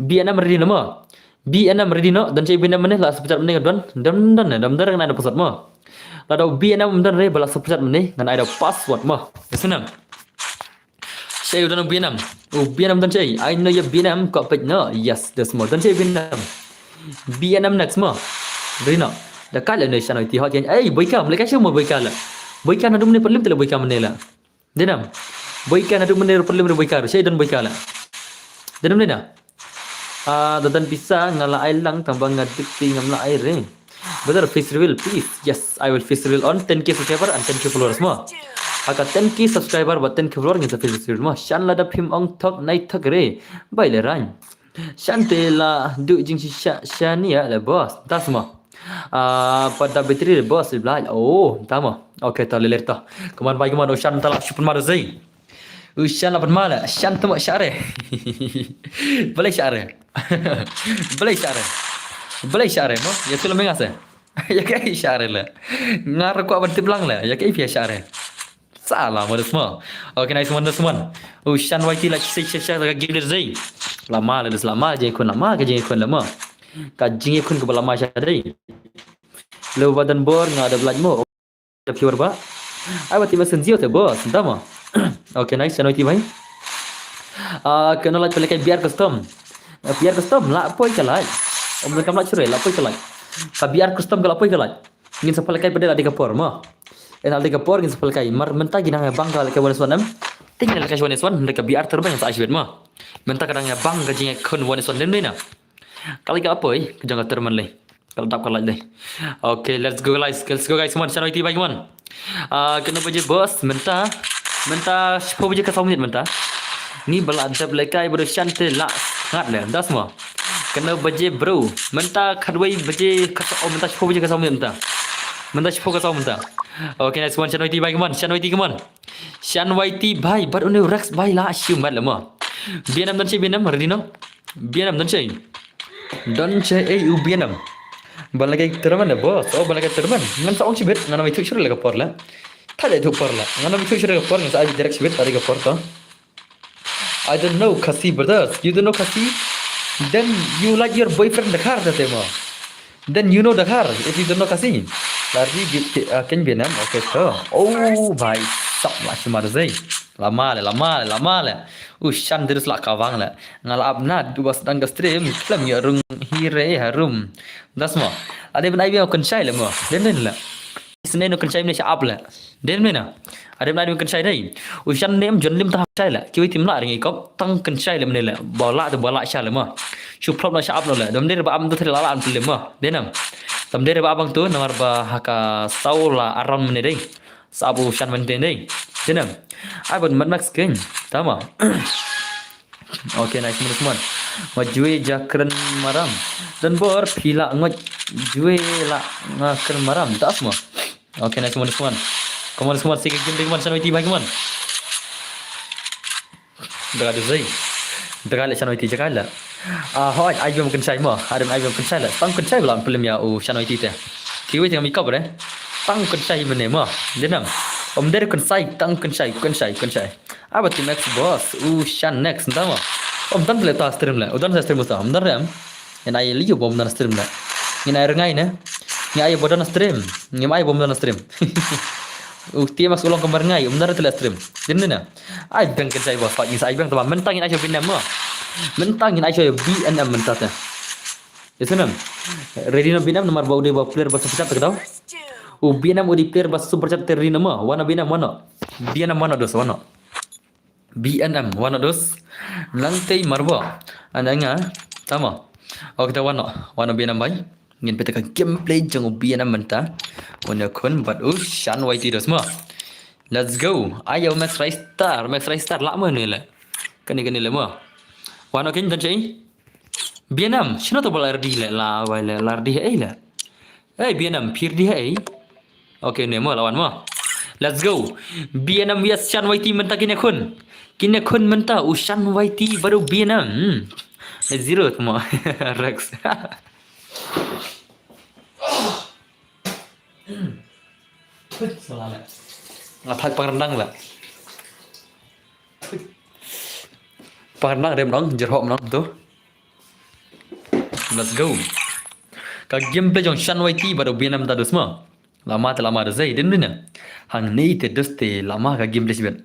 B6 ready nama. B6 ready no dan cai B6 menela super chat meneh dan dan ada pasal mah. Lalu B6 dan re bala super chat meneh dan ada password mah. Senang. Saya udah B6. Oh B6 dan saya. I know ya B6 kok page no. Yes, that's more. Dan saya B6. B6 next mah. Dari nak. Dah kala ni sana ti hot yang. Boyka, mereka semua boyka lah. Boyka nak dumne perlu telah boyka menela. Denam. Boyka nak dumne perlu boyka. Saya dan boyka lah. Denam ni nak. Dan bisa ngala air lang tambah ngadik tingam la air ni. Betul face reveal please. Yes, I will face reveal on 10k subscriber and 10k followers semua. Aka 10k subscriber buat 10k follower ngin sa Facebook mah shan la da phim ong thok nai thak re bai le ran shan te la du jing si sha ni ya le boss ta semua pada bateri le boss le oh tama okay ta le ta keman bai keman shan ta la super mar zai shan la pan mala shan tama syare boleh syare boleh syare boleh syare mo ya sulam ngase ya kai syare la ngar ko ban tiblang la ya kai pia syare salah mana semua. Okay, nice one semua. Shan YT lah saya gila zai. Lama lah selama je kun lama ke je kun lama. Ka jing kun ke lama saya dai. Lo badan bor ngada belaj mo. Ada pure ba. Ai bati mesin zio te bos, entah Okay, nice Shan YT bhai. Kena lah pelai biar custom. Biar custom lah apa ikalai. Om kam lah cure lah apa ikalai. Ka biar custom kalau apa ikalai. Ingin sepelai pada adik kapor mah. En al kapor ngin sepal kai mar menta gina bang kal ke wan swanam tinggal ka shwan swan mereka biar terbang sa ashwet ma menta kadang ya bang ka jing kon wan swan den na kali ka apa ke jang terman le kalau tak kalaj le okay let's go guys semua channel IT bagi man kena baje bos menta siapa baje ka saumit menta ni bala adab le kai bro shante la ngat le das semua kena baje bro menta khadwai baje ka menta siapa baje ka saumit menta siapa ka saumit Okay, next one Shan YT bhai, come on. Shan YT, come on. Shan YT bhai, but only Rex bhai lah assume mat lama. B6 dan cai B6 ready no? B6 dan cai. Dan cai B6. Balagai terman dah bos. Oh balagai terman. Ngan sa ong cibet, ngan mai thuk shur la kapor la. Thada thuk por la. Ngan mai thuk shur la kapor ngan sa direct cibet tadi kapor to. I don't know Kasi brothers. You don't know Kasi? Then you like your boyfriend Dakar dah tema. Then you know Dakar if you don't know Kasi. Lari kan Vietnam okay to. Oh bhai sok lah cuma zai. Lama le. Shan terus lah kawang lah. Ngala abna dua sedang ke stream film ya rung hire harum. Das mo. Ada ben ai kan sai le mo. Den la. Senin kan sai ni siap la. Den mena. Ada ben ai kan sai dai. Shan nem jon lim ta sai la. Kiwi tim la ngai kop tang kan sai le men la. Bola tu bola sha le mo. Shu prop la siap la. Dam der ba am tu thela la an le mo. Denam. Tam dere ba abang tu namar ba haka saula aron menedeng sabu shan menedeng jenam ai bon max ken tama okay nice semua majue jakren maram dan bor pila ngot jue la ngakren maram tak semua okay nice semua come on semua sikit game dengan Shan YT bhai come on dah ada zai dah le Shan YT jakala hoi ai bem kan sai mo ada ai bem kan sai la tang kan sai blam film ya Shan YT te kiwi tengah make up re tang kan sai mene mo denam om der kan sai tang kan sai abati next boss Shan next entah mo om dan le ta stream la udan sa stream sa om dan ram en ai liu bom dan stream la ngin ai rengai ne ngi ai bodan stream ngi ai bom dan stream Tia mas ulang kembar ngai umdar tu stream denna ai bang kan sai boss ngi sai bang ta mentangin ai binam mo mentangin aja ya B6 mentata. Itu nam. Ready nam B6 nomor bau dia bawa player bas super chat tahu. B6 udi player bas super chat ready nama. Wana B6 wana. B6 wana dos wana. B6 wana dos. Lantai marba. Andanya sama. Oh kita wana B6 baik. Ingin peta gameplay jangan B6 menta. Wana kun but Shan YT dos semua. Let's go. Ayo Max Rai Star lama ni lah. Kani lama. Wana kin dan cai. B6 shino to bola RD la wala lardi la. B6 phir di hai. Okay ne mo lawan mo. Let's go. B6 yes Shan YT menta kini kun menta Shan YT baru B6. Zero semua. Rex. Salah lah. Ngatak parandang lah. Parandang rem dong, jerhok dong tu. Let's go. Ka gameplay jong shan wai ti baru bienam ta dus ma. Lama ta lama zai din din. Hang nei te dus te lama ka gameplay sibet.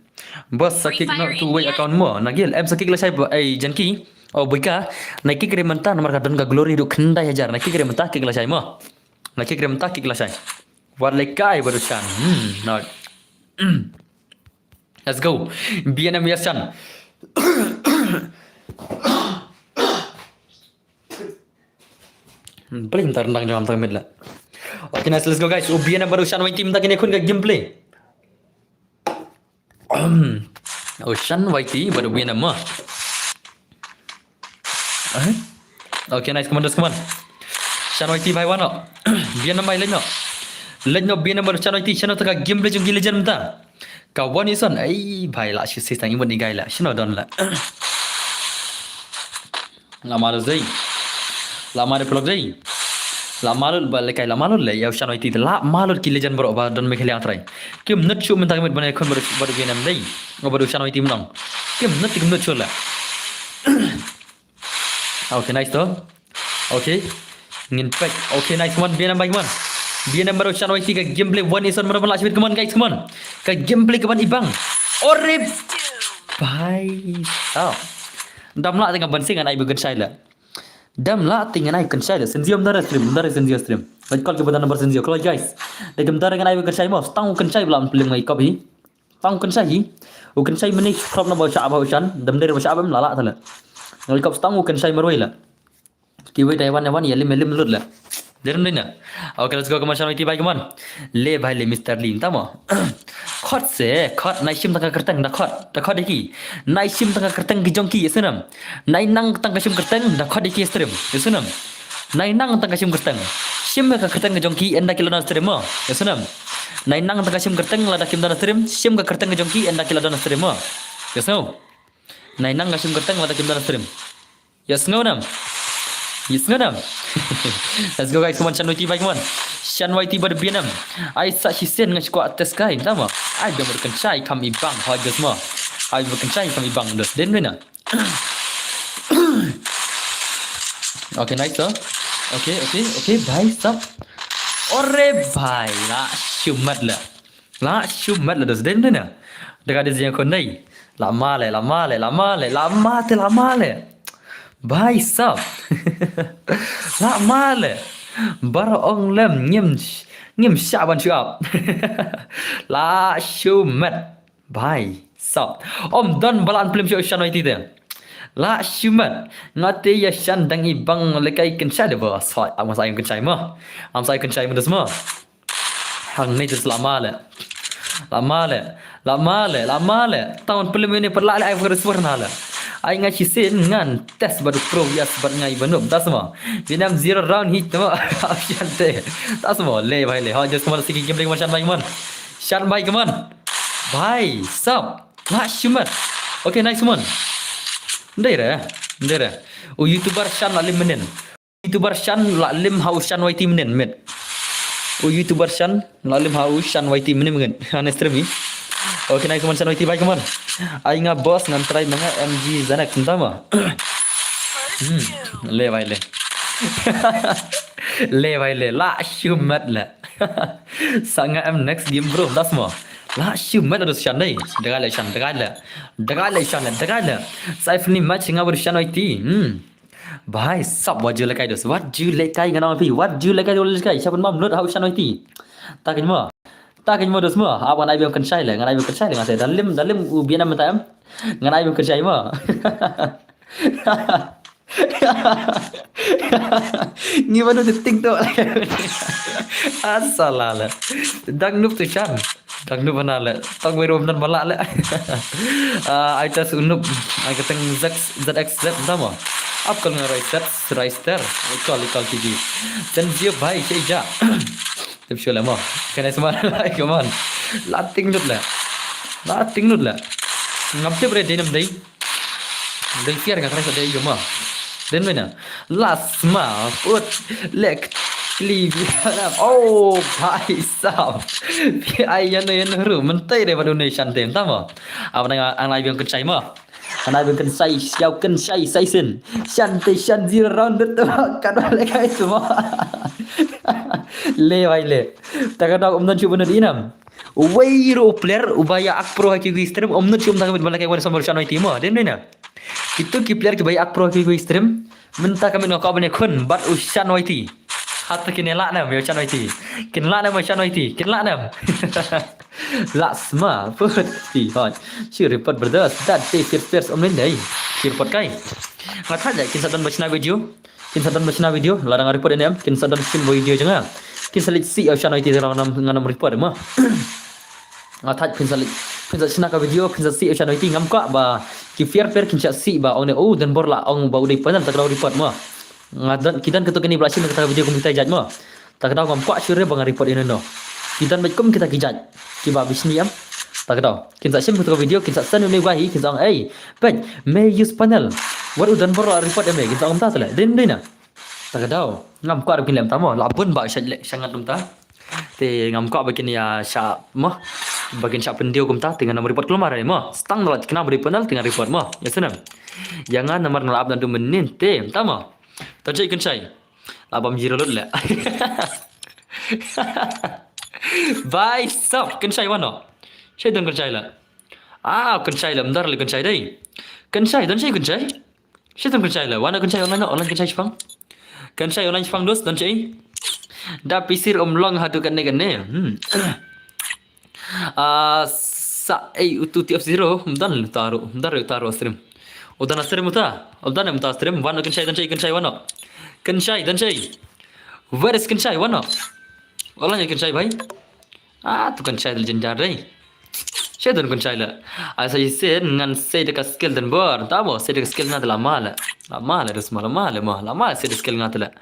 Bos sakik nak tu wai account mo. Nagil em sakik la sai ai janki. Oh boika, naik kik rementa nomor kadon ka glory du khanda hajar. Naik kik rementa kik la sai mo. Naik kik rementa kik la sai. War lekai baru shan. Nah. Let's go. Bienam ya shan. Paling tandang jam tengah lah. Okay, nice. Let's go guys. Ubian baru Shan YT minta kini kun ke gameplay. Shan YT baru ubian mah. Okay, nice. Come on, come on. Shan YT bhai wano. Bian mai lên no. Lên no bian baru Shan YT Shan tak gameplay jung gila jam minta. Kawan ni son, bhai lah sih sang imun ni guy lah. Shan don lah. Lama zai. Lama de pelok jai. Lama lul balik kai lama lul le ya shan oi ti la malul ki legend bro ba don me khele atrai. Kim nut chu men tangmet bane khon baru genam dai. Baru shan oi ti menang. Kim nut chu la. Okay, nice to. Okay. Ngin pack. Okay, nice one bienam baik man. Bienam baru shan oi ti ka gameplay one is on mana last bit come on guys, come on. Ka gameplay ke ban ibang. Ore bhai. Dam la tengah bansing an ai bukan sai la. Dam lah tinggal naik kensai le senzium darah stream lagi kalau kita nomor senzium kalau guys lagi darah dengan naik kensai mau tang kensai belum peling mai kopi tang kensai hi kensai meni crop na baca apa ucan dam dari baca apa melala thala lagi kau tang kensai marwai la kiwai Taiwan ya lim lut la Deram dina. Okay, let's go ke macam itu baik man. Le bhai le Mr. Lim tamo. Khot se khot nai sim tangka kertang da khot deki. Nai sim tangka kertang ki jongki yesunam. Nai nang tangka sim kertang da khot deki stream yesunam. Nai nang tangka sim kertang. Sim ka kertang ki jongki enda kilo na stream mo yesunam. Nai nang tangka sim kertang la da kim da stream sim ka kertang ki jongki enda kilo na stream mo. Yesno. Nai nang ka sim kertang la da kim da stream. Yesno nam. Yes ngadam. Let's go guys, come on Shan YT baik man. Shan YT berbienam. I sa hisen dengan squad atas kai, tama. I dah berkencai kami bang harga semua. I berkencai kami bang dos. Den mana? Okay, nice sir. Okay, bye stop. Ore bhai, la shumat lah. La shumat lah dos. Den mana? Dekat dia yang kondai. Lama le. Bhai sab. La male. Bara ong lem ngim syaban syab. La shumat. Bhai sab. Om don balan film show Shan YT dia. La shumat. Ngate ya Shan dang ibang lekai kencai de ba. Sai am sai kencai mah. Am sai kencai mah semua. Hang ni tu lama le. Tahun film ini perla ai bersuara le. Ai ngai sin ngan test baru pro ya sebat ngai banum tak semua. Vietnam 0 round hit tu option te. Tak semua le bhai le. Ha just kemana sikit game macam baik man. Shan baik man. Bhai sub. La shumat. Okay nice man. Ndai ra. YouTuber Shan la lim menen. YouTuber Shan la lim hau Shan YT menen met. YouTuber Shan la lim hau Shan YT menen menen. Ana stream. Okay, naik Shan YT baik man. Ai nga boss ngan try mga MG zanak tama. Le bhai le. Le bhai le la shumat la. Sanga am next game bro das mo. La shumat ada Shan dai. Degai le Shan. Sai ni match nga ber Shan YT. Bhai sab wajul lekai dos. What you lekai ngana pi? What you lekai dol lekai? Siapa mam lut hau Shan YT. Tak mo. Tak kini modus semua. Awan ai biam kensai le, ngan ai biam kensai dengan saya dalam ubian am tam. Ngan ai biam kensai mo. Ni mana tu TikTok lagi. Asalala. Dang nup tu Shan. Dang nup mana le. Tak berom dan balak le. Ai tas unup ai keteng ZXZ tama. Up kalau ngan Rister. Ikal tiji. Dan dia baik saja. Tapi sure lah mo. Kena semua lah, come on. Lating nut lah. Ngap tu berada dalam day. Day fiar kan kerana day cuma. đến với nào last mà put lek livi oh भाई साहब ai yang yang huru mentai daripada Indonesia tem tahu mo apa nang ang lai biang kencai mo ang lai biang kencai xiao kencai sai sin shan te shan zero round tu kan lek kai semua le vai le tak ada om dan cuba nanti nam Wairo player ubaya akpro haki stream om nu cium tangan balai kai wan sama shan timo den na itu ki player ki baya akpro haki stream minta kami ngakau bani kun bat ushan waiti hata kini lak nam yo chan waiti kin lak nam chan waiti kin lak nam lak sma put ti honชื่อ report brothers that they first om nin dai ki report kai ngatha ja kin sadan bachna video larang report ini am kin sadan sim video janga kin salit si yo chan waiti larang nganam report ma ngatha kin salit chna ka video kin si yo chan waiti ngam ka ba ki fair kin cha si ba ong ne oh dan bor la ong ba udai panal tak report ma ngadan kitan ketuk ini belasin kata video kita jaj mo tak tahu ngam kwa syure bang report ini no kitan baik kita kijaj ki ba bisni am tak tahu kin sa sim ketuk video kin sa san ni wahi kin sa ei pen may use panel war udan bor report em kin sa om ta tala din din na tak tahu ngam kwa kin lem ta mo labun ba sangat dum ta te ngam kwa bakin ya sha mo bagian sha pendio kum ta dengan nomor report keluar mo stang dalat kena beri panel dengan report mo ya senam jangan nomor nalap dan menin te ta mo Tadi kan saya, abang jiro lula. Bye, stop. Kan saya mana? Saya dan kan saya lah. Kan saya lah. Bentar lagi kan saya deh. Kan saya dan saya kan saya. Saya dan kan saya lah. Wana kan saya online kan saya Jepang. Kan saya online Jepang dos dan saya. Dah pisir long hatu kan ne. Utu tiap zero. Bentar taruh stream. Udah stream uta. Udah stream. Wana kan saya wana. Kan saya dan saya. Where is kan saya wana? Orang yang kan saya bhai. Tu kan saya legendary. Saya dan kan saya lah. Saya sen ngan saya dekat skill dan bor. Tahu saya dekat skill ngata lama lah saya dekat skill ngata lah.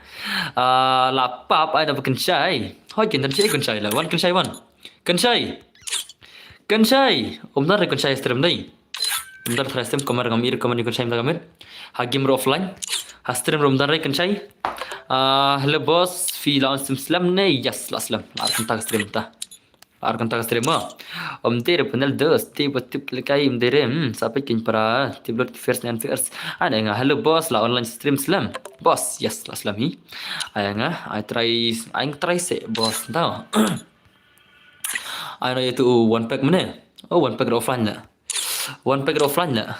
Lapap ada kan saya. Hoi kan saya kan saya lah. Wan kan saya wan. Kan saya. Umdar kan saya stream dai. Umdar stream kamar gamir kamar kan saya gamir. Hagim offline. Stream umdar kan saya. Hello boss, fi lawan slam ne yes la slam. Arkan tak stream ma. Tere panel dos tiba lekai tere sampai kin para tiblot first and first. Ada nga hello boss la online stream slam. Boss yes la slam hi. Ada nga I try say boss tau. Ano itu one pack mana? One pack offline lah.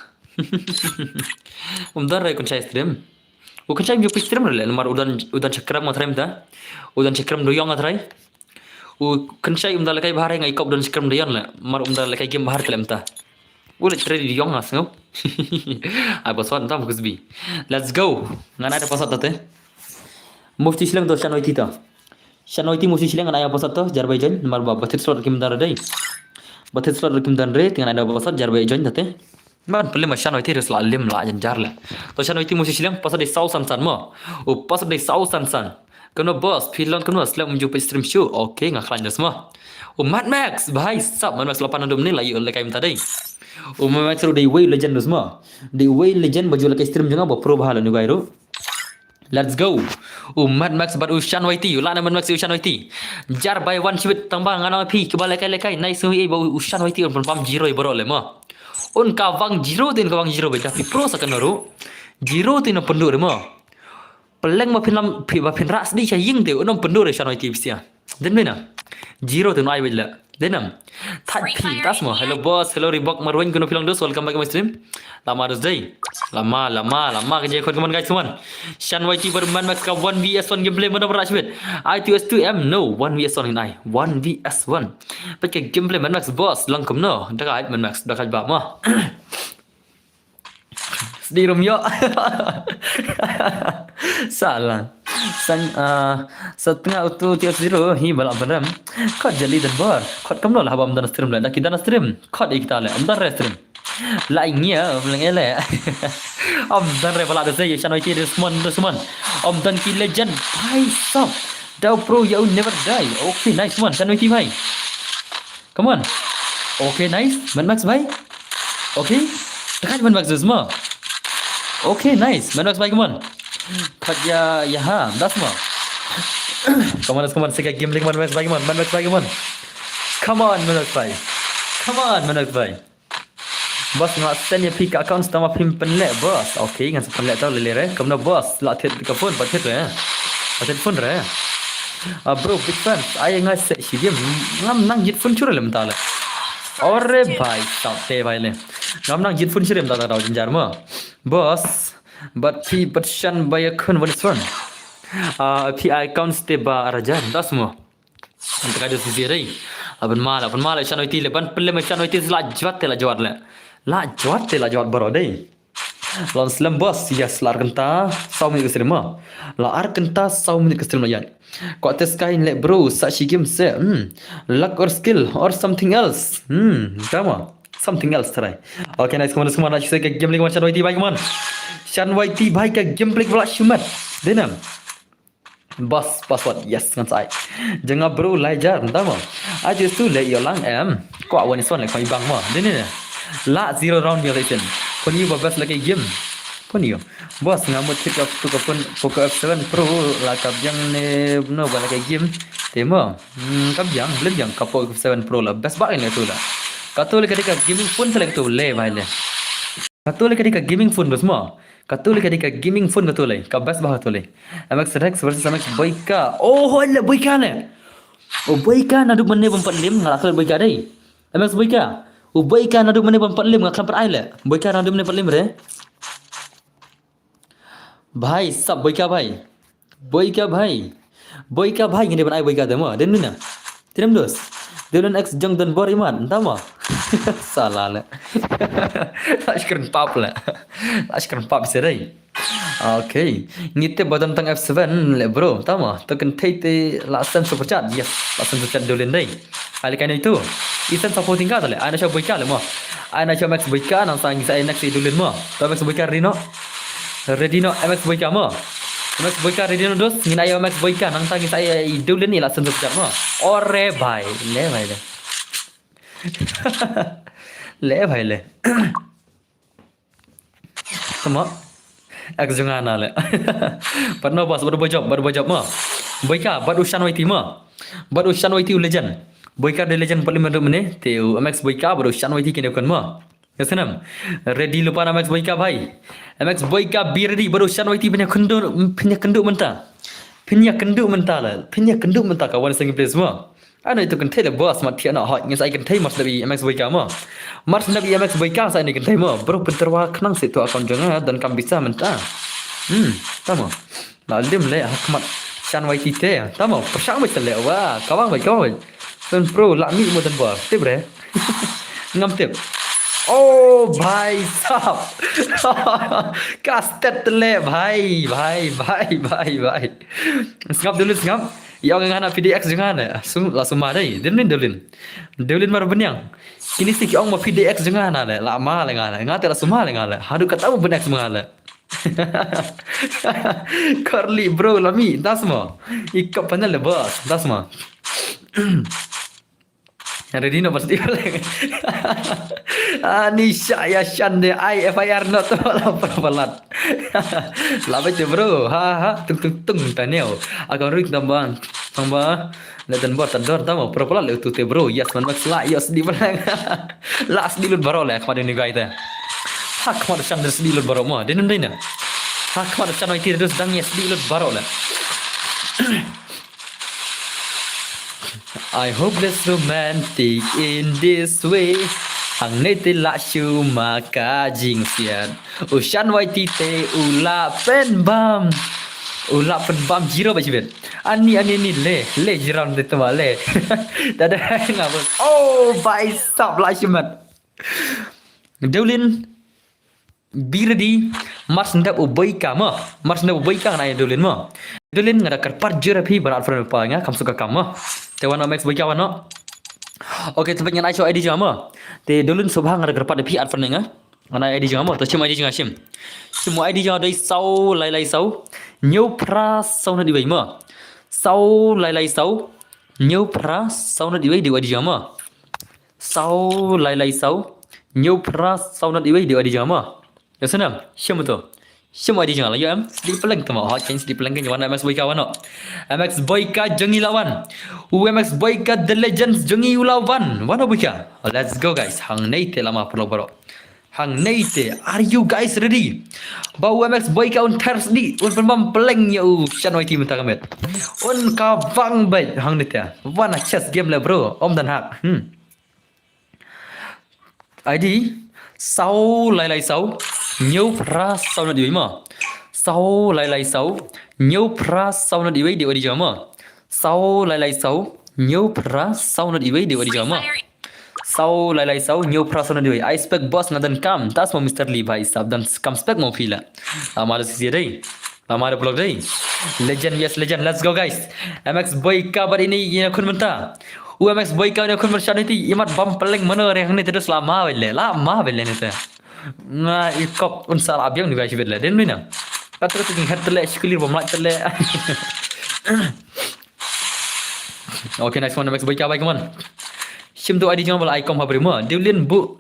Umdar kan saya stream. Bukan saya jumpa stream lah, nomor udan cakram matrai mta, udan cakram doyong matrai. Kan saya umdal lekai bahar yang ikop udan cakram doyong lah, mar umdal lekai game bahar kelem ta. Udah trade doyong as ngau. Ai pasal entah bagus bi. Let's go. Ngana ada pasal tete. Mufti silang tu Shanoiti ta. Shanoiti mufti silang ngana ada pasal tu Azerbaijan, nomor batit slot kim dar dai. Batit slot kim dan re dengan ada pasal Azerbaijan tete. Man pelem macam itu harus lalim lah janjar lah. Tu macam itu mesti silang pasal di South San mo. Pasal di South San. Kena bos filon kena selam menjumpa stream show. Okay ngaklan semua. Mad Max bahai sab Mad Max 86 ni lagi oleh kaim tadi. Mad Max ru di way legend semua. Di way legend baju lagi stream juga pro bahala ni gairu. Let's go. Mad Max baru Ushan YT. Ulah Mad Max Ushan YT. Jar by one chibit tambang ngana pi kebalekai nice hui bau Ushan YT on pam zero ibaro le mo. Kawang jiro baca pro sakan naru jiro tin pendu demo peleng ma pin ras di cha ying de on pendu re shanoi ti bisia den mena jiro tin ai bela denam thai pi tas mo hello boss hello Reebok marwin kuno film dos welcome back my stream lama dos day lama ke je kon kaman guys teman shanoi ti berman max ka 1vs1 gameplay mana berat sibet i2s2m no 1vs1 in I 1vs1 pakai gameplay man max boss langkum no dekat man max dekat ba mo sedih rumyo salah setengah utu tiap zero hi balap beram kod jali dan bar kod kamu lah abam dan stream lah dah kita stream kod kita lah amdar stream lainnya bilang ele amdar balap dah saya channel ini semua amdan ki legend hai stop Dau pro you never die okay nice one channel ini bhai come on okay nice man max bhai okay dekat man max semua okay nice man max bhai come on Katya yaha, das mo. Come on, sige game link man Max bagi man bagi man. Come on, Manoj bhai. Come on, Manoj bhai. Bos ngak send ya pika account sama pin penlek bos. Okay, ngan penlek tau lele re. Kamu bos, la thet ka phone, ba thet re. Ba thet phone re. Bro, big fan. Ai ngai se si game ngam nang jit phone chura lem ta le. Ore bhai, tau te bhai le. Ngam nang jit phone chura lem ta ta jinjar mo. Bos, but shan by a kun one phone. Pi account te ba raja das mo. Untuk ada sisi rai. Aban mala shan oi ti le ban pelle me shan oi ti la jwat te la jawat le. La jawat baro dei. Lon slam bos yes lar kenta sau minit kesrim ma. La ar kenta sau minit kesrim la yan. Ko tes kain le bro sa shi game se. Luck or skill or something else. Tama. Something else try. Okay nice come on saya ke game lagi macam oi ti bhai man. Shan oi ti bhai ke game play bola shumat. Denam. Bos password yes ngan sai. Jangan bro lajar tama. Aja tu le yo lang ko awan son le koi bang ma. Dene la zero round dia lesen. Kon yu babas lagi game. Kon yu. Bos ngamut pick up tu kapun Poco F7 Pro la kap yang ne no ba lagi game. Tema. Kap yang belum yang Poco F7 Pro la best back ni tu la. Katul ketika gaming phone selek tu le bhai le. Katul ketika gaming phone bos ma. Katul ketika gaming phone katul le. Ka best bah katul le. MX Rex versus MX Boyka. Oh le Boyka le. Oh Boyka nadu mene 45 ngalakal Boyka dei. MX Boyka. Oh Boyka nadu mene 45 ngalakal per ai le. Boyka nadu mene 45 re. Bhai sab Boyka bhai. Boyka bhai ngene ban ai Boyka demo. Den na. Tiram dos. Denon X jang dan boriman tama. Salah le. Ashkran pap le. Ashkran pap serai. Okay. Ngite badan tang F7 le bro, tama. Token te lasan super chat. Yes, lasan super chat dolen dai. Ali kan itu. Isan supporting ka tale. Ana sha boyka le mo. Ana sha max boyka nang sang sa next dolen mo. To max boyka Rino. Redino MX boyka mo. MX boyka Redino dos ngin ayo MX boyka nang sang sa dolen ni lasan super chat mo. Ore bhai, le bhai le. Le bhai le. Tama. Ek jangan ale. Pernah bos baru bojop mo. Boyka baru ushan waiti mo. Baru ushan waiti legend. Boyka de legend paling madu mene teu MX Boyka baru ushan waiti kene kan mo. Yasanam. Ready lupa MX Boyka bhai. MX Boyka be ready baru ushan waiti punya kenduk mentah. Punya kenduk mentah kawan sangi place mo. Ano itu kan tele bos mat tiana hot ngis ai kan thai mas nabi MX Boyka mo. Mas nabi MX Boyka sa ni kan thai mo. Bro penterwa kenang situ akon jangan dan kam bisa mentah. Tama. Lalim le hakmat shan wai tite. Tama. Persang mai sele wa. Kawang bai. Sun pro la mi mo dan ba. Tip re. Ngam tip. Oh भाई साहब kastet le भाई ngap dulu ngap ya ngana PDX jangan langsung madai delin mar benyang kini sih ki ong ma PDX jangan le lama le ngala ngate langsung le ngala hadu kata benak semangala Carly bro lami dasma ikap panel le bos dasma Redino pasti paling. Nisha ya shande IFIR not pelat. Lama je bro. Tung tanel. Agak ring tambah. Dan buat tandor tamu pelat le tu te bro. Yes man max la yes di paling. Last di lut baro le kemarin ni guys te. Hak kemarin chandra di lut baro mo. Denun dina. Hak kemarin chandra itu terus dang yes di lut baro le. I hope that's romantic in this way. Hang nete la shu maka jing sian. Ushan wai tite ula pen bam. Ula pen bam jiro ba jibet. Ani ni le jiram de tama le. Tada ngapa. Oh bye stop la shumat. Dulin birdi mars ndap ubaika ma. Mars ndap ubaika na dulin ma. Dulin ngada karpar jira phi barat fran pa nga kam suka kam ma. Tewan Max Boyka wano. Oke tempat ngan aiso ID jama. Te dulun subhang ada gerpat de pi at fernenga. Mana ID jama to cuma ID jama sim. Semua ID jama dai sau lai sau. Nyau pra sau na dibai ma. Sau lai sau. Nyau pra sau na dibai di ID jama. Sau lai sau. Nyau pra sau na dibai di ID jama. Ya senam, sim to. Semua di jangan ya sleep lang tama hot change sleep lang kan MX Boyka wano MX Boyka jengi lawan UMX Boyka the legends jengi lawan wano Boyka let's go guys hang neite lama perlu baro hang neite are you guys ready bau MX Boyka on ters di un pembam peleng ya chanoi team ta kamet un kawang bai hang neite wana chess game lah bro om dan hak ID sau lai sau nhiều pra sau nó đi mà sau lại sau nhiều pra sau nó đi với điều đi giờ mà sau lại sau nhiều pra sau nó đi với điều đi giờ mà sau lại sau nhiều pra sau nó đi với I spec boss ngadan kam tas mau Mr. Lee bhai sab dan kam spec mau fila hamaरा sisi đây hamaरा blog đây legend yes legend let's go guys MX Boyka bar ini ya kun menta UMX Boyka ni kun bersama itu imat bam peleng mana yang ni terus lama beli ni tu nga ikop unsal abyang ni guys bela den mina katro tu hat tele shkulir bom lak tele okay next one MX Boyka baik man sim tu adi jang bal icon habri ma diulin bu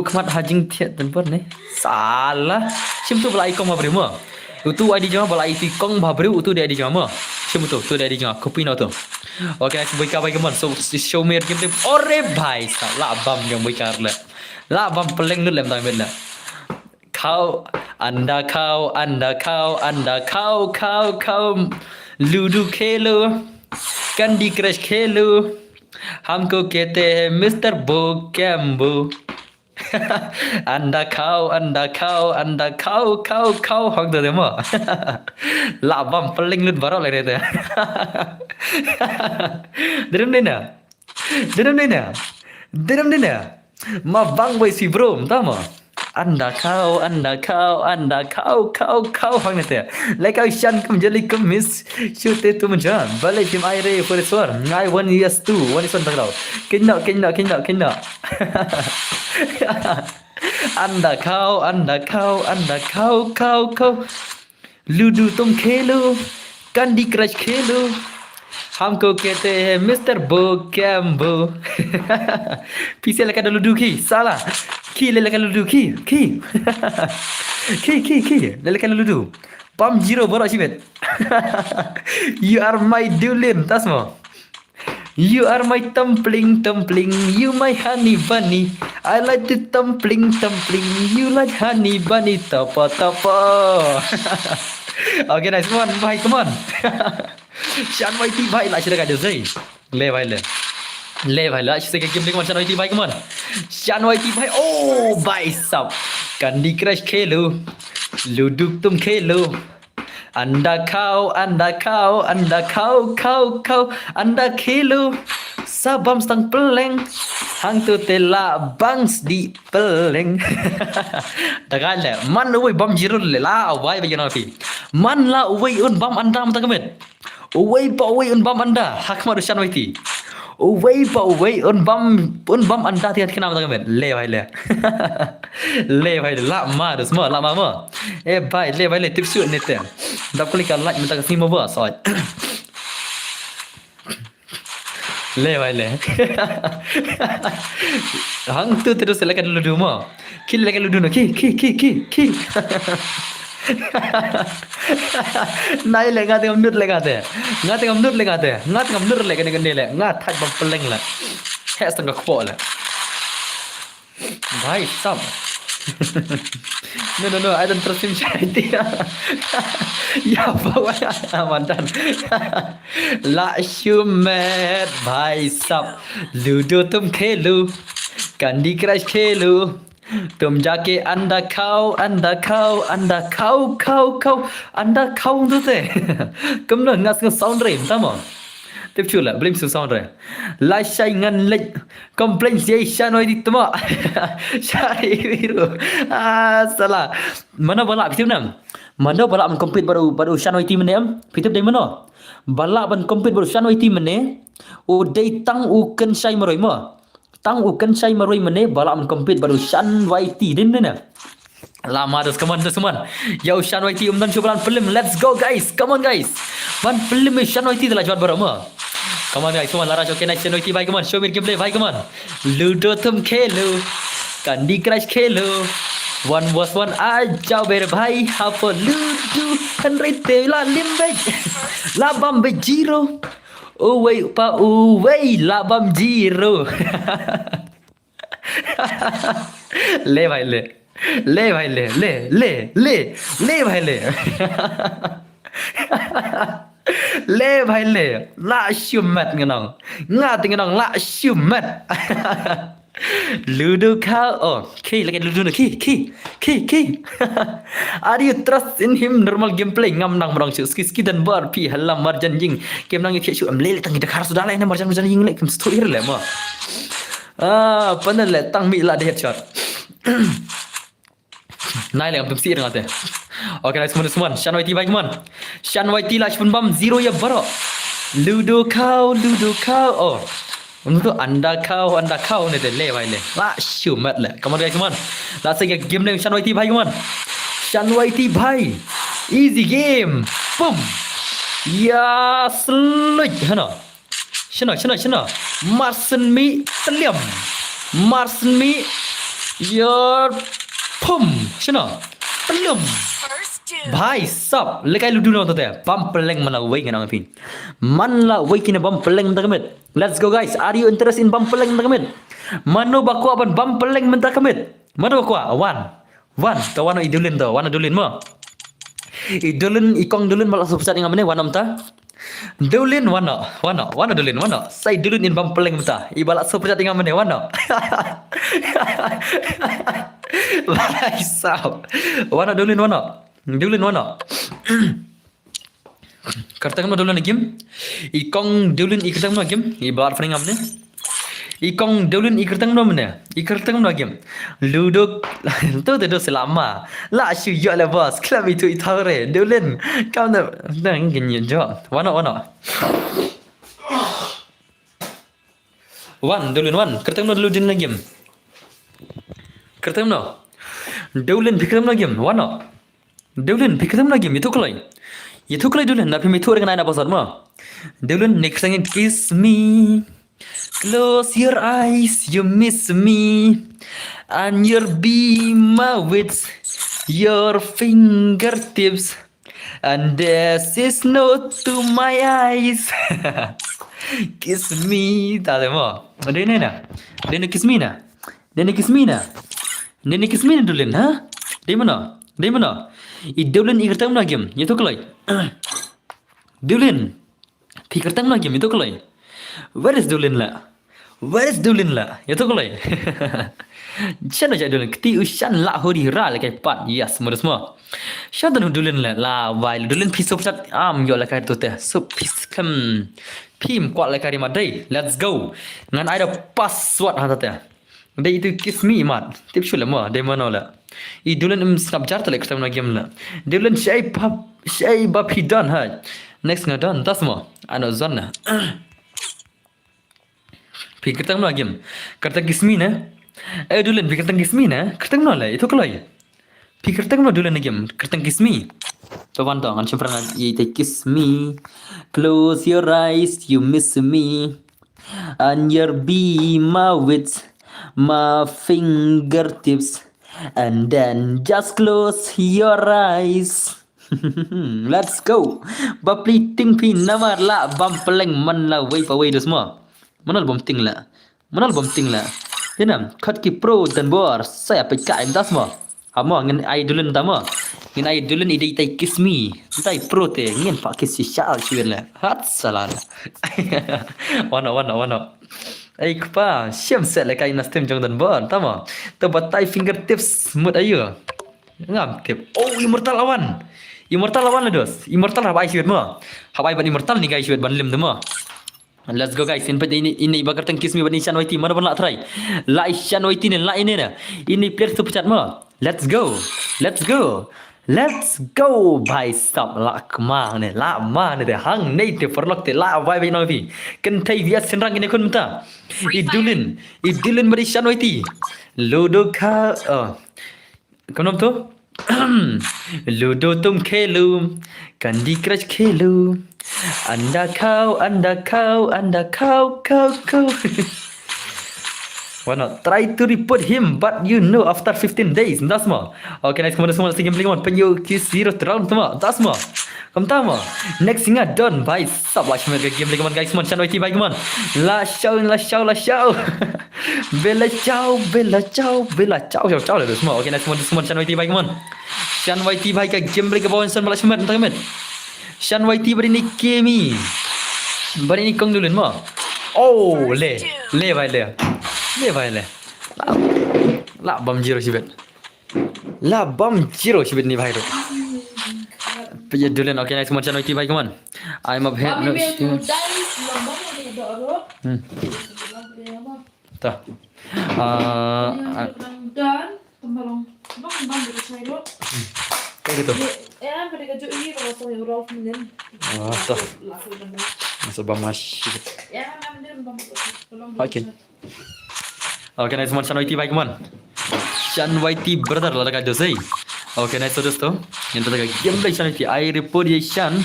khamat hajing thiat tempur ni salah sim tu bal icon habri ma tu adi jang bal icon habri tu dia adi jang ma sim tu dia adi jang copy no tu okay next Boyka baik man so show me game ore bhai salah bam yang Boyka la bam peleng nu lem tang bela anda kau ludo Khelo candy crush खेलो हमको कहते हैं मिस्टर बो combo anda kau hang tu demo la bam peleng nu baru lagi tu derem dena ma bang boy si bro tama anda kau hang nete like I shan kum jeli kum miss shoot tu menjan balai tim aire for suar ngai 1 years 2 1 is on tagrau kinna anda kau ludo tum khelo candy crush khelo हमको कहते हैं मिस्टर बो कैम्बो पीछे लगा लूडू की साला की ले लगा लूडू की ले लगा ludo pam zero borak sibet you are my dulin tasmo you are my tumpling you my honey bunny I like the tumpling you like honey bunny tapa okay nice one bye come on Shan YT भाई लाच लगा दे सही ले भाई लाच से गेम देखो Shan YT भाई कमान Shan YT भाई ओ भाई सब कैंडी क्रश खेलो लूडो तुम खेलो अंडा खाओ अंडा खेलो सब bam stang peleng hang tu tela bangs di peleng dagan le man oi bam jirul le la awai ba yana fi man la oi un bam anda mata kemet oi pa oi un bam anda hak ma Shan YT oi pa oi un bam anda tiat kena mata kemet le भाई la ma dus ma la ma eh भाई le tips su ne te dap klik like mata kasi mo ba so ले hang tu terus lekan ludu mo ki lekan ludu no ki nai le nga tengam nut le nga tengam nut le le nga thak bam peleng la he sang ka kho la bhai sam no I don't trust him charity ya bawa mantan la shumet bhai sab ludo tum khelo candy crush khelo tum jaake anda khao anda khao tu te kum no ngas ng sound rem tamo tiếp chu la blim su sound re la shai ngan lek complain si Shan YT tama shai biru salah mana balap pitip nam mana balap man compete baru Shan YT menem pitip dai mana balap man compete baru Shan YT mene o dai tang u kan shai maroi ma tang u kan shai maroi mene balap man compete baru Shan YT din na lama terus come on yo Shan YT dan cobalan film let's go guys come on guys man film Shan YT telah jual berapa come on guys come on lara okay next Shan YT bhai come on show me gameplay bhai come on ludo tum khelo candy crush khelo One was one ai chào về भाई Hapo ludu Henry la limbek La bambe jiro Uwe pa uwe la bam jiro ले भाई ले ले भाई ले ले ले ले ले भाई ले ले भाई ले la shumat ngenong nga tingenong la shumat Ludo cow oh key lagi ludo key are you trust in him normal gameplay ngam nang merong ski dan bar pi halam marjan jing game nang ye shu am le tang kita harus sudah lain marjan jing le kem story le ma panel le tang mi la de headshot nai le am sir ngate okay nice semua shan YT baik man shan YT la pun bam 0 ya baro ludo cow oh untuk anda kau ni le vai le la shumat le come on guys come on let's say game name shan YT bhai come on shan YT bhai easy game boom ya sluj hana shana marsen mi teliam marsen mi ya pum shana teliam भाई सब लेkai ludu no tote bam peleng mana wei ngana pin man la wei kina bam peleng mentakamit let's go guys are you interested in bam peleng mentakamit mano baku aban bam peleng mentakamit mano baku one to wana idulin to wana dulin mo idulin ikong dulin malah subsat ngamane wana mta dulin wana dulin wana sai dulin in bam peleng mta ibala subsat ngamane wana भाई साहब wana dulin wana करता हम Dolan game ikong dulin ikertang no game ibar fring amne ikong dulin ikertang no game ludo to de selama la shu yo la boss club itu itare dulin kam na nang gin jo wana dulin kertang no dulin game kertang no dulin bikram no game wana dulin bikram no game itu kelai dulin na phimi thore ngana pasar ma dulin next thing kiss me close your eyes you miss me and your be my with your fingertips and this is no to my eyes kiss me ta de mo dene kiss me na dulin ha de mana I dulin ikertam na game itu kelai dulin pikertam na game itu kelai where is dulin la itu kelai chana ja dulin kti ushan la hori ra la kai pat yes semua shadan dulin la while dulin pisop chat am yo la kai to te so pis kam pim kwat la kai ma dai let's go ngan ai da password ha ta dai itu kiss me mat tip shula mo dai mana la I dulin snapchat tak lekam na game la dulin shay bab hidan ha next ngadan tas mo ano zanna pikir tang na game karta kismi na dulin pikir tang kismi na karta na la itu kelai pikir tang na dulin na game karta kismi to wan to ngan chimprang I take kiss me close your eyes you miss me and your be my with my fingertips and then just close your eyes let's go bapli ting pin namar la bam peleng man la wei pa wei do semua manal bom ting la denam khat ki pro dan bor saya pe kai das mo amo ngin idolin tama ngin idolin idai tai kiss me tai pro te ngin pa kiss sha chiwer la hat salar wana ai kpa siam set la kai nastem jong dan bor tama to batai fingertips mut ayo ngam tip oh immortal lawan la dos immortal habai siwet mo habai ban immortal ni guys siwet ban lim demo let's go guys ini bakar tang kiss me ban shan YT mana ban la try la shan YT ni la ini na ini player super chat mo let's go bhai stop la ma ne de hang nei te forlok te la vai vai noi pi kan thai viat senrang ini kun mta idulin bari shan YT ludo ka konom to ludo tum khelu candy crush khelu anda kau Why not? Try to report him, but you know after 15 days. Das semua. Okay, next semua lagi game one. Penyu Q0 round semua. Das semua. Kamu tahu mah? Next singa done by sub lah semua game one guys. Semua channel IT by game one. La show. Bella ciao. Ciao lah semua. Okay, next semua channel IT by game one. Channel IT by ke game ke bawah semua semua entah kemet. Channel IT beri ni Kemi. Beri ni kong dulu mah. Oh, le vai le. Le vai le. La bam zero sibet. La bam zero sibet ni vai tu. Pergi dulu okay next channel IT by come on. I'm up here. No. Tak. Kayak gitu. Tak. Masuk bam masih. Okay, next channel IT by come on. Channel IT brother lah dekat Jose. Okay, next दोस्तों yang tadi gameplay channel IT I report ye Shan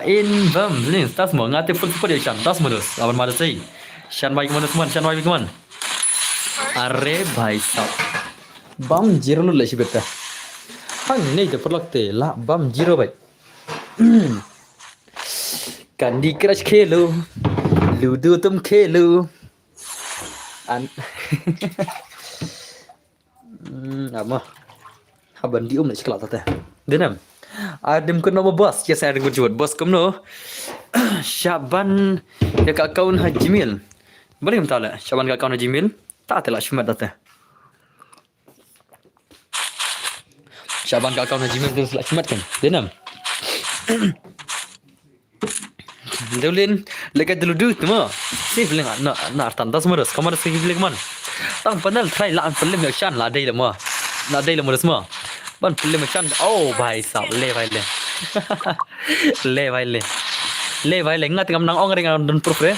in bam ni tas mo ngate full report ye Shan tas mo dos awan mada sei Shan baik mana teman Shan baik teman are bhai sab bam zero lu lesi beta hang ni je perlakte la bam zero baik Candy Crush khelo ludo tum khelo an apa Haban di nak sekolah tata. Denam. Adam kun nama bos. Ya saya ada jawab bos kumno. Syaban ya ka kaun Haji Mil. Boleh tahu lah. Syaban ka kaun Haji Mil. Tak telah cuma tata. Syaban ka kaun Haji Mil tu telah cuma kan. Denam. Dulin lekat dulu tu mah. Si bilang nak tanda semua ras. Kamar segi bilang man. Tang panel try lah film yang Shan lah dai lah mah. Nak dai lah mah semua. Ban film Shan. Oh bhai sab le bhai le. Le bhai le ngat ngam nang ong ring dan pro re.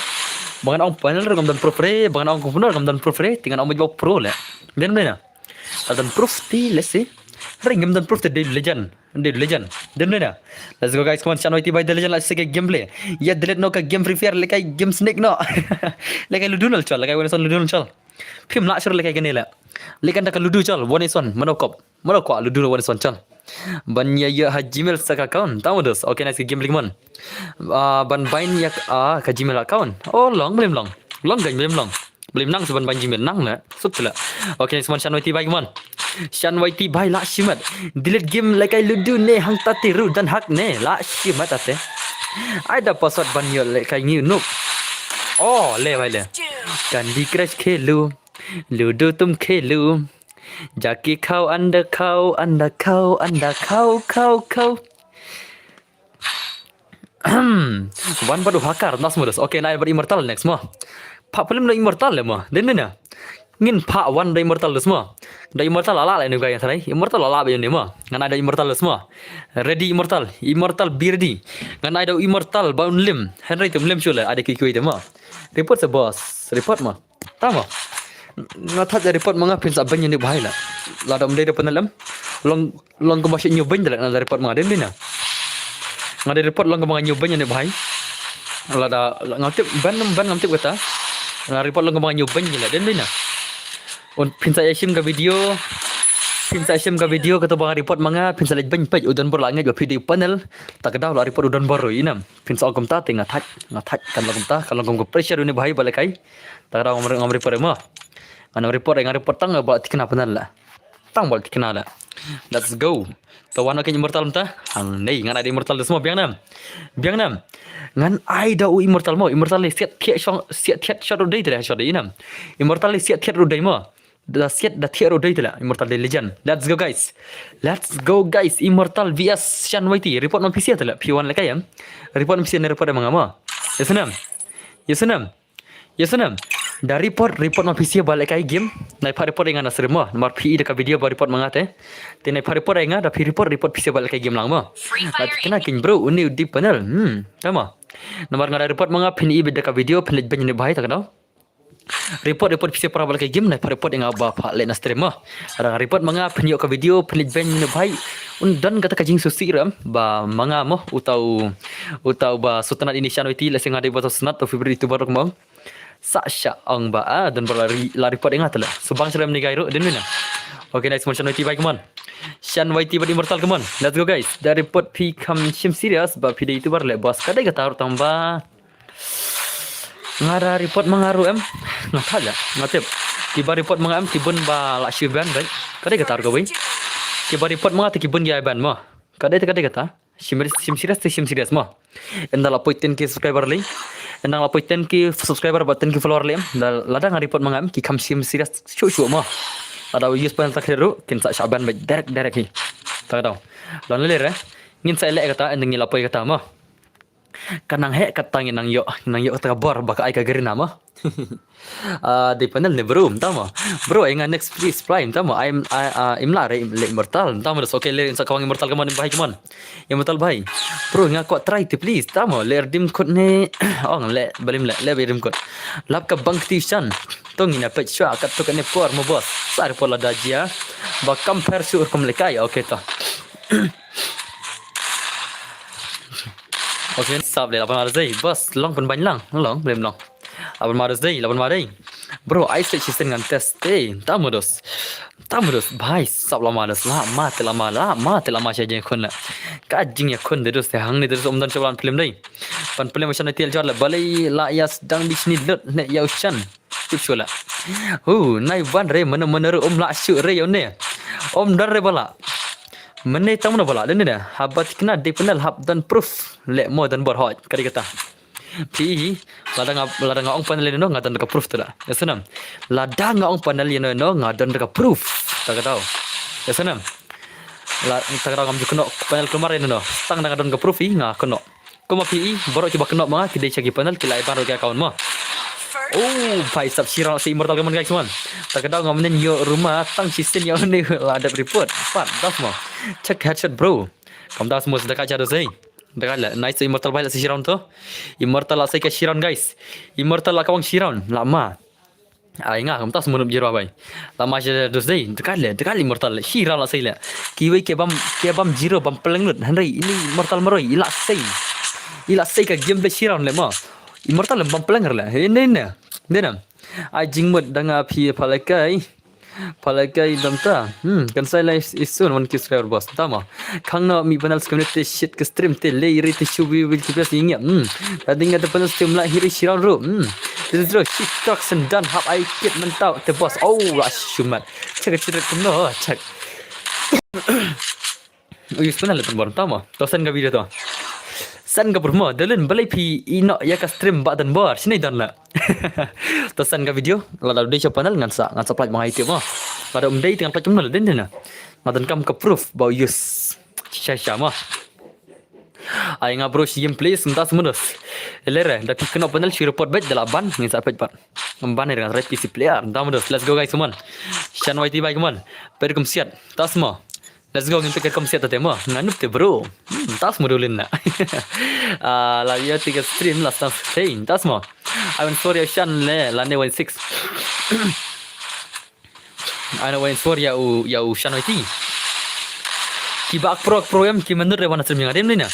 Bangan ong panel ngam dan pro re, bangan ong komputer ngam dan pro re, tinggal ong menjawab pro le. Den na. Dan proof ti lesi. Ring ngam dan proof the legend. The legend. Den na. Let's go guys, come on channel IT by the legend let's see gameplay. Ya delete no ka game free fire lekai game snake no. Lekai ludunal chal, lekai one ludunal chal. Phim lạ cho lekai gane la. Lekan dak ludu chal one son manokop. Manokwa ludu one son chal. Ban ya Haji Mil sak account. Tahu dos. Okay nice game man. Ban bain yak Haji Mil account. Oh long belum long. Long gan belum long. Belum nang seban ban Jimil nang la. Sut la. Okay semua channel IT by man. Shan YT by la shimat. Delete game lekai ludu ne hang tatiru dan hak ne la shimat ate. Ada password ban yo lekai new noob. Oh le bhai le. Candy Crush khelu. Ludo tum khelu. Jaki khau anda khau. One baru hakar nas modus. Okay, na ber immortal next mo. Pak film na immortal le mo. Den na. Ngin pak one da immortal semua. Da immortal ala la ni gaya tharai. Immortal ala ba ni mo. Ngan ada immortal semua. Ready immortal. Immortal be ready. Ngan ada immortal bound lim. Henry tum lim chula ada kikui de mo. Report sa boss. Report mo. Tama. Ngathat report mga pin sa banyo ni bahai la. La dam de depan dalam. Long ko masih nyobain dalam na report mga den na. Ngada report long ko mga nyobain ni bahai. La da ngatip ban ngamtip kata. Na report long ko mga nyobain ni la den na. Un pin sa sim ka video. Pin sa sim ka video kata bang report mga pin sa ban page udan bor la ngai go video panel. Tak daw la report udan bor inam. Pin sa kom ta ngathak kan la kom ta kalau kom pressure ni bahai balakai. Tak daw ngam report mo. Ana report tang ba tikna panel la. Tang bal tikna la. Let's go. Tawan akan immortal mta. Hang nei ngan ada immortal semua biang nam. Ngan ai da immortal mo. Immortal siat thiat shot day tela shot inam. Immortal siat thiat day mo. Da siat da thiat day tela immortal legend. Let's go guys. Immortal vs Shan YT. Report no PC tela. P1 lekai ya. Report no PC ne report mang mo. Yesunam. Da report no PC balik kai game. Nai pa report dengan asrem mo. Nomor PE dekat video ba report mangate. Te nai pa report dengan da report PC balik kai game lang mo. Kena kin bro uni di panel. Tama. Nomor ngada report manga PE dekat video pelit ban ni bahai tak tahu. Report PC para balik kai game nai pa report dengan ba pa le na stream mo. Ada report manga PE ka video pelit ban ni bahai. Dan kata kajing susiram ba manga mo utau ba sutanat ini Shan YT leseng ada ba sunat to February tu baru mo. Sasha ang ba dan berlari lari pot ingat lah. Subang salam ni gairo din na. Okay, next one Shan YT bye, come on. Shan YT bad immortal, come on. Let's go guys. Dari pot pi kam shim serious ba video itu bar le bos. Kadai kata harus tambah. Ngara report mengaruh ngata ngatip. Tiba report mengam tibun ba la syuban baik. Kadai kata harus kau. Tiba report mengata kibun dia ban mo. Kadai kata. Shim serious mo. Endala point 10k subscriber li. Endang lapoi 10k subscriber ba 10k follower li. Ladang report mengam ki kam shim serious show mo. Ada use panel tak heru kin sa Syaban ba direct hi. Tak tahu. Lawan ler ngin sa elek kata endang lapoi kata mo. Kanang kata nang yo kata bor baka ai kagarin nama. Di panel ni bro, tama. Bro, ingat next please prime tama. I'm lari le immortal. Tama das okay le sa kawang immortal kaman bahay kaman. Immortal bahay. Bro, ingat ko try to please tama. Le redeem code ni ong le balim le redeem code. Lap ka bank tuition. Tong ina pet shwa kat to kan por mo boss. Sar pola dajia. Ba compare sur kom lekai okay ta. Okay, sab le 8 Maret day. Bos, long pun banyak long, belum long. 8 Maret day. Bro, I stay sisten dengan test day. Tamu dos. Bhai, sab lama dos lah. Mati lama saja yang kon lah. Kajing yang kon dos. Hang ni dos omdan sebulan film day. Pan film macam nanti aljar lah. Balai lah ya sedang di sini lot. Nek ya usan. Tujuh lah. Nai ban re mana om lah syuk re ya ne. Om dar re bala. Mana tamu na bala dan dah habat kena di panel hab dan proof le more dan berhot kali kata pi ladang ong panel no ngadan ka proof tu dah ya senam ladang ong panel no ngadan ka proof tak tahu ya senam la tak tahu kamu kena panel kemarin no tang ngadan ka proof nga kena kuma pi baru coba kena mga kidai cagi panel kila iban ro account mo. Bhai sab sirang si immortal kaman guys man. Tak tahu ngamenin yo rumah tang sistem yang ni ada report. Pat dah semua. Check headshot bro. Kamu dah semua dekat cara saya. Dekat lah. Nice immortal bhai lah si sirang tu. Immortal lah saya ke sirang guys. Immortal lah kawang sirang. Lama. Ingat kamu tak semua nak berjaya bhai. Lama saja dos day. Dekat lah immortal lah. Sirang lah saya lah. Kiwi ke bam zero bam peleng lut. Henry ini immortal meroi. Ilak saya ke game sirang lah mah. Immortal lah bam peleng lah. Ini. Denam. Ajing mud danga pi palakai damta. Kan saya live isun one kiss player boss. Tama. Kang na mi panel community shit ke stream te le iri te shubi will keep us ingat. Tadi ada panel stream lah hiri shirang ro. This is shit talks and done have I kit mentau te boss. Shumat. Check kumno check. Yes panel le pun tama. Tosan ka video tu. San ka perma dalan balai pi ino ya ka stream ba dan bar sini dan la. Tosan ka video la dia channel ngan sa plat mga item mo. Pada umdai dengan plat channel den na. Ngadan kam ka proof ba use sha mo. Ai nga bro si gameplay sentas mundos. Elere da kena panel si report bet dala ban ngi sa pet pat. Ban dengan red PC player. Damundos let's go guys come on. Shan YT bye come on. Perkum siat. Tas mo. Let's go ngin pikir kamu siap tema. Nganup te bro. Tas modulin na. Lagi 3 stream last time staying. Tas mo. I'm sorry Shan le lane 16. Ana wain sorry ya Shan YT. Kiba pro ki menur rewana stream yang ada ni na.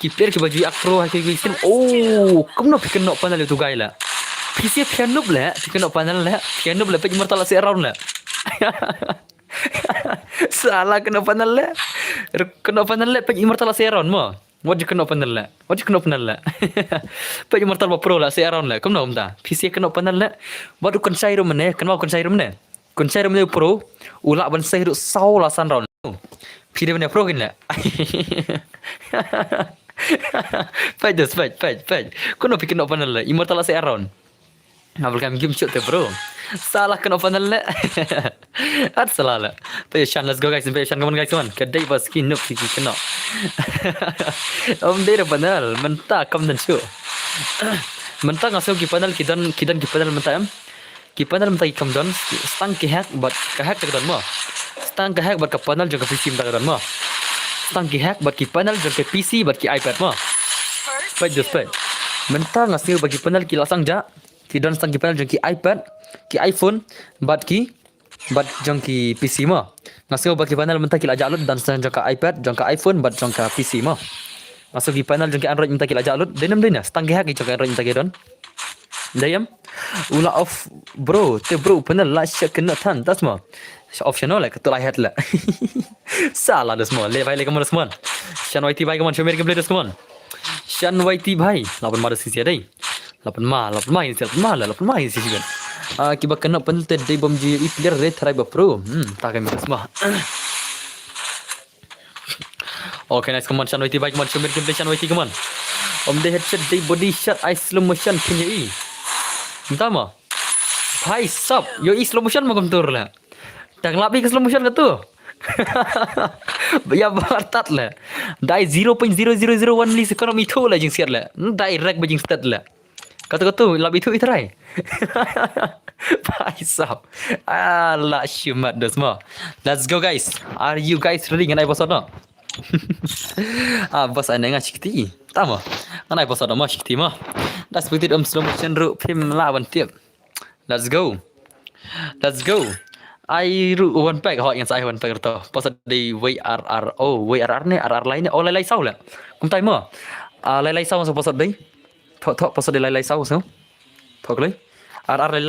Ki player ki baju pro ki stream. Kamu nak pikir nak panel itu gay lah. PC piano lah, pikir nak panel lah. Piano lah pergi mertalah si around lah. Salah kena panel le. Kena panel le pergi immortal la seron mo. What you kena panel le. Pergi immortal ba pro la seron le. Kamu nak ta? PC kena panel le. Baru kon sai rum ne. Kenapa kon sai rum ne? Kon sai rum le pro. Ulak ban sai ru sau la san round. PD ne pro kin le. Paj. Kena fikir nak panel le. Immortal la seron. Ngabul kami game shoot te bro. Salah kena panel le. Ad salah le. Tapi Shan let's go guys. Sampai Shan kawan guys kawan. Kedai pas skin noob siki kena. Om dia panel mentah kam dan show. Mentah ngasih ki panel kidan ki panel mentah ki panel mentah ki kam don stang ki hack but ka hack tak don mo. Stang ka hack but ka panel jong ka PC tak don mo. Stang ki hack but ki panel jong ka PC but ki iPad mo. Paj just paj. Mentah ngasih bagi panel ki lasang ja. Ki don stang ki panel jong ki iPad, ki iPhone, but jong ki PC mo. Ngasih bagi panel mentah ki ajak lut dan stang jong ka iPad, jong ka iPhone, but jong ka PC mo. Masuk ki panel jong ki Android mentah ki ajak lut, denam stang ki hack jong ka Android mentah ki don. Dayam. Ula off bro. Te bro benar lah syak kena tan. Tas semua. Optional lah ketul ayat lah. Salah dah semua. Le bhai le kamu semua. Shan YT bhai kamu shomer gameplay dah semua. Shan YT bhai. Lapan mah dah sisi ada. Lapan mah ini lapan mah ini sisi kan. Kiba kena pentel day bom GE player red try ba pro. Tak kami semua. Okay, nice. Come on, Shan YT bhai. Come on, shomer gameplay Shan YT come on. Om deh headshot day body shot I slow motion punya i. Entah mah. Bhai sub. Yo i slow motion mau tur lah. Tang lapi ke slow motion ke tu? Ya bartat lah. Dai 0.0001 li sekarang itu lah jeng siar lah. Dai rek bajing stat lah. Kata lapi itu try. Bhai sub. Alah syumat dah semua. Let's go guys. Are you guys ready dengan I boss or not? Bos anda ngah cikti. Tama. Anai bos ada mah cikti mah. Dah seperti dalam slow motion ru film lawan tiap. Let's go. I ru one pack hot yang saya one pack tu. Pas di WRR. Oh, WRR ni RR lain ni. Oh, lai sau lah. Kum tai mah. Lai sau masuk pas di. Thok pas di lai sau masuk. Thok lai. RR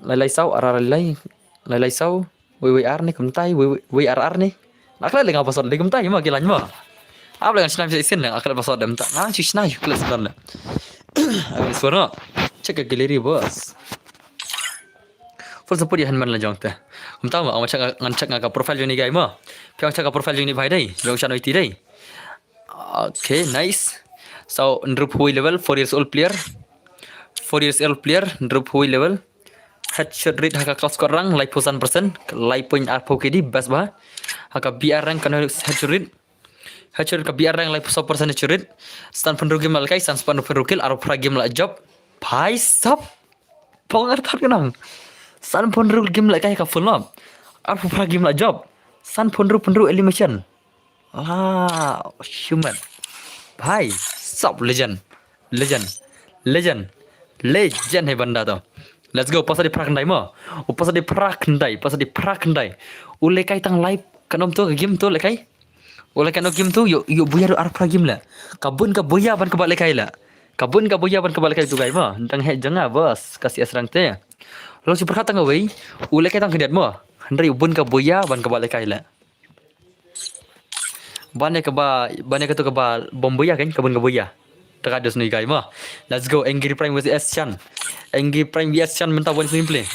lai sau RR lai sau. WR ni kum tai WRR ni. Akla dengan pasal dia gemtai mah kilanya mah. Apa dengan senam isin lah akla pasal dem tak. Cuci senam kelas sebenarnya. Ini suara. Cek ke galeri bos. Full support dia hanman lah jong teh. Kamu tahu mah ngacak ngak profile jong ni guys mah. Piang cak profile jong ni bhai dai. Jong Shan YT dai. Okay, nice. So, drop hui level 4 years old player. 4 years old player drop hui level. Headshot rate haka kelas korang like % like point arpo kedi best bah haka BR rank kana headshot ka BR rank like 100% headshot rate stand pun game mal kai stand pun rukil aro pra game la job bhai sab pongar thar kanang stand pun game la kai ka full up aro pra game la job stand pun animation human bhai sab legend hai banda tu. Let's go. Pasal di prakandai mah. Pasal di prakandai. Ulai kai tang live kanom tu game tu lekai. Ulai kanom game tu yo buya do arpa game lah. Kabun ka buya ban ka balik kai lah. Kabun ka buya ban ka balik kai tu gai mah. Tang he janga bos kasih asrang teh. Lalu si perkata ngawai. Ulai kai tang kendiat mah. Hendri bun ka buya ban ka balik kai lah. Banyak tu ka ba bom buya kan kabun ka buya. Terados ni guys mah. Let's go. Angry Prime vs Shan. Angry Prime vs Shan mentah one gameplay.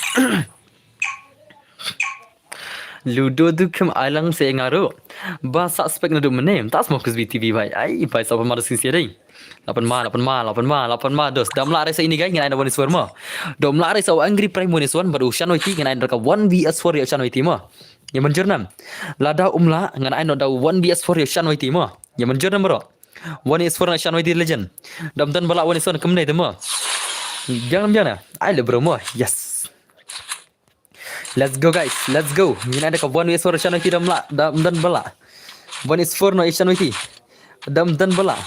Ludo tu kem alang saya ngaruh. Bahasa aspek nado menem. Tak semua kusbi TV bhai. Ai bhai siapa marah sini dai. 8 mah dos. Dah melari saya ini guys dengan ada one suara mah. Dah melari saya Angry Prime one suara baru Shan YT dengan ada 1 vs 4 Shan YT mah. Yang menjernam. Lada umla dengan ada 1 vs 4 Shan YT mah. Yang menjernam bro. One is for Shan YT legend. Damtan bala one is for kemana itu mah. Jangan. Ayo bro mah. Yes. Let's go guys. Let's go. Ini ada one is for Shan YT damtan bala. One is for Shan YT. Damtan bala.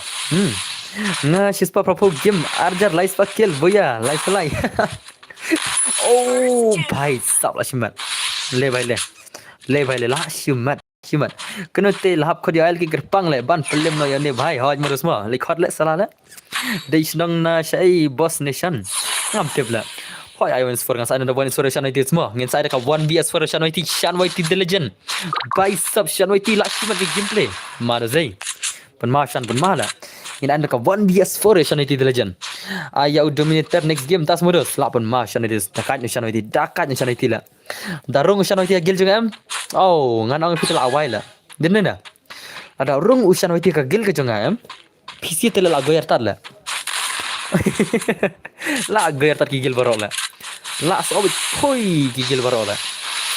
Nah, sispa prapo game arjar live kill boya live. Oh, bhai sab lah simat. Le bhai lah simat. Kena te lahap kau dia ki gerpang le ban film no ya ne bhai hoj marus ma likhot le salah le dei snang na shai boss nation ngam tebla hoj I wins for ngas ana one for Shan YT semua ngin sai ka 1 vs for Shan YT the legend by sub Shan YT la simat di gameplay mar zai pen ma la ngin ana ka 1 vs for Shan YT the legend ayau dominator next game tas modus la pen ma Shan YT dakat Shan YT la darung Shan YT gil juga em. Oh, ngan orang kita awai lah. Dengar dah. Ada orang Shan YT ka gil ke jangan em. PC tele la goyar tar lah. La goyar tar ki gil barok lah. La sob hoi ki gil barok lah.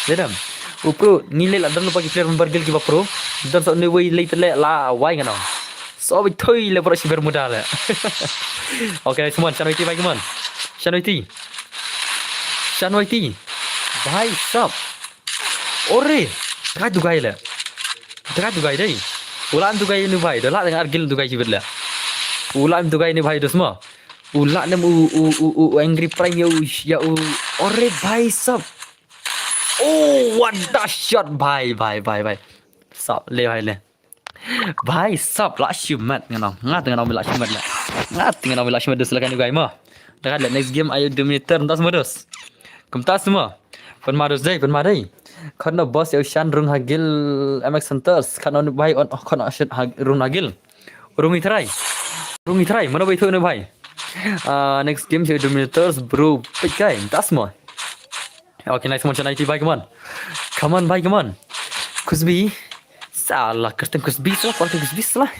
Dengar. Pro nilai la dan lupa ki player member gil ki ba pro. Dan so ne wei lei tele la awai ngan. Sob thoi le barok si bermuda lah. Okay, semua Shan YT baik teman. Shan YT. Bhai sab. Ore, dekat dugai dai. Ulan dugai ni bhai, dah dengan argil dugai cibet lah. Ulan dugai ni bhai semua. Ulan nem Angry Prime ya ore bhai sab. Oh, what the shot bhai. Sab le bhai le. Bhai sab la shimat ngano. Ngat dengan ambil shimat lah. Ngat dengan ambil shimat silakan dugai mah. Dah ada next game ayo Dominator entas modus. Kemtas semua. Pen madai. Kono boss eu shan rung hagil MX Hunters kono bai on kono shan rung hagil. Rung itrai. Mana bai tu ne bai. Next game ayo Dominators bro. Pick guy. Entas semua. Okay, nice one channel bai, come on. Come on. Kusbi. Salah kertem kusbi salah.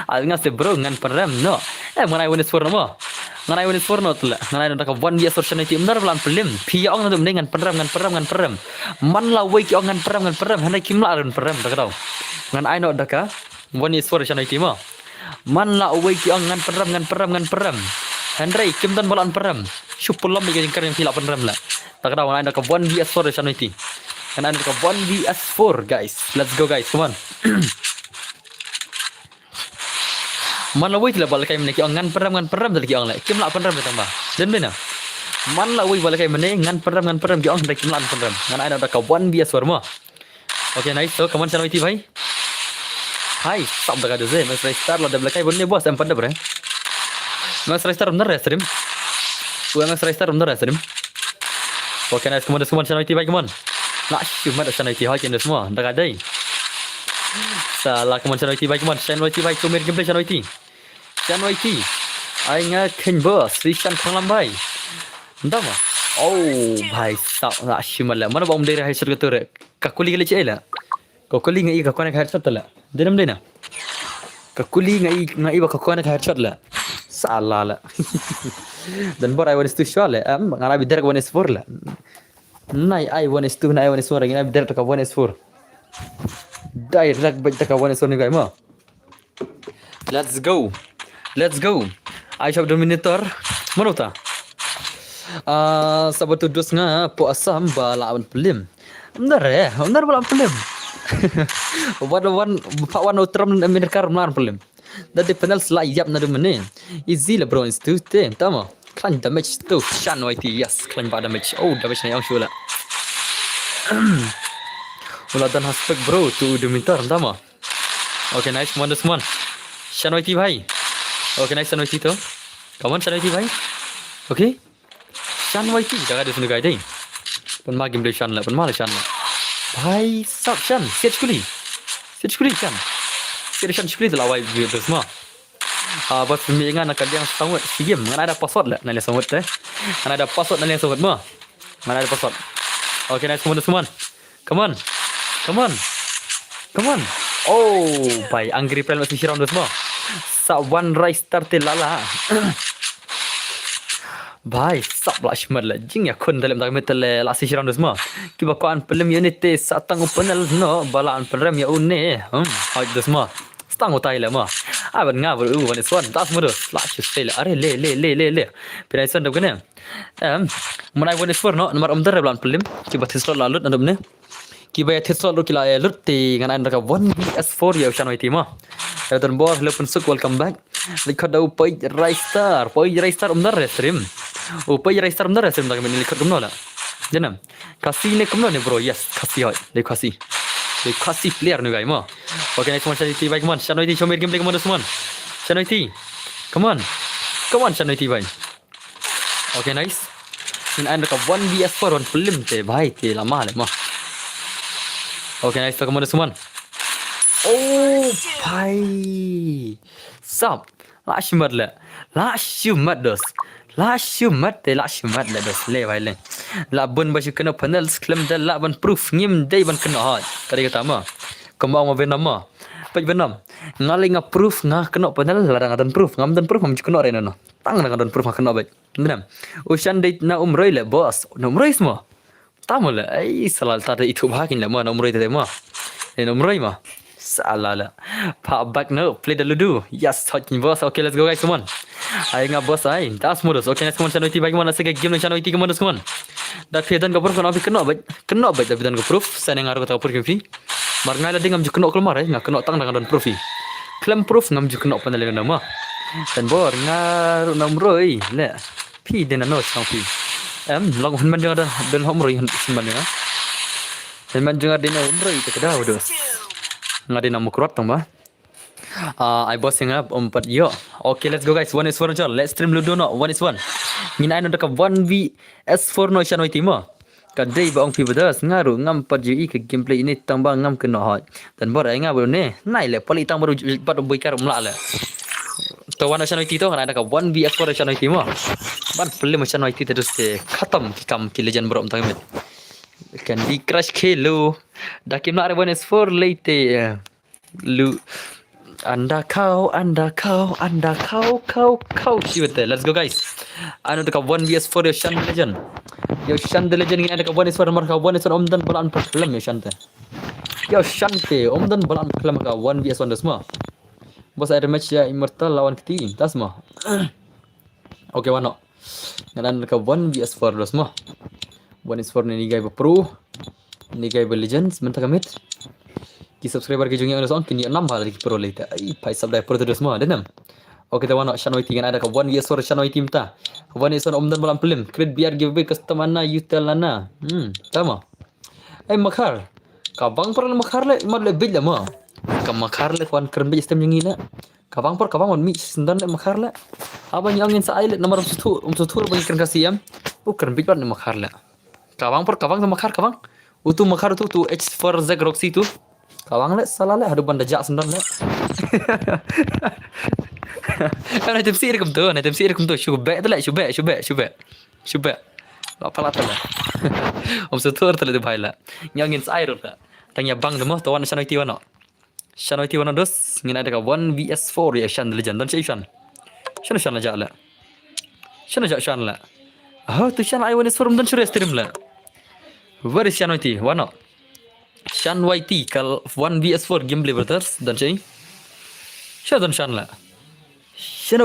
Alngas bro ngan peram no. Mengenai win score nama. Nganai win score no tula. Nganai nak one dia solution itu benar pelan pelim. Pia ong nanti ngan peram. Man la wei ki ong ngan peram. Hendak kimla run peram tak tahu. Ngan ai no daka. One dia solution itu mah. Man la wei ki ong ngan peram. Hendak kim dan bolan peram. Syupulam ni yang keren hilap peram lah. Tak tahu ngan daka one dia solution itu. Kan ada ke 1vs4 guys. Let's go guys, come on. Man la wei tila balakai meneki ngan peram tadi ong la. Kim la peram tambah. Dan bena. Man la wei balakai meneki ngan peram ki ong kim la peram. Ngan ada ke 1vs4 mo. Okay, nice. So, come on channel itu bhai. Hai, stop dah ada ze. Mas restart la balakai bonne boss em pada bre. Mas restart benar ya stream. Mas restart benar ya stream. Okay, nice. Come on channel itu bhai, come on. Nak cuma ada channel itu hakin semua. Dah ada. Salah keman channel itu baik keman. Channel itu baik comel gameplay channel itu. Channel itu. Ai nga ken boss. Rishan panglam bai. Entah mah. Oh, bhai sab nak cuma lah. Mana bang daerah headshot tu re. Kakuli kali cik lah. Kakuli ngai kakua nak headshot lah. Denam dena. Kakuli ngai kakua nak headshot lah. Salah lah. Dan bor ai wanis tu shot lah. Ngara bidar wanis for lah. Nai I 1s2 lagi nai direct ka 1s4 direct back ka 1s4 ni guys ma. Let's go I shop Dominator mana ta sabatu dos nga po asam balawan pelim benar balawan pelim wan utram Amerika ramlan pelim dadi penal selayap na dumene easy lah bro itu tem tama kan damage tu shan YT yes kan damage damage na yang shula Ulah dan aspek bro tu Dominator tama. Okay, nice one shan YT bhai. Okay, nice shan YT tu. Come on shan YT bhai. Okay, shan YT dah ada sini guys deh. Pen ma game shan lah bhai sab shan set kuli shan tu lawai tu semua. Bos pembimbingan nak yang sangat game mana ada password lah nanya sangat mana ada password nanya sangat mah mana ada password. Okay, nice semua come on bhai angry plan masih round semua sa one rise start lala bhai sab lah shmad lah jing ya kun dalam tak metal la si round semua kiba kan pelim unit sa tang panel no balaan peram ya une itu semua stang utai lah mah aban ngabur wan swan das mudo la shusel are le piraisan dah kena munai wan swan no nomor umdar bulan pelim kiba tislo lalut andam ne kiba ya tislo lu kila lut ti ngan anda ka 1vs4 ya channel itu mah dan bor lepen suk welcome back lihat dah upai raistar umdar stream upai raistar umdar stream tak meni lihat kumno lah janam kasih ne kumno ne bro yes kasih le kasih player ni guys mah. Okay, next one channel itu baik man. Channel itu comel gameplay kemana semua. Channel itu. Come on channel itu baik. Okay, nice. Ini anda ka 1vs4 one film te bhai te lama le mah. Okay, nice kemana semua. Bhai. Sab. Lashimad dos. Lashimad le dos le bhai le. Labun baju kena panel claim dah laban proof ngim dai ban kena hot. Tadi kata ma. Kembang ma Venom ma. Pai Venom. Ngali nga proof nga kena panel larang adan proof ngam dan proof ngam kena rena no. Tang na adan proof kena bai. Benar. Ushan date na umroi le boss. Na umroi semua. Tamu le ai salal tada itu bahakin le ma na umroi tadi ma. Na umroi ma. Salah lah. Pak back no. Play the ludo. Yes, hot boss. Okay, let's go guys, come on. Ay nga boss ay. Das modus. Okay, next one channel itu bagaimana segi game channel itu kemana semua. Dah fiatan ka proof kan abi kena bai dah fiatan ka proof sana ngaru ka proof fi mar ngai la dingam ju kena keluar nga kena tang dengan proof fi claim proof ngam ju kena panel nama dan bor ngaru namroi le fi dena no sang fi long hun man jada dan homroi hun simban ya dan man jada dena homroi te kada udos ngadi namu krot tang ba I boss yang up 4 yo. Okay, let's go guys. 1 is 1 let's stream ludo no 1 is 1 Ngin ai no ka 1vs4 no shan oi timo. Ka dei ba ong pi bedas ngaru ngam pat ji ke gameplay ini tambah ngam ke no hot. Dan bora nga bro ne. Nai le pali tang baru pat boi kar mla le. To wan shan oi ti to ngana ka 1vs4 shan oi timo. Ban pele shan oi ti terus te khatam ki kam ki legend bro tang met. Candy Crush Khelo Dakim nak ada 1s4 late lu anda kau betul. Let's go guys. Anu dekat 1vs4 yo Shan Legend. Yo Shan the Legend ini ada dekat 1s4 marka 1s4 omdan balan problem yo Shan te. Yo Shan te omdan balan problem ka 1vs1 semua. Bos ada match ya Immortal lawan Keti. Tas semua. Oke wano. Ngadan dekat 1vs4 semua. 1s4 ni guys pro. Ni guys legends mentah kamit. Ki subscriber ke jungi orang kini 6 hari ki pro leta. Ai pai subscribe pro terus semua dan. Oke tawano Shanoi tingan ada ka 1vs4 Shanoi tim ta. 1vs1 omdan balam film. Create biar giveaway custom mana yutelana. Tama. Makar. Kabang per makar le mod le bil ma. Ka makar le kwan keren bil sistem jungi la. Kabang on mi sendan le makar le. Abang yang sa ile nomor sutur bang keren kasih keren bil ne makar le. Kabang sama makar kabang. Utu makar tu H4Z Roxy tu. Kawang le salah le hadu banda jak sendan le. Ana tafsir kum tu syubek tu le syubek. La pala tu le. Sutur tu le bhai la. Nyangin sai ru ta. Tanya bang demo to wan Shanoi ti wano. Shanoi ti wano dos ngin ada ka 1vs4 ya Shan Legend dan Shan. Shan la jak la. Shan la. Tu Shan ai 1s4 dan sure stream la. Where is Shan YT? Wano? Shan YT kal 1vs4 gameplay brothers dan cai. Shan la. Shan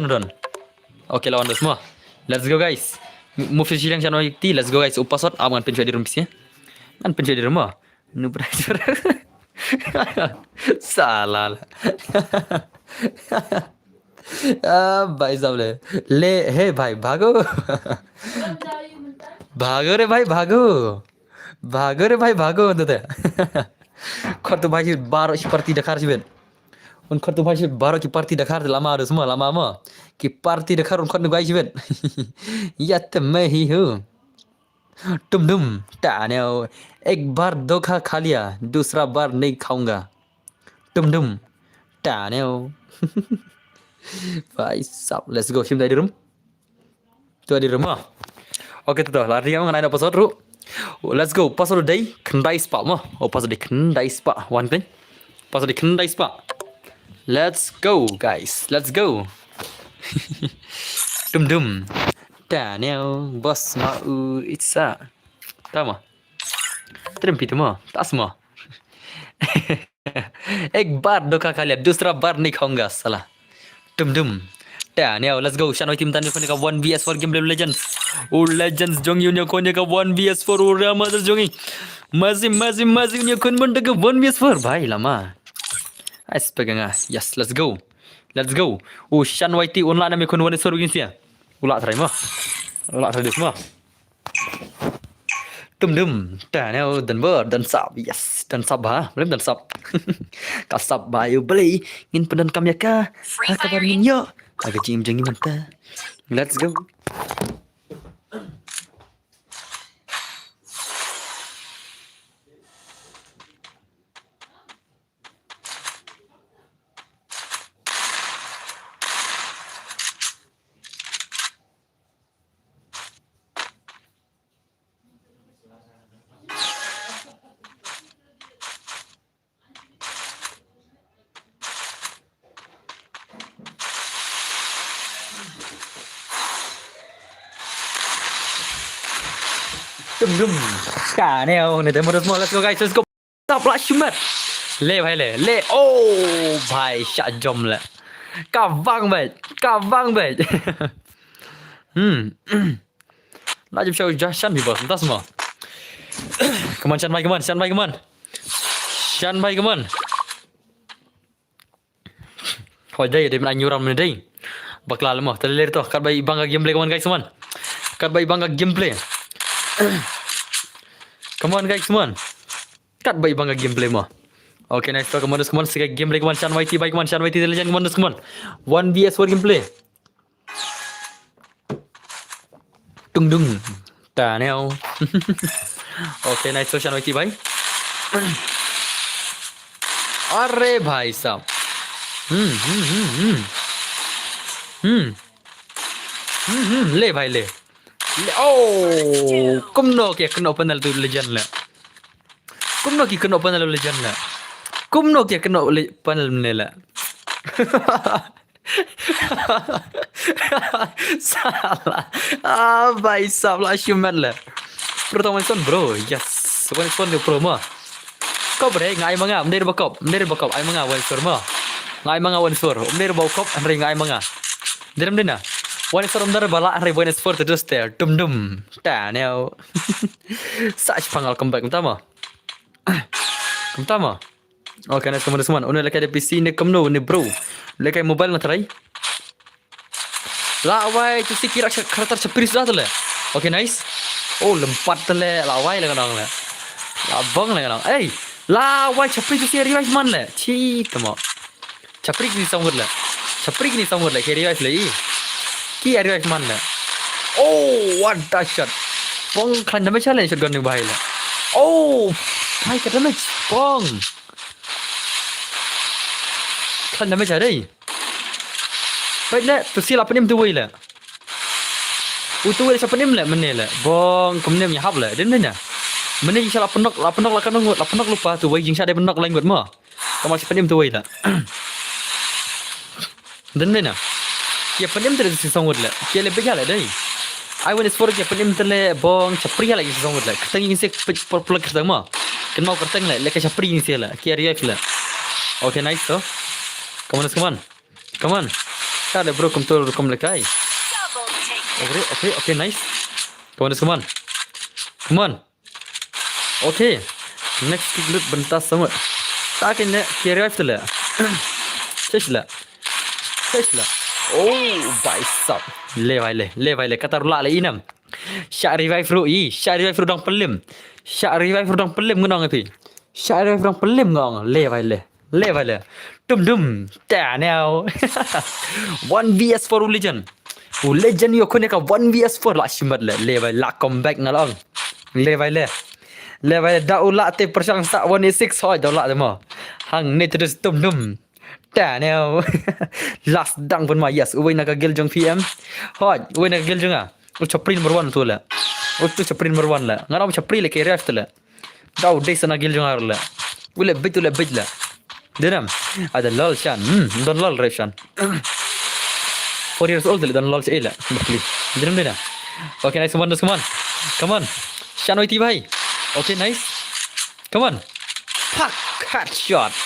don. Okay lawan semua. Let's go guys. Move silang Shan YT. Let's go guys. Upasot aman pencuri di rumah sih. Kan pencuri di rumah. Nu berajar. Salah. भाई साहब ले हे भाई भागो रे भाई भागो दे खर तो भाई 12 की पार्टी दिखा रही उन खर तो भाई 12 की पार्टी दिखा रही लमा रस लमा म की पार्टी दिखा उन खर गाई बेन या तो मैं ही हूँ तुम टाने एक बार धोखा खा लिया दूसरा बार नहीं खाऊंगा तुम टाने Vai sap, let's go sim dari room. Tu di rumah. Oke tu lari yang mana pasal ru. Let's go pasal day kendai spa mah. Pasal di kendai spa one thing. Pasal di kendai spa. Let's go guys. Let's go. Dum. Daniel bos mau itsa. Tama. Terempi tu mah. Tas mah. एक बार धोखा खा लिया दूसरा बार नहीं खाऊंगा साला Dum. Daniel, let's go. Shanoi tim tani konya ka 1vs4 gameplay legends. Legends jong yunya konya ka 1vs4 Ramazan jongi. Masih yunya kon benda ka 1vs4 bhai lama. Ais peganga. Yes, let's go. Shanoi ti online na me kon 1vs4 gin sia. Ula try semua. Dum. Daniel dan sab. Yes, dan sab ha. Belum dan sab. Kasab bayu beli ngin pedan kami ka. Kabar ninyo. Agak cim jengi mata. Let's go. Dum. Neo này tới một let's go guys, let's go. Stop lại shumat. Le भाई ले. Oh भाई shot jom le. Cả vang vậy. Lại chụp show Shan people, entah semua. Come on Shan Bhai, come on. Hồi đây để mình anh nhiều mình đây. Bakla lemah. Terlihat tu. Kat bayi bangga gameplay come on guys, come on. Kat bayi bangga gameplay. Come on guys, come on. Kat bayi bangga gameplay mah. Okay, nice talk. Come on. Sekarang gameplay come on. Shan YT baik come on. Shan YT legend come on. 1vs4 gameplay. Tung dung. Ta neo. Okay, nice question होती भाई. अरे भाई साहब. हम्म ले भाई ले. Oh, kumno kaya kena panel tu legend lah. Kumno kaya kena panel legend lah. Kumno kaya kena panel ni lah. Salah. भाई साहब lah achievement lah. Pertama son bro, yes. One son dia pro mah. Kau beri ngai manga, mender bakop, ai manga one son mah. Ngai manga one son, mender bakop, andre ngai manga. Derem dina. One son mender bala, andre one son terus ter, dum. Ta neo. Sach pangal comeback utama. Utama. Okay, nice teman-teman. Ono lekai ada PC ni kamno ni bro. Lekai mobile na try. Lawai tu si kira karakter cepris dah tu le. Okay, nice. Oh, lempat tu le. Lawai le kadang le. Labang le kadang. Eh, lawai cepris tu si revive man le. Ci tama. Cepris ni sangur le. Cepris ni sangur le. Ke revive le. Ki revive man le. Oh, what the shot. Bong kan damage challenge shotgun ni bahaya le. Oh, hai ke damage. Bong. Kan damage ada. Baik le, tu si 8 tu wei le. Tu wei 8 le meneh le. Bong, kemudian ya hab le. Den nya. Meneh insya 8 nok lah kan ngut, 8 nok lupa tu wei jing sya ada nok lain ngut mah. Kamu 8 tu wei le. Den nya. Ya 8 tu si song ngut le. Kia le begal le dai. I want is for ya 8 tu le bong chapri lagi si song ngut le. Ketang ni se plug ketang mah. Ken mau ketang le ke chapri ni se le. Kia react le. Okay, nice so. Come on. Ada bro, come lekai. Okay, nice. Come on. Okay. Next kick loot bentas sama. Tak kena carry off tu lah. Shush lah. Oh, baisap. Le vai le. Kata rula le inam. Syak revive ru dang pelim. Ngenang api. Syak revive dang pelim ngong. Le vai le. Dum. Ta now. 1vs4 legend. Legend yo kone ka 1vs4 lah simbat le. Le vai la comeback ngalong. Le vai le da ula te persang sak 186 hoi da ula demo. Hang ni terus dum. Ta now. Last dang pun ma yes. Uwe nak gel jong PM. Hoi, uwe nak gel jong ah. Chaprin number 1 tu la. Tu chaprin number 1 la. Ngaram chapri le ke ref tu la. Dau dei sana gel jong ar la. Ule bit la. Denam. Ada lol shan. Don lol reshan. 4 years old dan lol cila. Bakli. Denam dena. Okay, nice one. Come on. Shan oi ti bhai. Okay, nice. Come on. Fuck, headshot.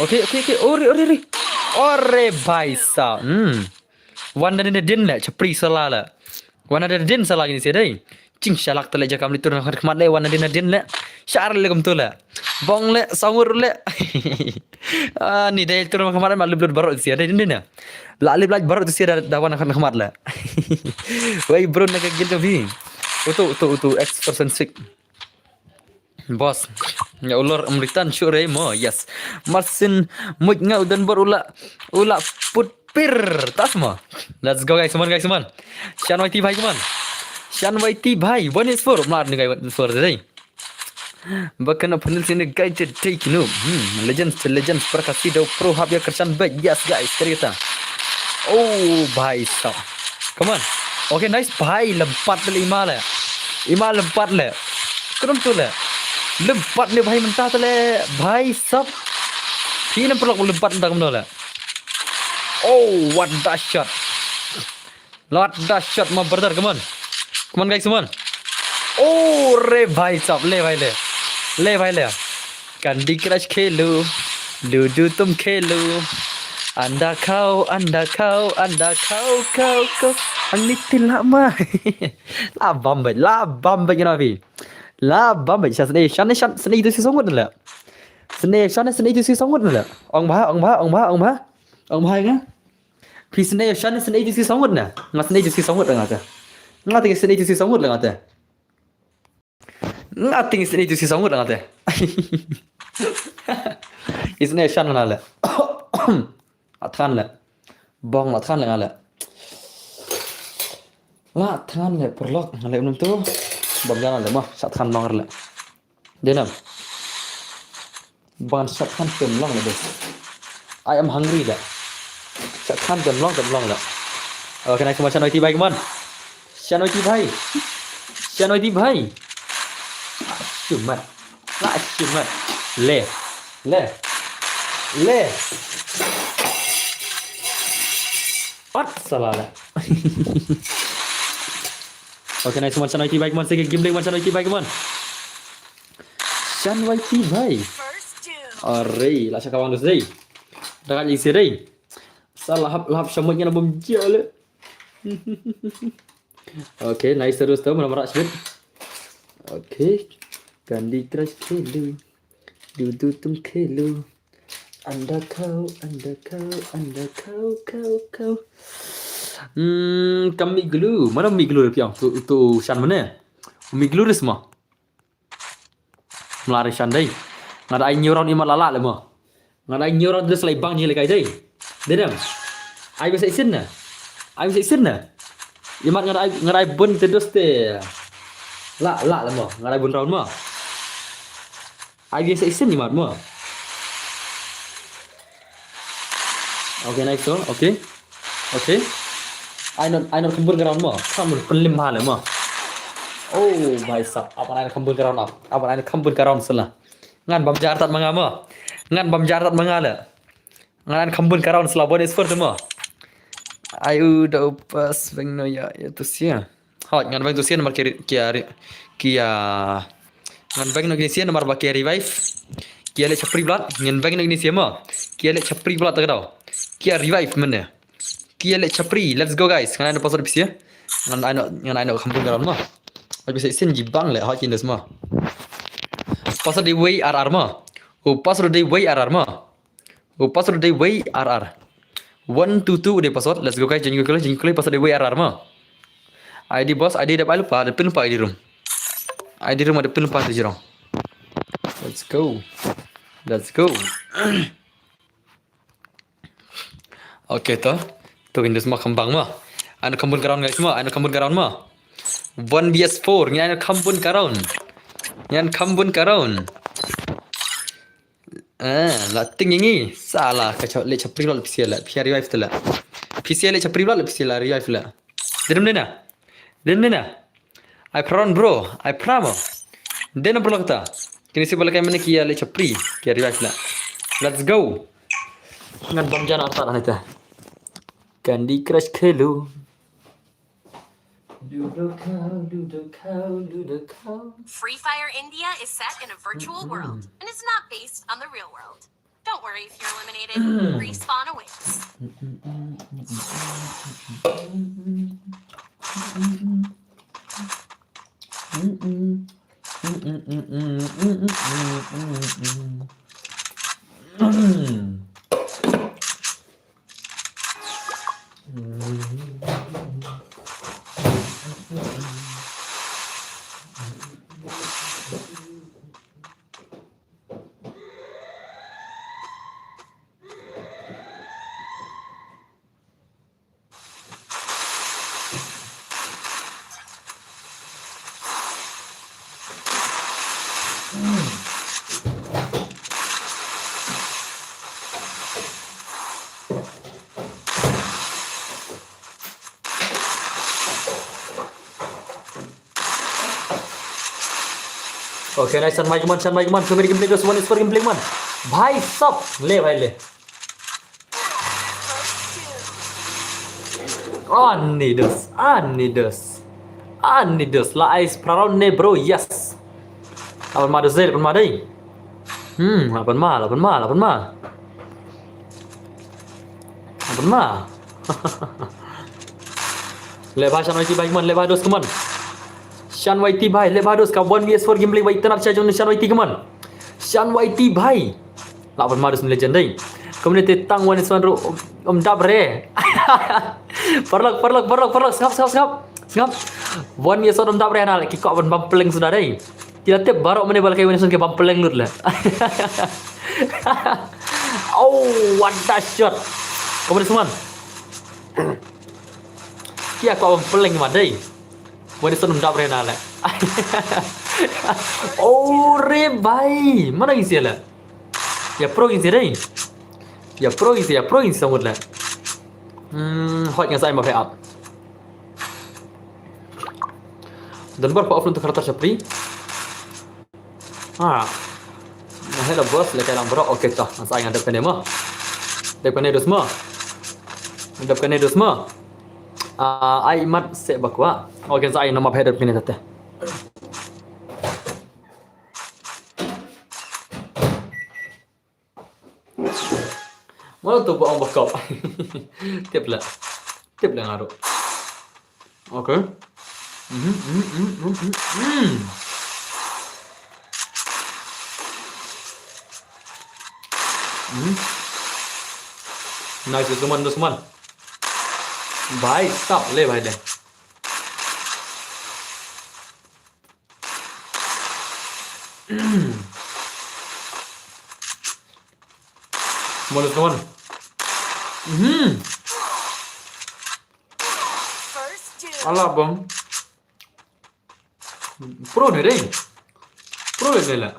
Okay. Ore bhai sa. One dan din la chapri sala la. One dan din sala gini sih dai. Cing shalak tele jakam litur nak khmat le wan din le. Syar le kum tu le. Bong le sangur le. Ni dai tur khmat ma leblut barot sia dai din na. La le blaj barot sia da wan khmat le. Wei bro nak gil tu bi. Utu X% sick. Boss. Ya ulur amritan syure mo. Yes. Marsin muj ngau dan berula put pir tas mo. Let's go guys, come on. Shan YT bhai 1is4 mar ni guys 1is4 dai. Bahkan panel sini guys take no. Legends prakasi do pro hab ya kersan baik. Yes guys, cerita. Oh bhai stop. Come on. Okay, nice bhai lempat le Ima lempat le. Kenapa tu le? Lempat le bhai mentah tu le. Bhai stop. Kini perlu lempat entah kemana le. Oh, what the shot. My brother, come on guys, come on. Oh, re bhai stop. Le bhai le. Candy Crush khelu. Ludo tum khelu. Anda kau. Ang litil lama. La bambay nabi. La bambay shan itu si songut nila. Shan itu si songut nila. Ong bah nga. Please shan itu si songut na. Ngat itu si songut ngata. Ngating itu si songut ngata. Isne shan nala. Athan la. Bong athan la ngala. La than le perlok le belum tu. Bam jalan le mah sat than bang le. Denam. Ban sat than tem long le bos. I am hungry le. Sat than tem long le. Okay, naik ke macam noi ti bai keman. Shan noi ti bai. Shan noi ti bai. Shumat. La shumat. Le. Le. Le. What salah le. Okay, naik ke macam noi ti bai keman. Sikit game macam noi ti bai keman. Shan noi ti bai. Arey, la syakawang dus dei. Dah kali isi dei. Salah lahap syamutnya nak berjala. Okay, nice terus tu meramrak sikit. Okay. Candy Crush खेलो, दूधू तुम खेलो, अंडा खाओ, अंडा खाओ, अंडा खाओ, खाओ, खाओ. Kami glue. Mana mi glue piang? Tu Shan mana? Mi glue ni semua. Melari Shan dai. Ngada ai nyoron imat lala le mo. Ngada ai nyoron terus lai bang je le kai dai. Dedam. Ai bisa isin na. Ai bisa isin na. Imat ngada ai bun terus te. La le mo. Ngada ai bun round mo. Ai bisa isin imat mo. Okay, next one. Okay. Okay. I not kembur ground mo. Kamu pelim hal mo. Oh, भाई साहब, apa ai kembur ground up. Apa ai kembur ground salah. Ngan bam jartat manga mo. Ngan bam jartat manga le. Ngan kembur ground salah bonus for mo. Ai udah pas bang no ya itu sia. Hot ngan bang tu sia nomor kia ngan bang no sia nomor ba kia revive. Kia le chapri blood ngan bang no sia mo. Kia le chapri blood tak tahu. Kia revive mana? Kia le chapri. Let's go guys. Ngan ada pasal di sia. Ngan ai no kembur ground mo. Ai bisa isin jibang le hot ini semua. Pasal di way RR mo. Oh pasal di way RR mo. Oh pasal di way RR. 1 to 2 udah password. Let's go guys. Jangan klik password di WRR mah. ID bos, ID dah lupa. Ada pin lupa ID room. ID room ada pin lupa tu jirong. Let's go. Let's go. Okay toh. Tu ini semua kembang mah. Anu kambun karon guys semua. Anu kambun karon mah. 1vs4. Ni anu kambun karon. Ni anu kambun karon. Lating ini salah kacau le chapri lo pisia la pia revive tu la pisia le chapri lo pisia la revive la dedem nena I prawn bro I pramo dena perlu kata kini si boleh mana kia le chapri kia revive la let's go ngan bom jana atas neta Candy Crush Khelo Free Fire India is set in a virtual world and is not based on the real world. Don't worry if you're eliminated. Respawn awaits. Okay, nice Shan Mike man. So many gameplay just one is for gameplay man. भाई सब ले भाई ले. Anidos. La ice praron ne bro. Yes. Apan ma dosel, apan ma dai. Apan ma. Le भाई Shan Mike man le भाई dos keman. Shan YT भाई ले भाई उसका 1vs4 gameplay भाई इतना अच्छा जो Shan YT कमान Shan YT भाई lawan Marus legend dai community tang 1v1 ro dab re perlak skap 1vs1 dab re na ki kok ban bampeleng sudah dai tidak tip barok mene bal kai 1v1 ke bampeleng lut lah oh what that shot community suman kia có ông pleng mà đây mới đi sân đạp rena lại ore bay mana isi lah ya pro isi đây ya pro isi samud lah hot yang saya mau pay up dan berapa offline untuk kertas Shopee nah hello bos lekai lamborok oke toh saya ngadep kan demo depan itu semua depan itu semua ai mat se bakwa oke saya nama header ini tete mana tu buang bakop tiếp là ngaruh oke nice teman भाई stop ले भाई ले teman alah bang pro nih deh pro ini lah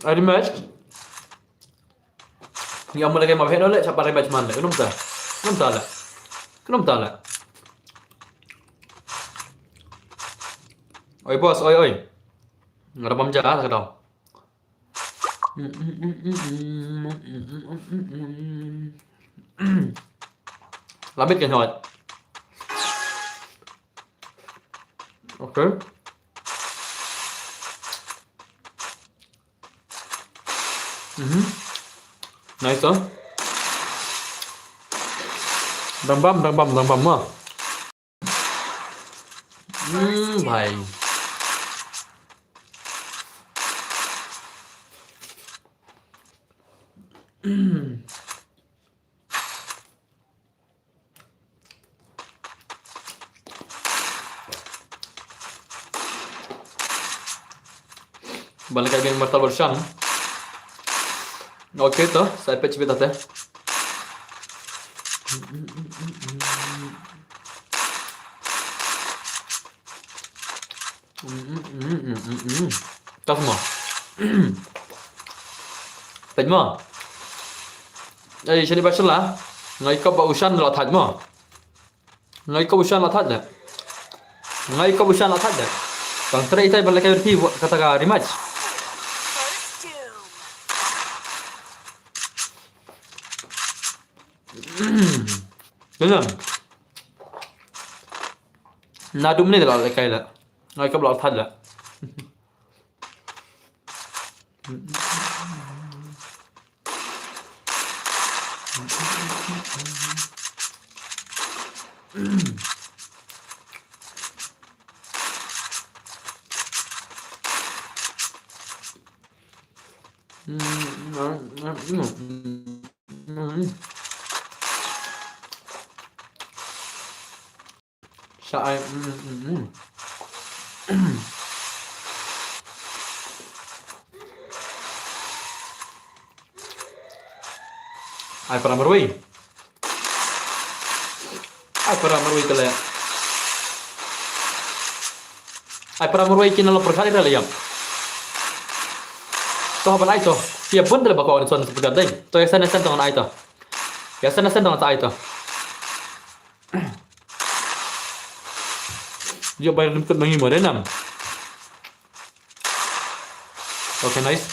ada match yang mulai kayak mabeh nolak siapa rematch mana kenapa lah oi bos oi nggak ada pemjahat ke dong labit kan hot oke nice toh đằng băm mà भाई balik lagi yang martabak Syam. Oke toh, saya patch beta teh. Tak semua. Patch mo. Đây sẽ đi bắt lá. Ngay có bầu xanh là thật mà. Ngay có bầu xanh là thật đấy. Ngay có bầu xanh là thật đấy. Bang tray tay balik lagi pi kata ka rematch. Benar. Nadum ni dah lekai lah. Ngay có bầu thật là. Sai ai pernah merui kale ai pernah merui kina lo perkali dah liam toh apa naik toh dia pun dah bakal orang seperti ada toh yang sana dengan ai toh yang sana dengan ai toh dia bayar limit mengi morenam oke nice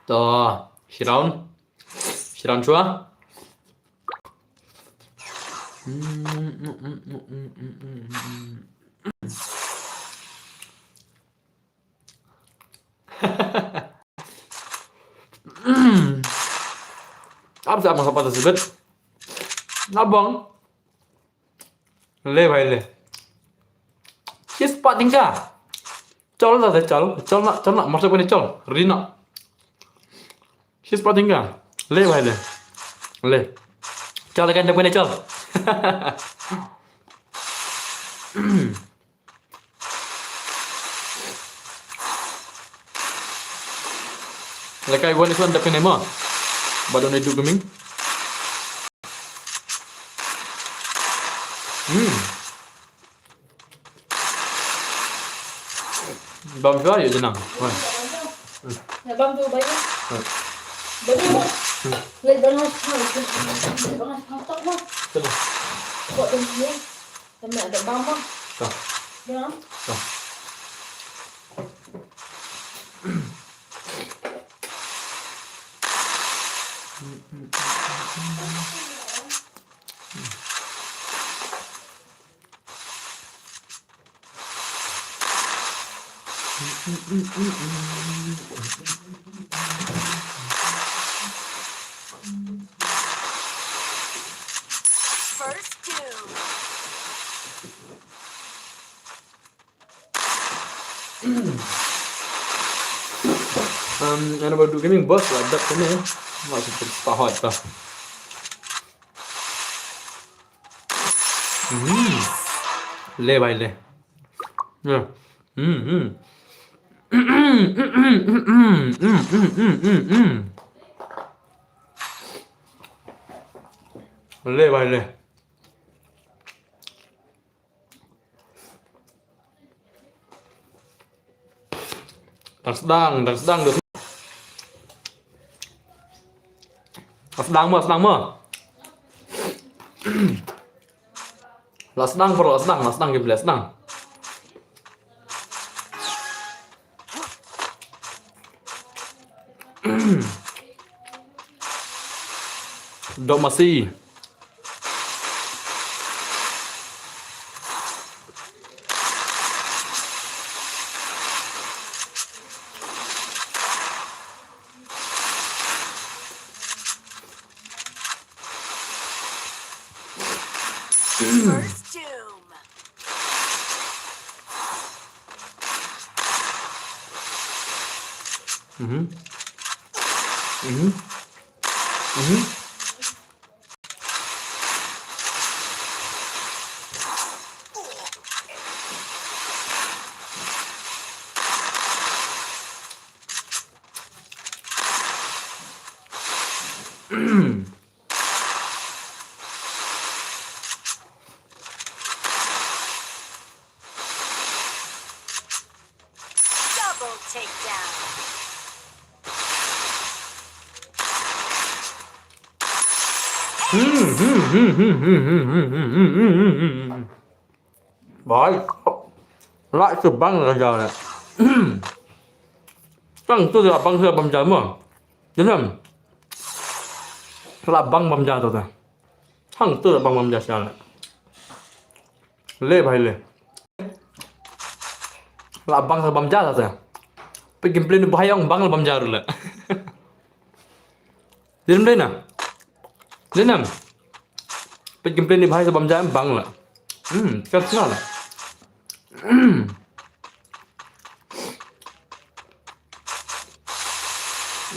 toh Shiraun chua apa sama apa tersebut nabang le भाई ले किस Pak tinggal. Col lah col nak masuk ini col. Rina. Si Pak tinggal. Le vai le. Le. Col kan depan col. Lekai buat itu anda kena mah. Badan itu geming. Bam juga ya jenang. Wah. Bam tu baik. Baik. Lek bangas bangas tak mah. Coba. Kok dan dia. Kena ada bam mah. Tuh. Ya. Tuh. First doom. Ano ba do gaming boss ladak kami ya. Masuk terpahot pa. Le vai le. Ya. Le vai le. Đang sedang được. Sedang mah. Lah sedang bro, sedang gameplay, sedang. Dok masih. First doom. Double takedown. Baik. Lại từ băng là giờ này. Băng tôi là băng hơi bầm chấm mà. Đúng không? Là băng bầm chấm rồi. Thằng tôi là băng bầm chấm sao này. Lê bài lê. Là băng hơi bầm chấm rồi. Bây giờ play bahaya ông băng là bầm chấm rồi. Đến đây nè. Đến nè. Bây giờ play bahaya bầm chấm băng là. Chắc chắn là.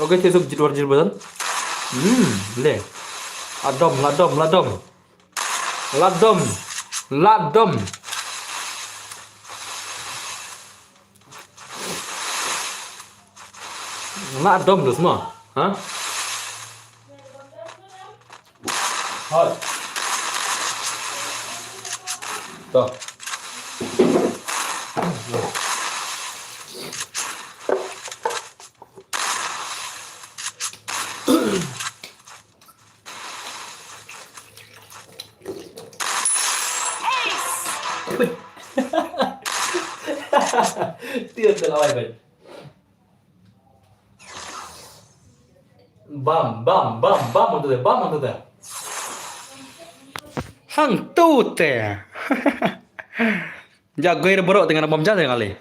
Oke, tusuk jidwar betul. Le. Ladom. Ladom tuh semua. Hah? Hai. Tuh. Tiếc từ lâu vậy. Bam untuk deh. Hang tu teh. Jago ini borok dengan bom jatuh kali.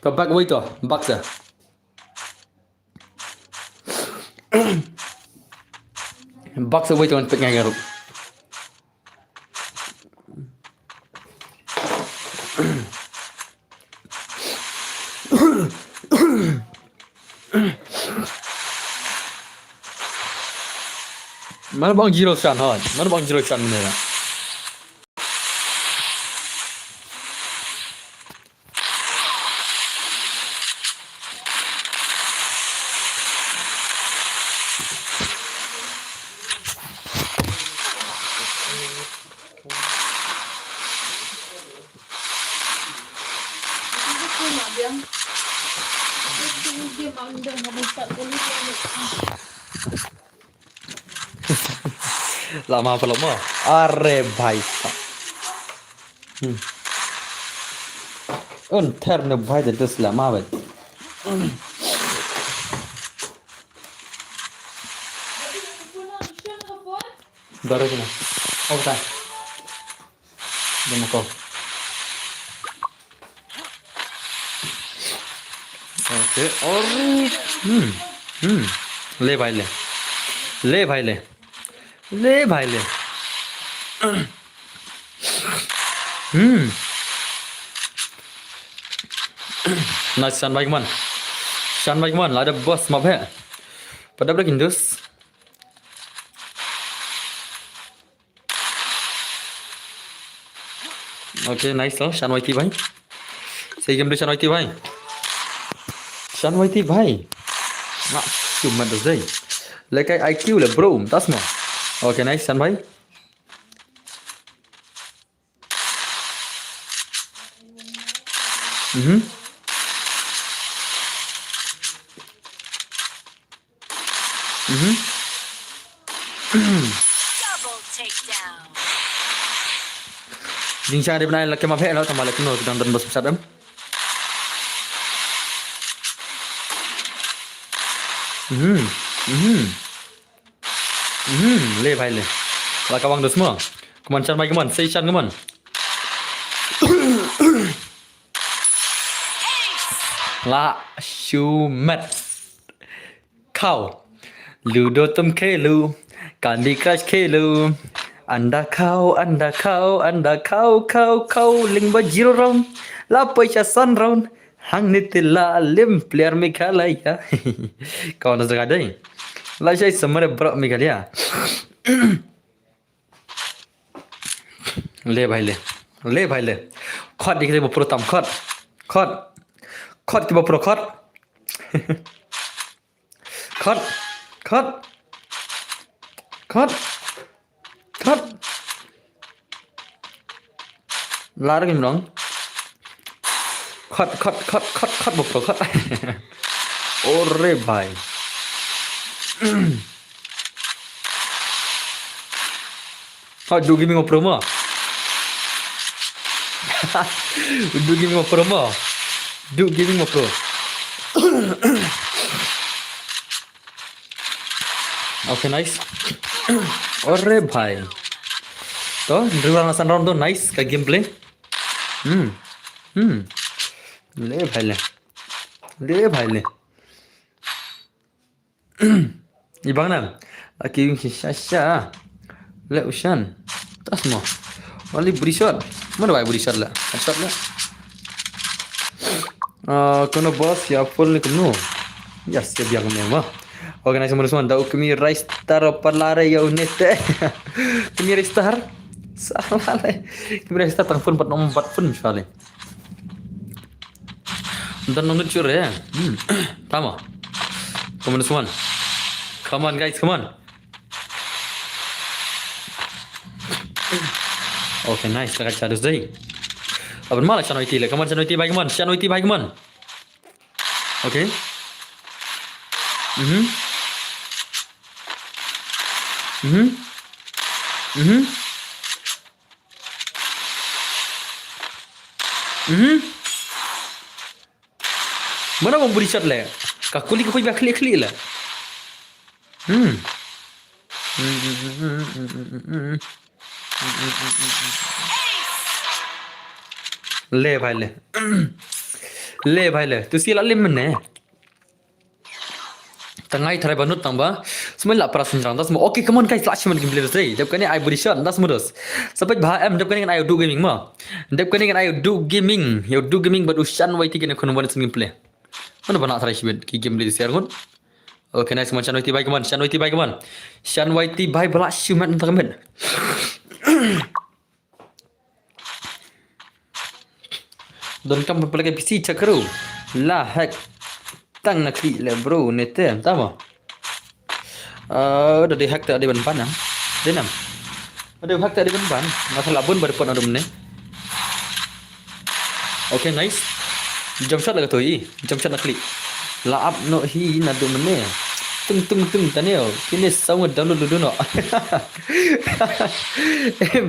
Kebak wo itu, bak dah. Box away tuan pek ngai garuk. Mana bang zero shan hon. Mana bang zero shan ni lah. Itu nak biang. Itu dia mangga nak start kali ni. Lama apa lama? Are bhai. Unter ne bhai dah terus lama bet. Baru kena. Oh tak. Demo kau. Okay. और ले भाई ले ले भाई ले ले भाई ले Nah, Shan Baikman, ada bos maaf ya. Pada berapa Indus? Okay, nice loh, Shan YT भाई. Sही game dulu Shan YT भाई. Shan YT भाई. Nak cuma tu saja. Lekai IQ lah bro, tak semua. Okay, nice Shan भाई. Double takedown. Jing Shan dia benar lelaki maaf ya, tambah lelaki nol kita nonton bos besar dem. ले भाई ले ला kawang dos semua come on Shan भाई come on say Shan come on la shumet kau ludo tum kelu Candy Crush kelu anda kau ling ba zero round la paisa sun round hang nitila lim player Meghalaya kau nak dengar deh lah saya semua berak Meghalaya ले भाई ले खट दिखे बपुरो तम खट की बपुरो खट लार किम दं खट बपुरो खट ओरे भाई How do give me a promo? Do give me a promo. Do give me a pro. Okay, nice. Ore bhai. तो ड्रिवर नसन राउंड तो नाइस का गेम प्ले ले भाई ले ibang na laki yung sisya le ushan tas mo wali body shot mana ba body shot la shot la kono boss ya full ni kuno yes ya biang me ma organize mo semua dau kami rice star parlare ya unete kami rice star salah le kami rice star tang pun 4 pun sekali dan nonton cure ya tama come on come on guys come on okay nice laga charus dai अब माला चनोइती ले कमन चनोइती भाई कमन okay mana mau beri shot le kakuli ko ba klik la ले भाई ले तू सी लाले मने Tengah try banut tamba. Semua lah para senjang. Das okay, come on guys, last man gameplay deh. Dep kani I body shot, das modus. Sampai bah dep kani kan I do gaming mah. Dep kani kan I do gaming. You do gaming but ushan YT kani kon one gameplay. Mana bana try shibet ki gameplay share kon. Okay, nice man Shan YT bye come on. Shan YT bye come on. Shan YT bye bala shumat entar men. Don kam pelagi PC cakru. La hack. Tang nak klik le bro nete tama. Dah di hack tak ada ban ah. Denam. Ada hack tak ada ban. Masalah bun berpon ada mene. Okay, nice. Jump shot laga toi. Jump shot nak klik. La up no hi na do mene. Tung taneo. Kini sama download dulu no.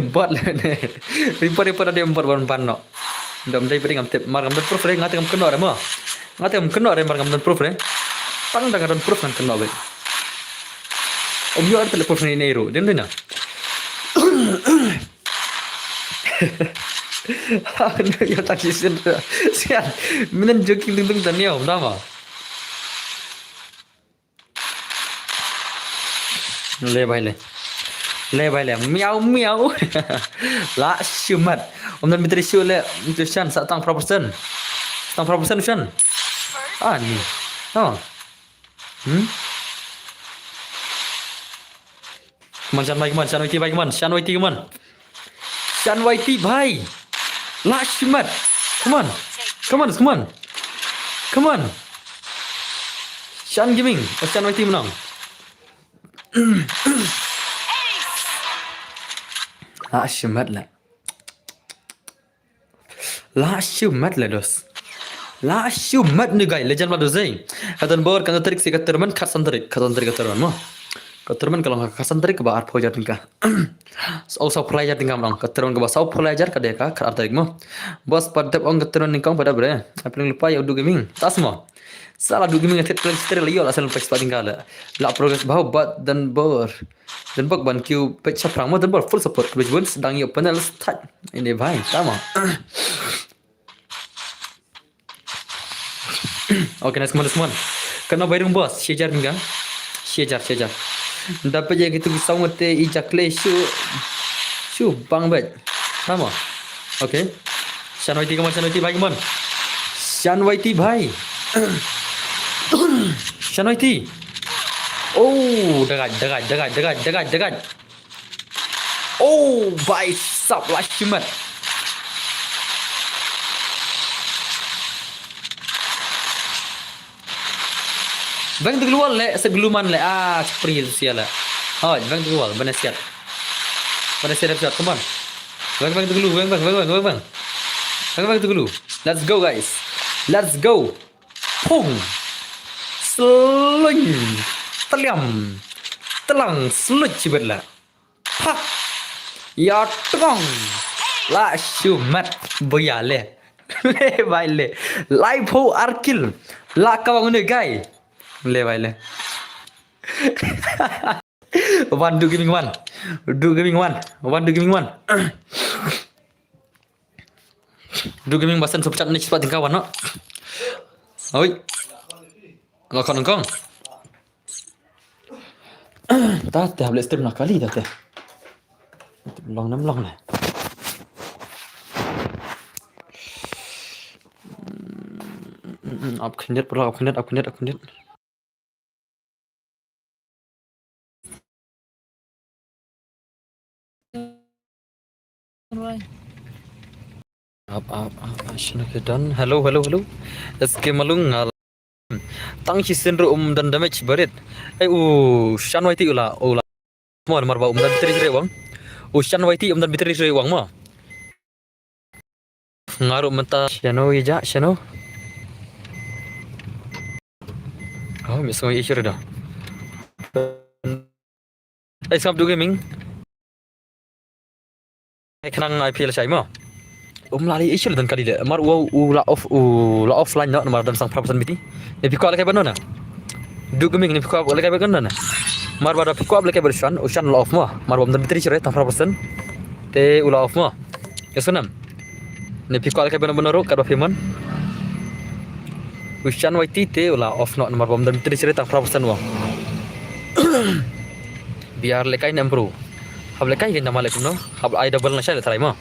Bot le ne. Report ada empat ban no. Dom dai pering am tep margam dan proof re ngate kam keno re mo. Ngate kam keno re margam dan proof re. Pang daga dan proof kan keno be. Om yo ar tele proof ni neiro. Den dina. Ano yo tak sin. Sian. Minen joking tung tania om dama. Le baile. Le baile. Miau. La shumat. Om dan mitri shu le Shan satang proportion. Satang proportion Shan. Ah ni. Oh. Come on Shan bhai, come on Shan YT bhai, come on Shan YT, come on. Shan YT bhai. La shumat. Come on. Come on. Shan gaming. Shan YT menang. La shumat lah. La shumat lah dos. La shumat ni guys. Legend lah dos eh. Katan bor kan tarik si katerman khasan tarik katerman mo. Katerman kalau khasan tarik ba arpo jar tingka. Sau pelajar tingka menang. Katerman ke ba sau pelajar ka deka khar tarik mo. Bos padap ong katerman ningkong pada bre. Apa yang lupa ya udu gaming. Tas mo. Salah du gaming atet player liyo asal lupa sepat tingka la progress bau bat dan bor. Dan bak ban Q page saprang mo dan bor full support. Kebejbun sedang yo panel start. Ini bhai, tama. Okay, nice semua. Kena bayar bos, Shejar tinggal. Shejar. Dapat je gitu kisah ngote ijakle shu bang bet. Tama. Okay. Shan YT come on, Shan YT bhai come on. Shan YT bhai. Shan YT. Oh, dekat. Oh, bhai sap lah shumat. Bang tu keluar le, segeluman le. Spree tu sial lah. Oh, bang tu keluar, benar siap. Come on. Bang tu keluar, bang. Bang tu keluar. Let's go guys. Let's go. Pung. Seling. Telang. Selut cibet lah. Pak. Ya tong. La shumat. Boya le. Le bhai le. Live ho arkil. La kawang ne guys. Le bhai le. One do giving one. Do giving one. Do giving basan sepecat ni cepat tingkawan no. Oi. Ngakon engkong. Dah boleh stream nak kali dah teh. Long lah. Upgrade pula. Dan hello. SK malung ngal. Tang si senro dan damage barit. Shan YT ula. Mo marba dan bitri wang. Shan YT dan bitri wang mo. Ngaruh mentah Shano. Oh, misal issue dah. Skap do gaming. Kenang IPL saya mo. Lari issue dan kali le. Mar la offline nak mar dan sang persen biti. Ni pikau lagi bano na. Do gaming ni pikau lagi bano na. Mar bada pikau lagi bershan. Ushan la off mo. Mar bam dan bitri sure 10%. Te ula off mo. Yasunam. Ni pikau lagi bano ro kada firman. Wishan Waititi ulah off not nomor bom dan tadi cerita prapesan wong. Biar lekai nembru. Hab lekai ke nama lekum no. Hab ai double na saya try mo.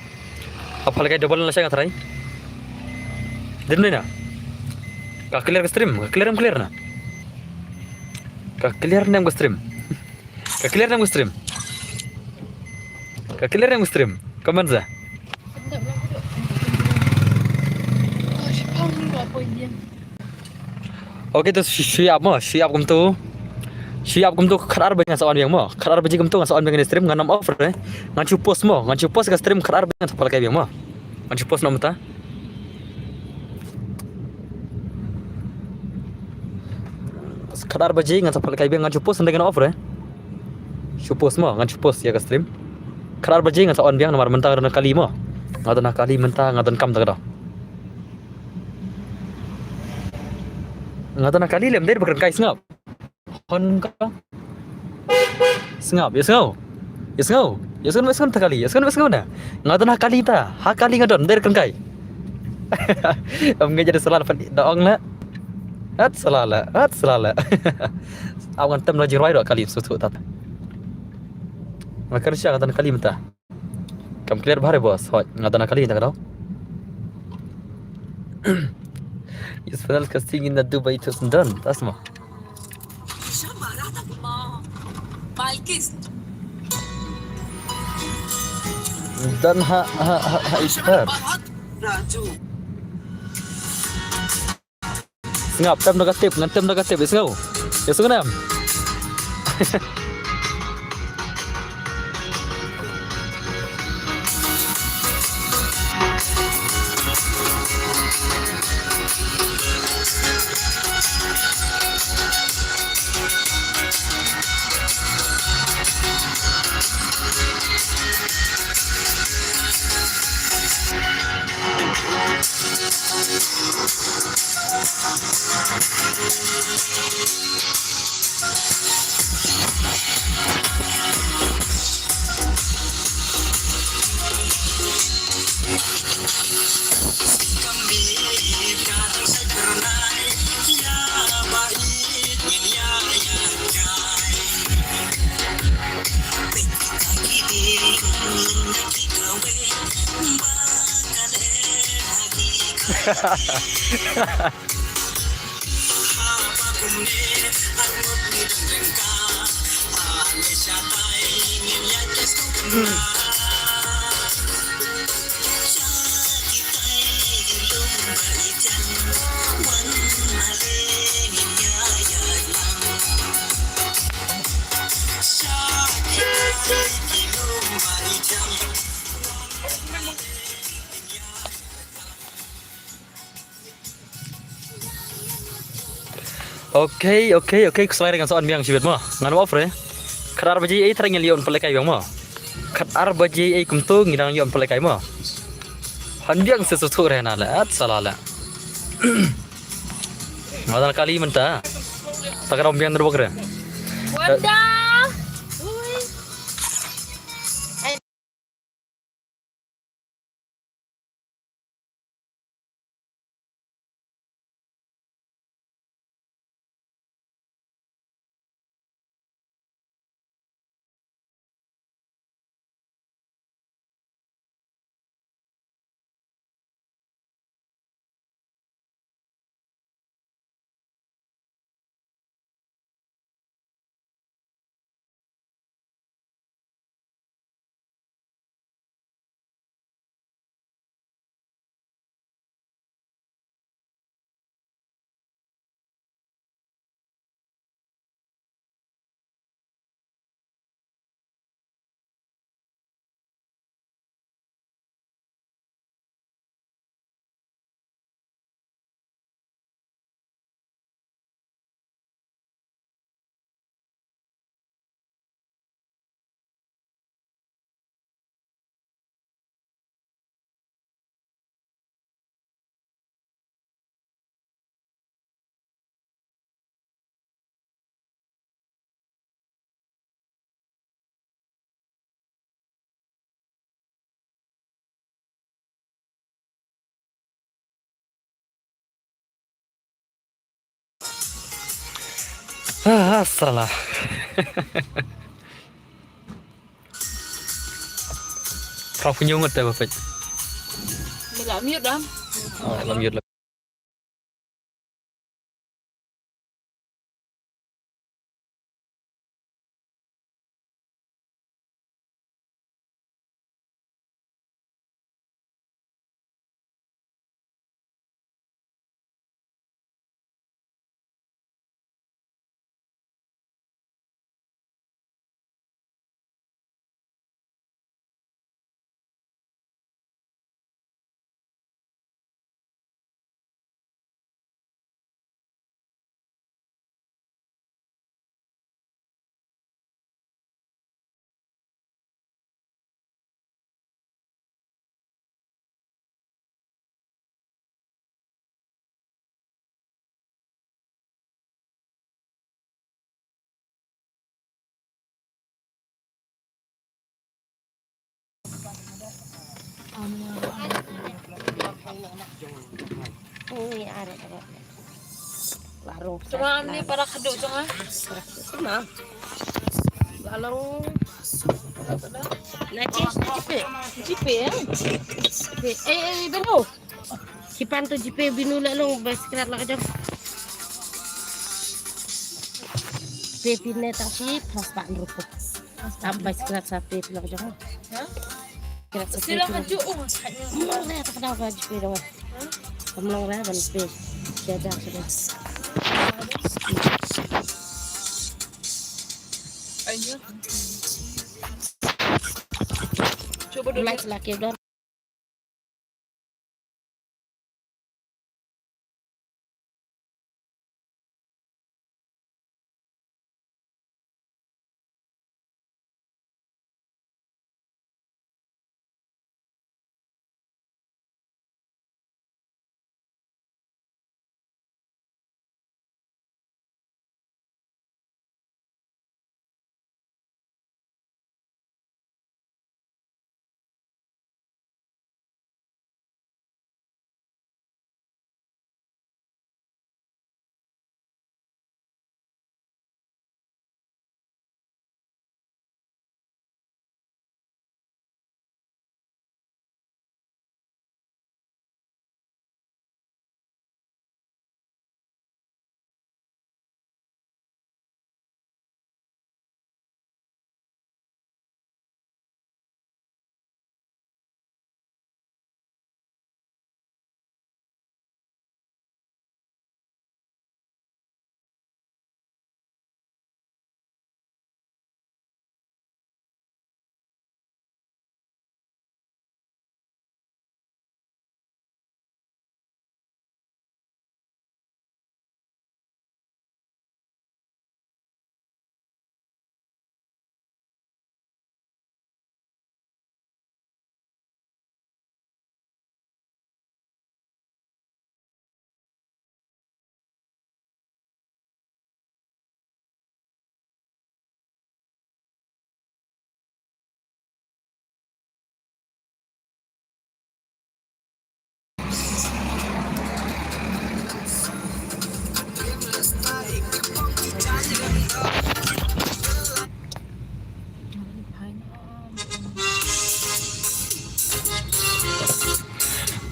Hab lekai double na saya try. Din na. Ka clear ke stream, ka clear na. Ka clear nem ke stream. Ka clear nem ke stream. Ka clear nem ke stream. Kaman za. Sedap lah duduk. Oh, Syipang ni buat apa dia? Oke tu siap kum tu kharar banyak soal yang mo kharar baji kum tu soal yang stream nganam offer ngan post mo ngan post ke stream kharar banyak tapal kai yang mo ngan post nom ta kharar baji ngan tapal kai ngan post ngan offer post mo ngan post ya ke stream kharar baji ngan soal yang nomor mentah na kali mo ngadan kali mentah ngadan kam ta kada ngadan kali lem der bakran kai sngap hon ka sengap ya sengau takali ya sengau na ngadan kali ta ha kali ngadon der kan kai am ngajar salah daong la at salala awan tem lagi roi kali susu tat makar sya ngadan kali menta kam clear bahare bos hot ngadan kali ta kadau Yes, final casting in the Dubai 2000 tasma. Malkis. Dan ispat. Ngap tem negatif, ngantem negatif, isngau. Isngau nam. Oke, keselai dengan soal biang sibet mah. Nganu offer ya. Kharar baji ai terang lion pelekai biang mah. Kharar baji ai kumtu ngidang lion pelekai mah. Han biang sesuatu rehna la at salala. Madan kali menta. Takaram biang terbakar. Wadah. Salah. Kau punya ungut ya Bapak? Mình làm miết lắm. Làm việc là Larong Cuma ni para keduk cuma. sama. Lalang Nanti jipe. jipe ya. Beno. Kipan tu jipe binu lalong basikrat lah kadang. Pepine tapi pas pak rupo. Tambah basikrat sapi tu lah kadang. Ha? Kirat sapi. Sila maju hanya. Mana tak kenal jipe dong. Kamlang lah ban pe. Jaga sudah. Ayo. Coba dulu. Mulai laki dong.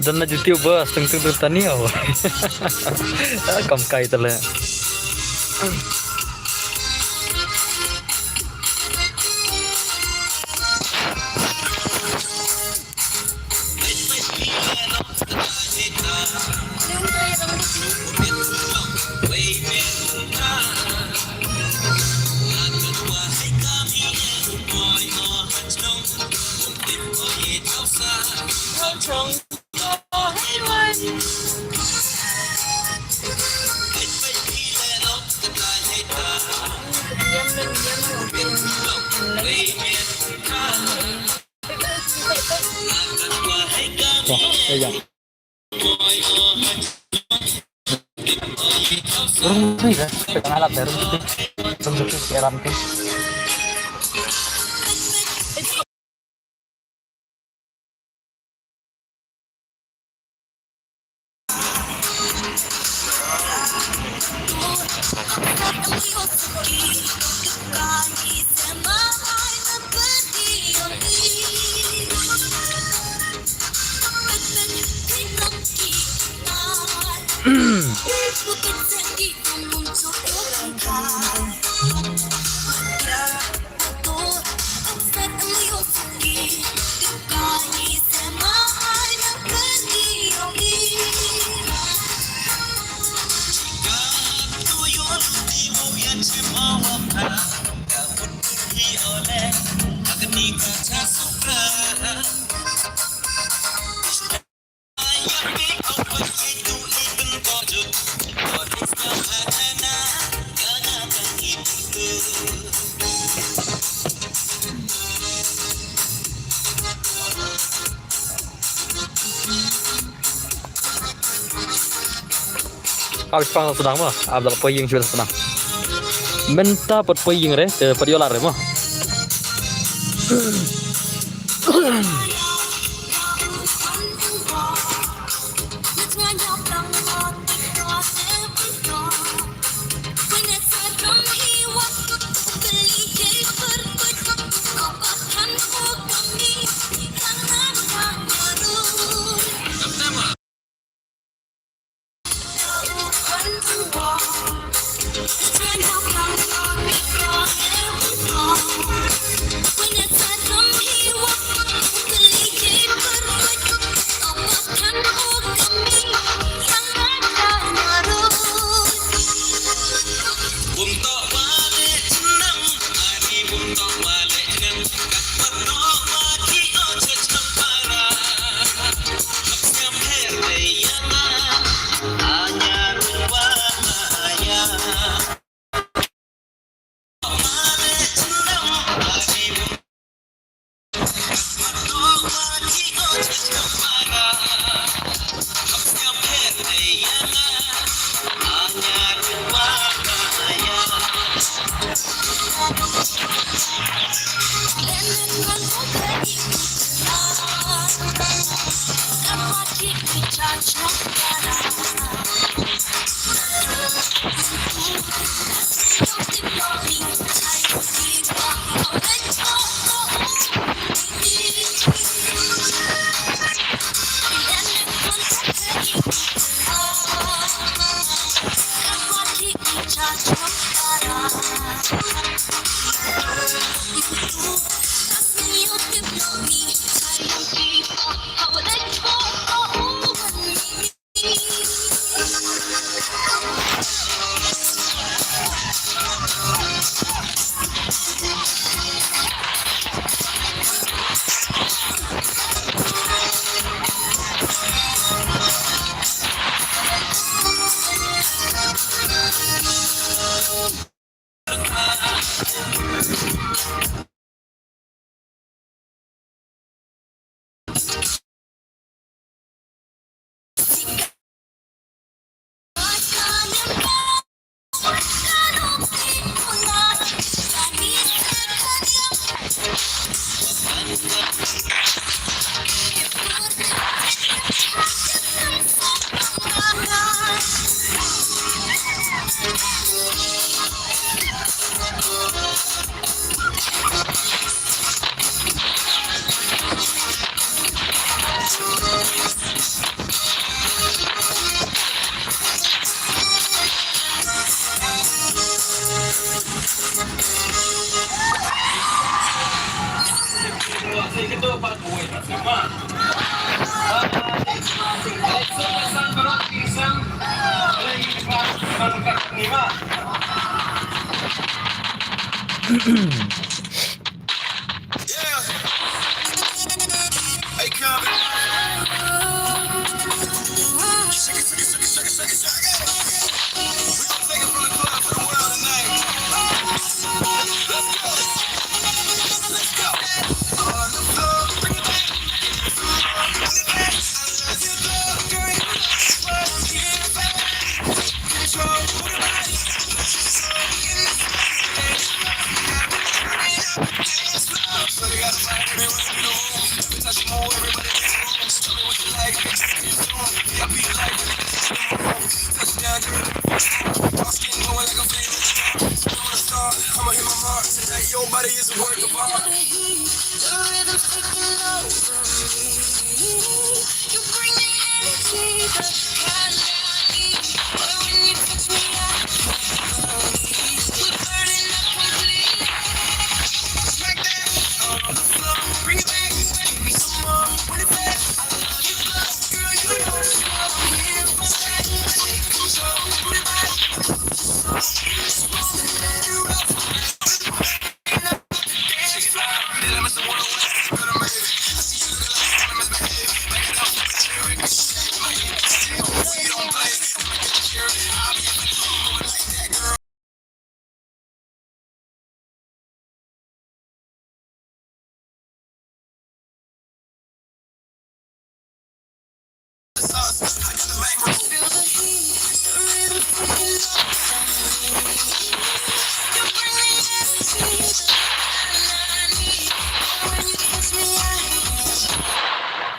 dan na jutiu bas teng teng tani aw. Kam kai tale. Wah, ya. Urung sih ya, pegang alat baru gitu. Tunggu keram ke. Habis pang sedang mah, abdal payung sudah senang. Menta pot payung re, pot yolar re mah.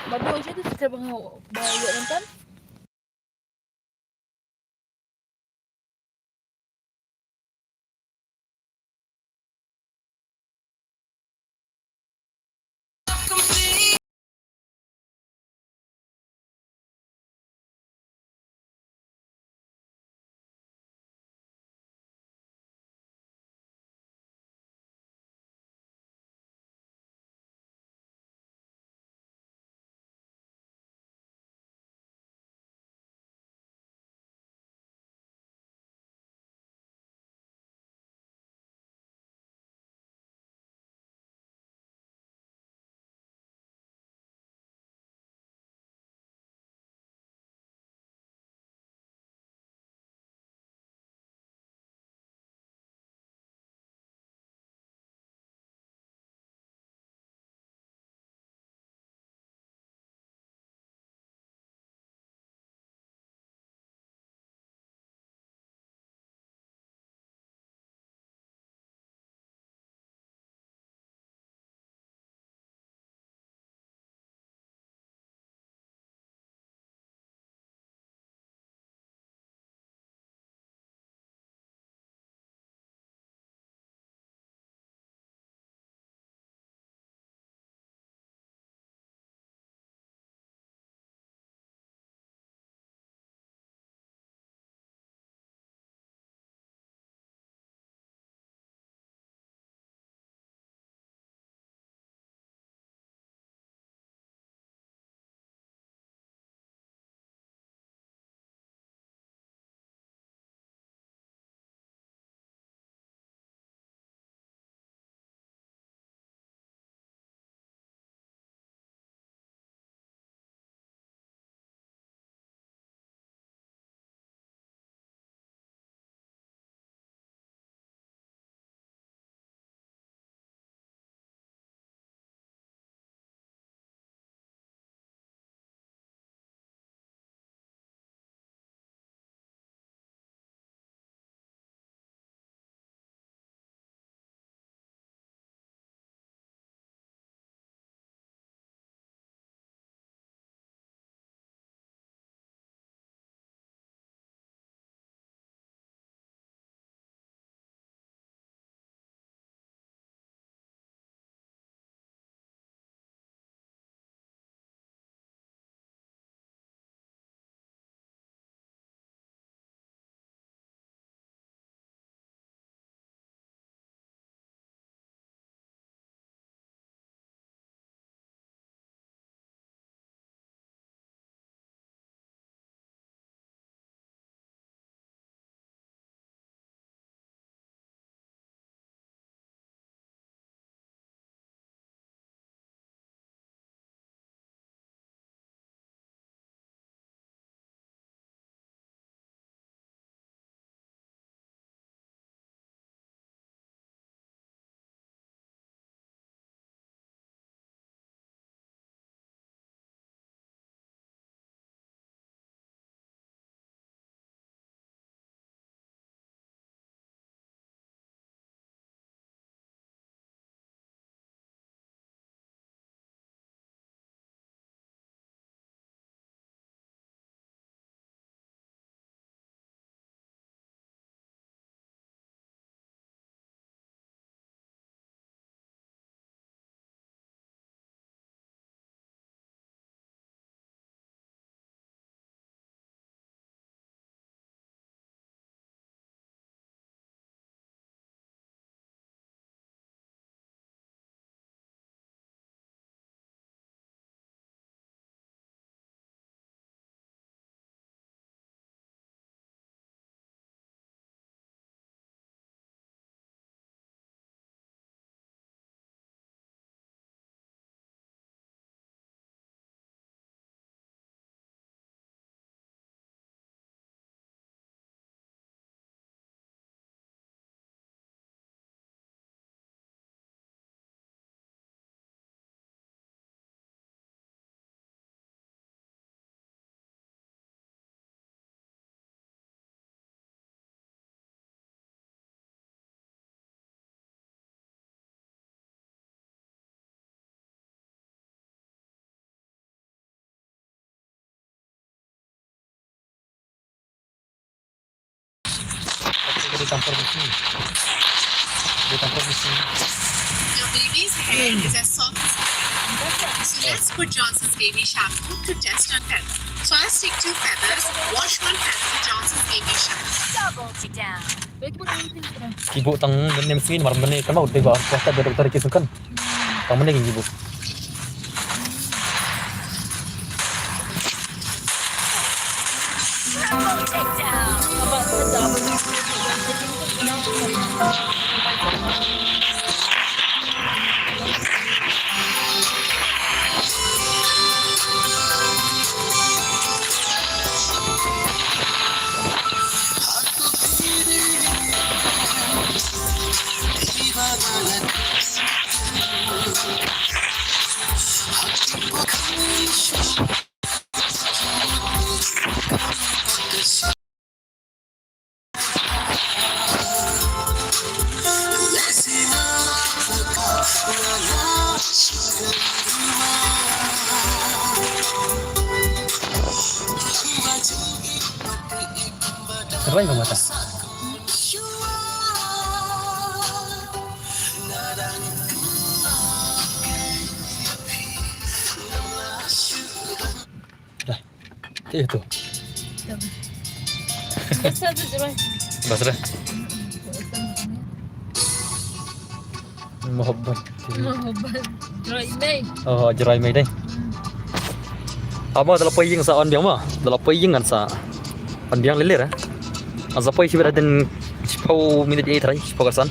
Baru aja tu kita bawa nonton. ditampur di sini. Ditampur di sini. Your baby's hair is as soft as so let's put Johnson's baby shampoo to test on feathers. First, take 2 feathers, wash 1 feather with Johnson's baby shampoo. Ibu tang benem sini mar benem kan mau tiba kuasa dari dokter kisu kan. Tang benem ibu. Terbaik nggak mata? Dah, itu. Biasa tu je. Bas dah. Mohabbat. Rồi đây. Oh, jerai mai dai. Ama dalam payung sa on biang ma. Dalam payung kan sa. On biang leler ah. Asa pay si beraden pau minit ini tadi pokasan.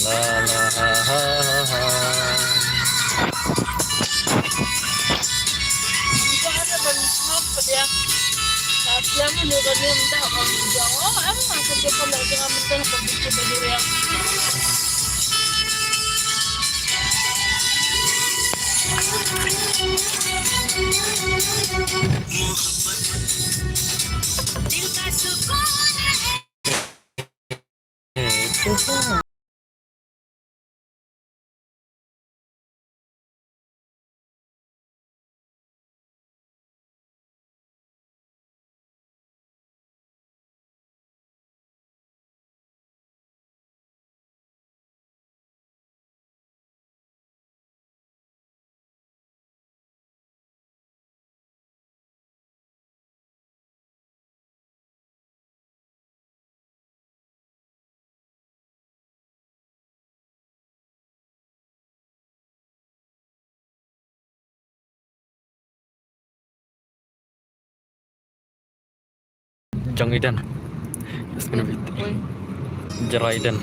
La la ha ha ha. Yang ni dia ni minta orang dia. Oh, apa kerja kamu jangan minta pergi ke dia. Jangidan. It's gonna be Jeraidan.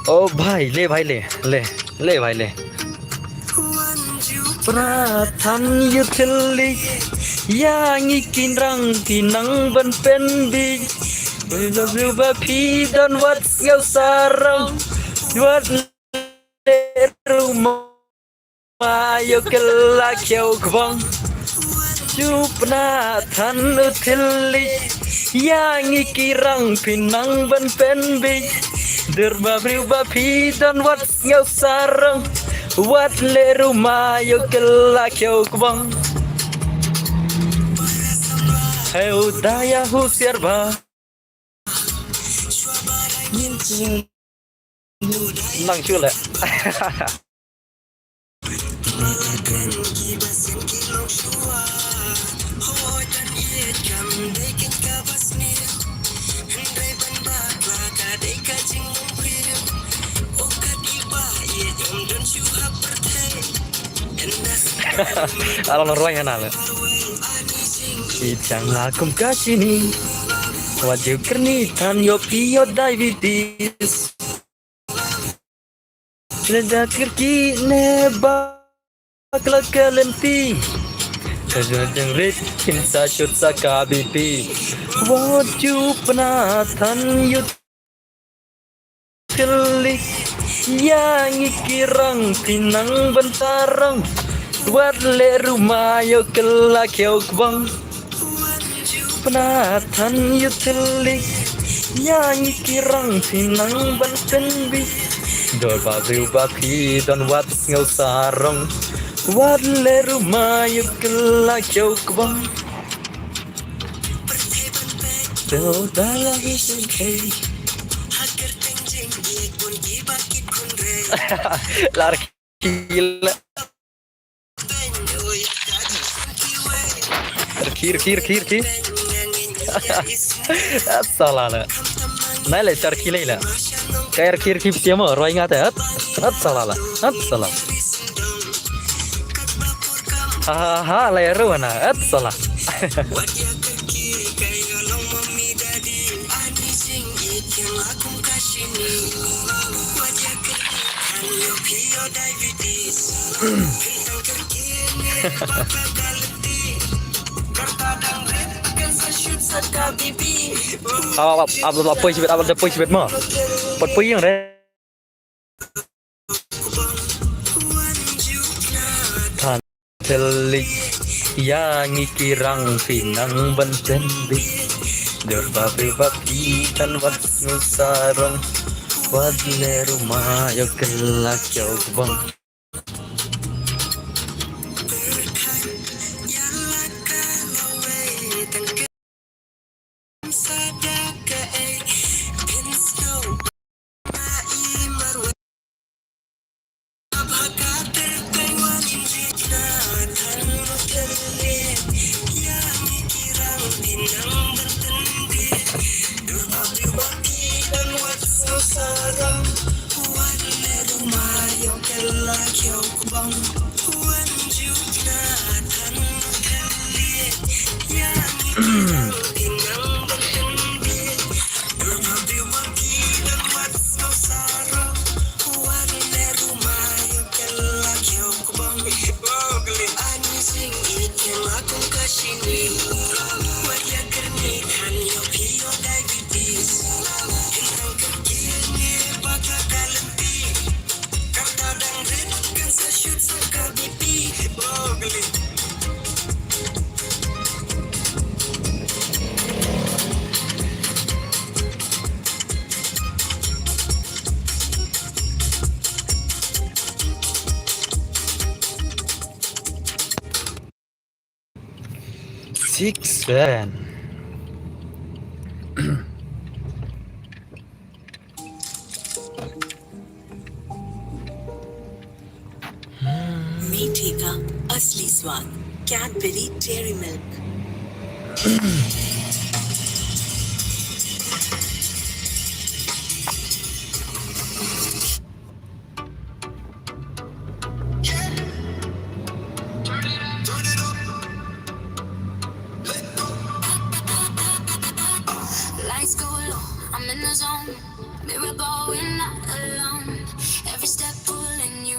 Oh भाई ले भाई ले ले ले भाई ले Pratan yutili yang ikin rang tinang ban pendi Bila pi dan wat ngau sarang wat rumah yo kelak yo kwang Jupna tan utili yang ikirang pinang ban penbi Derba pi dan wat ngau sarang wat le rumah yo kelak yo kwang Heu daya husiar ba Nang chưa lẹ Alam ruang yang nala Janganlah kum kasini Wajib kernitan yo pio diabetes Ledak kerki neba kelenti Kejeng rit kinsa cut sakabipi Wajib penatan yut Kelik yang ikirang pinang bentarang buat le rumah yo kelak yo kebang penatan yo telik yang ikirang pinang benten bi dor babiu bapi dan wat ngau sarong buat le rumah yo kelak yo kebang do dalam isin lar gila kir salah lah nai le char khile la kair kir siamo roi ngata at salah lah at salah ha le ruana at salah apa poi sibet mo pot poi yang re kan telik yang ikirang pinang benten bi dor babi tan wat nusarong wat le rumah yo kelak yo bang Six seven. मीठे का असली स्वाद Cadbury dairy milk Lights go low, I'm in the zone. Mirror going not alone. Every step pulling you.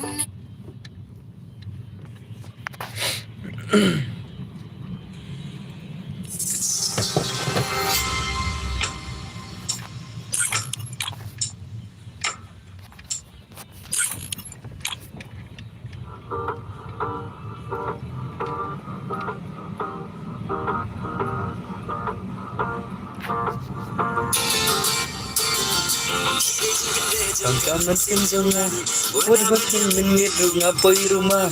Tangkaman kinjungan buat bakin menit ngapai rumah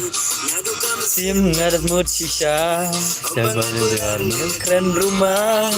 sim ngadat mood sisa sebagai keren rumah